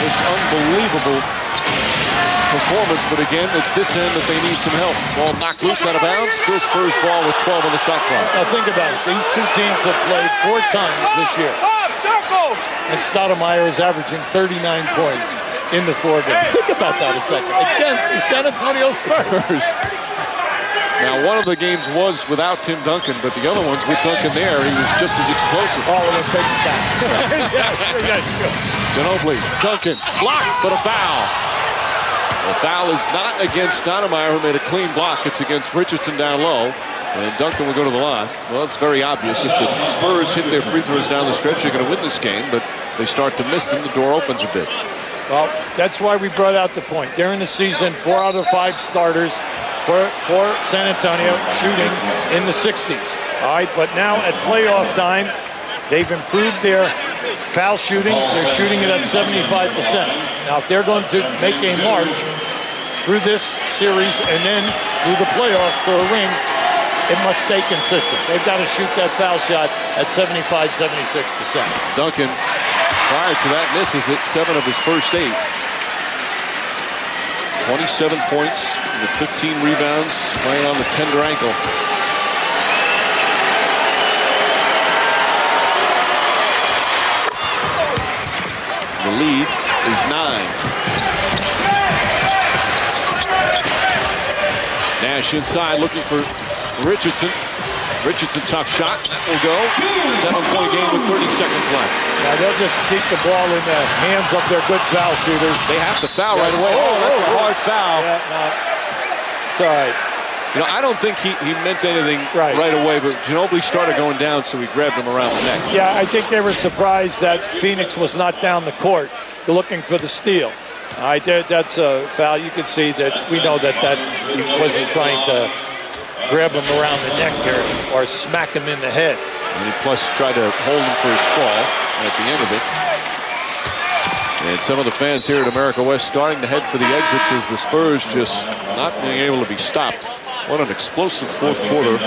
Just unbelievable performance, but again, it's this end that they need some help. Ball knocked loose out of bounds. Still Spurs ball with 12 on the shot clock. Now think about it. These two teams have played 4 times this year. And Stoudemire is averaging 39 points in the 4 games. Think about that a second. Against the San Antonio Spurs. Now, one of the games was without Tim Duncan, but the other ones with Duncan there, he was just as explosive. Oh, we'll take it back. Ginobili, Duncan, blocked, but a foul. The foul is not against Stoudemire, who made a clean block. It's against Richardson down low. And Duncan will go to the line. Well, it's very obvious. If the Spurs hit their free throws down the stretch, they're going to win this game, but they start to miss them, the door opens a bit. Well, that's why we brought out the point. During the season, 4 out of 5 starters for San Antonio shooting in the 60s. All right, but now at playoff time, they've improved their foul shooting. They're shooting it at 75%. Now, if they're going to make a march through this series and then through the playoffs for a ring, it must stay consistent. They've got to shoot that foul shot at 75, 76%. Duncan, prior to that, misses it 7 of his first 8. 27 points with 15 rebounds, playing on the tender ankle. The lead is 9. Nash inside looking for Richardson. Richardson tough shot. That will go. 7-point game with 30 seconds left. Now they'll just keep the ball in the hands of their good foul shooters. They have to foul right away. That's a hard foul. Yeah, no. It's all right. You know, I don't think he meant anything right away, but Ginobili started going down, so he grabbed him around the neck. Yeah, I think they were surprised that Phoenix was not down the court looking for the steal. That's a foul. You could see that we know that he wasn't trying to grab him around the neck here or smack him in the head. And he plus tried to hold him for his fall at the end of it. And some of the fans here at America West starting to head for the exits as the Spurs just not being able to be stopped. What an explosive fourth quarter.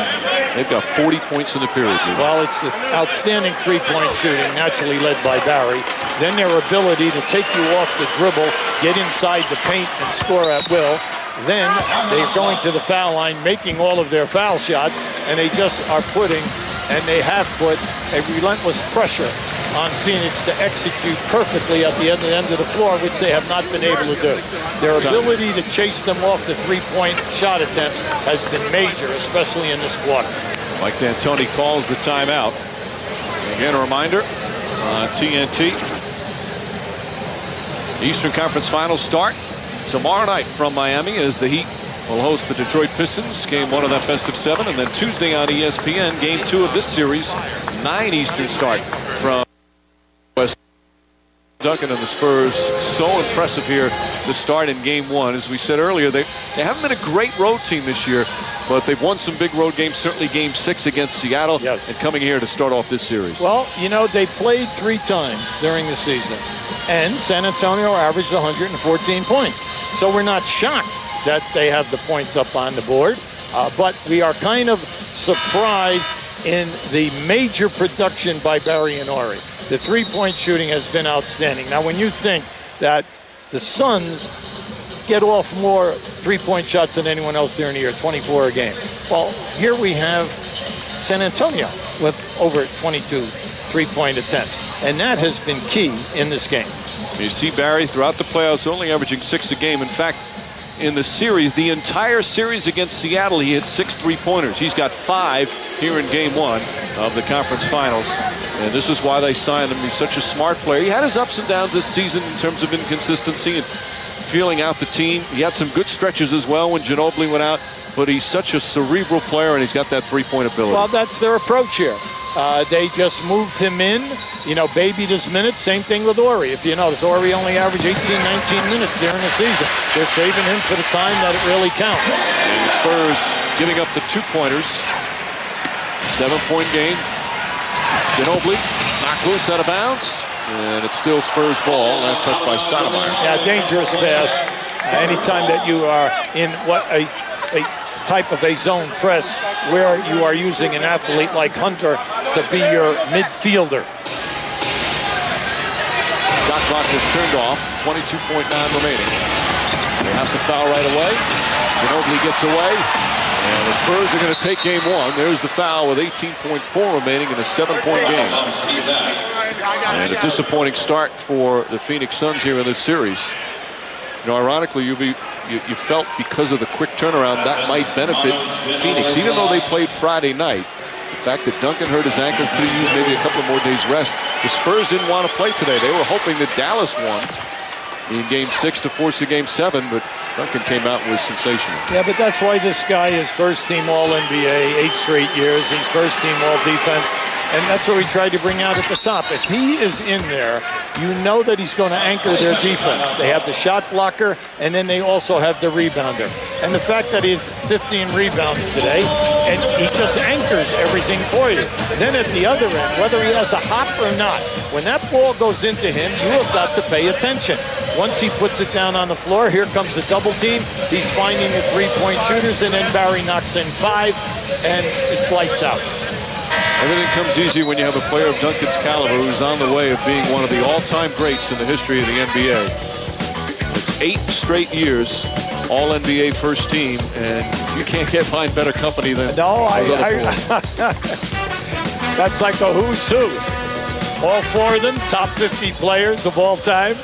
They've got 40 points in the period. Well, it's the outstanding three-point shooting, naturally led by Barry. Then their ability to take you off the dribble, get inside the paint, and score at will. Then they're going to the foul line, making all of their foul shots, and they just are putting, and they have put, a relentless pressure on Phoenix to execute perfectly at the end of the floor, which they have not been able to do. Their ability to chase them off the three-point shot attempts has been major, especially in this quarter. Mike D'Antoni calls the timeout. Again, a reminder, TNT. The Eastern Conference Finals start tomorrow night from Miami as the Heat will host the Detroit Pistons, game 1 of that best of 7, and then Tuesday on ESPN, game 2 of this series, 9 Eastern start from West. Duncan and the Spurs so impressive here to start in game 1. As we said earlier, they haven't been a great road team this year, but they've won some big road games, certainly game 6 against Seattle, and coming here to start off this series. Well, you know, they played 3 times during the season, and San Antonio averaged 114 points. So we're not shocked that they have the points up on the board, but we are kind of surprised in the major production by Barry and Ori. The three-point shooting has been outstanding. Now, when you think that the Suns get off more three-point shots than anyone else there in the year, 24 a game. Well, here we have San Antonio with over 22 three-point attempts, and that has been key in this game. You see Barry throughout the playoffs only averaging 6 a game. In fact, in the series, the entire series against Seattle, he hit 6 three-pointers. He's got 5 here in game 1 of the conference finals. And this is why they signed him. He's such a smart player. He had his ups and downs this season in terms of inconsistency and feeling out the team. He had some good stretches as well when Ginobili went out. But he's such a cerebral player, and he's got that three-point ability. Well, that's their approach here. They just moved him in, you know, babied his minutes. Same thing with Ori. If you notice, Ori only averaged 18, 19 minutes during the season. They're saving him for the time that it really counts. And the Spurs giving up the 2-pointers. 7-point game. Ginobili knocked loose out of bounds. And it's still Spurs ball. Last touch by Stoudemire. Yeah, dangerous pass. Anytime that you are in a type of a zone press where you are using an athlete like Hunter to be your midfielder. Shot clock is turned off, 22.9 remaining. They have to foul right away. Ginobili gets away, and the Spurs are going to take game 1. There's the foul with 18.4 remaining in a 7-point game. And a disappointing start for the Phoenix Suns here in this series. You know, ironically, you felt because of the quick turnaround that might benefit Phoenix, even though they played Friday night. The fact that Duncan hurt his ankle, could have used maybe a couple more days rest. The Spurs didn't want to play today. They were hoping that Dallas won in game 6 to force a game 7, but Duncan came out and was sensational. Yeah, but that's why this guy is first-team All-NBA 8 straight years. He's first-team All-Defense. And that's what we tried to bring out at the top. If he is in there, you know that he's going to anchor their defense. They have the shot blocker, and then they also have the rebounder. And the fact that he's 15 rebounds today, and he just anchors everything for you. Then at the other end, whether he has a hop or not, when that ball goes into him, you have got to pay attention. Once he puts it down on the floor, here comes the double team. He's finding the three-point shooters, and then Barry knocks in 5, and it's lights out. Everything comes easy when you have a player of Duncan's caliber who's on the way of being one of the all-time greats in the history of the NBA. It's 8 straight years, All-NBA first team, and you can't get behind better company than that's like a who's who. All 4 of them, top 50 players of all time.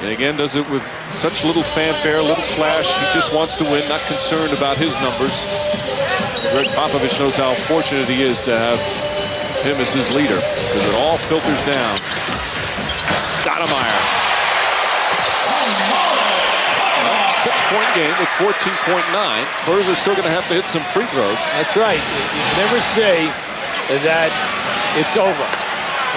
And again, does it with such little fanfare, little flash. He just wants to win, not concerned about his numbers. Greg Popovich knows how fortunate he is to have him as his leader, because it all filters down. Stoudemire. 6-point game with 14.9. Spurs are still going to have to hit some free throws. That's right. You never say that it's over.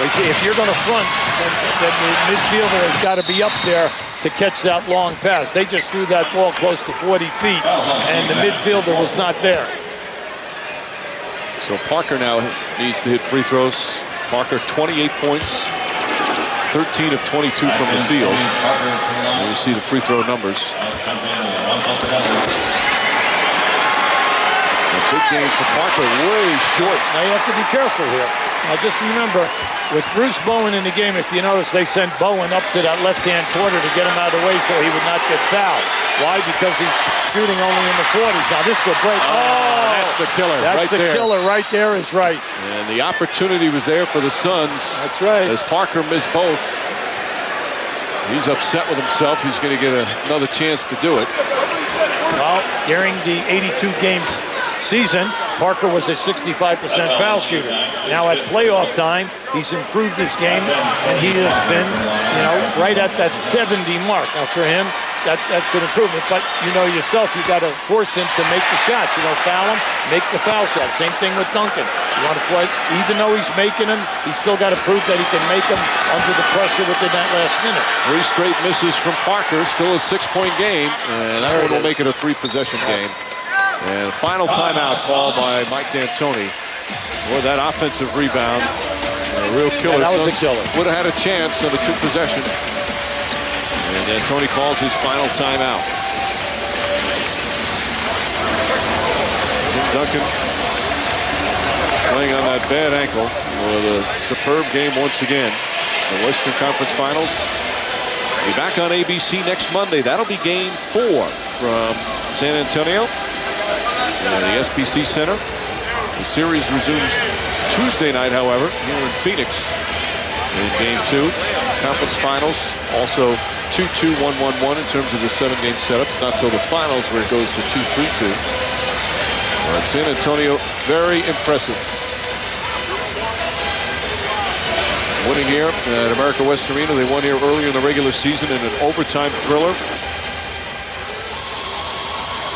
You see, if you're going to front, then the midfielder has got to be up there to catch that long pass. They just threw that ball close to 40 feet, and the midfielder was not there. So Parker now needs to hit free throws. Parker, 28 points, 13 of 22 from the field. And you see the free throw numbers. A big game for Parker, way short. Now you have to be careful here. Now just remember, with Bruce Bowen in the game, if you notice, they sent Bowen up to that left-hand corner to get him out of the way so he would not get fouled. Why? Because he's shooting only in the 40s. Now this is a break. Oh, that's the killer. That's right the there. killer right there is right. And the opportunity was there for the Suns. That's right. As Parker missed both. He's upset with himself. He's going to get another chance to do it. Well, during the 82 games season, Parker was a 65% foul shooter. Now at playoff time, he's improved his game, and he has been, right at that 70 mark. Now for him, that's an improvement. But you know yourself, you got to force him to make the shots. Foul him, make the foul shot. Same thing with Duncan. You want to play, even though he's making them, he's still got to prove that he can make them under the pressure within that last minute. 3 straight misses from Parker. Still a 6-point game, and that one will make it a 3-possession game. And final timeout called by Mike D'Antoni. Boy, that offensive rebound, a real killer. Yeah, that was a killer. Would have had a chance on the 2-possession. And D'Antoni calls his final timeout. Tim Duncan playing on that bad ankle with a superb game once again. The Western Conference Finals. Be back on ABC next Monday. That'll be game 4 from San Antonio. The SBC Center. The series resumes Tuesday night, however, here in Phoenix in Game 2. Conference Finals, also 2-2, 1-1-1 in terms of the 7-game setups. Not till the finals where it goes to 2-3-2. But San Antonio, very impressive. Winning here at America West Arena. They won here earlier in the regular season in an overtime thriller.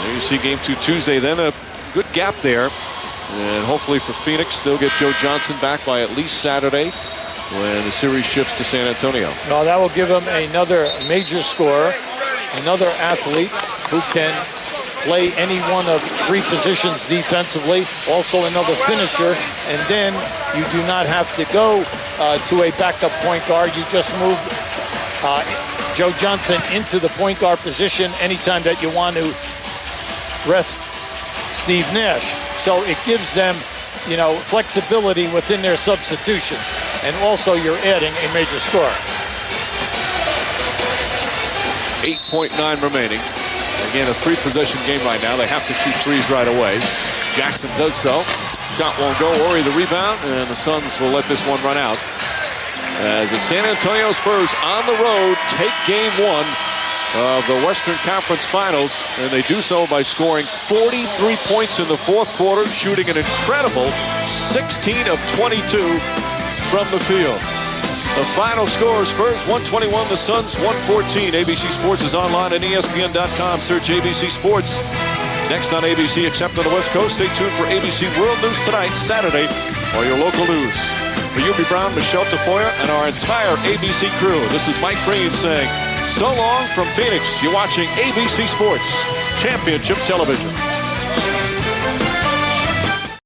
There you see Game 2 Tuesday. Then a good gap there. And hopefully for Phoenix, they'll get Joe Johnson back by at least Saturday when the series shifts to San Antonio. Well, that will give them another major scorer, another athlete who can play any one of 3 positions defensively, also another finisher, and then you do not have to go to a backup point guard. You just move Joe Johnson into the point guard position anytime that you want to rest Steve Nash. So it gives them, flexibility within their substitution. And also you're adding a major scorer. 8.9 remaining. Again, a 3-possession game right now. They have to shoot 3s right away. Jackson does so. Shot won't go. Ori the rebound, and the Suns will let this one run out. As the San Antonio Spurs on the road take Game 1 of the Western Conference Finals, and they do so by scoring 43 points in the 4th quarter, shooting an incredible 16 of 22 from the field. The final score, Spurs 121, the Suns 114. ABC Sports is online at ESPN.com. Search ABC Sports. Next on ABC, except on the West Coast, stay tuned for ABC World News Tonight, Saturday, or your local news. For Yubi Brown, Michelle Tafoya, and our entire ABC crew, this is Mike Green saying, so long from Phoenix. You're watching ABC Sports Championship Television.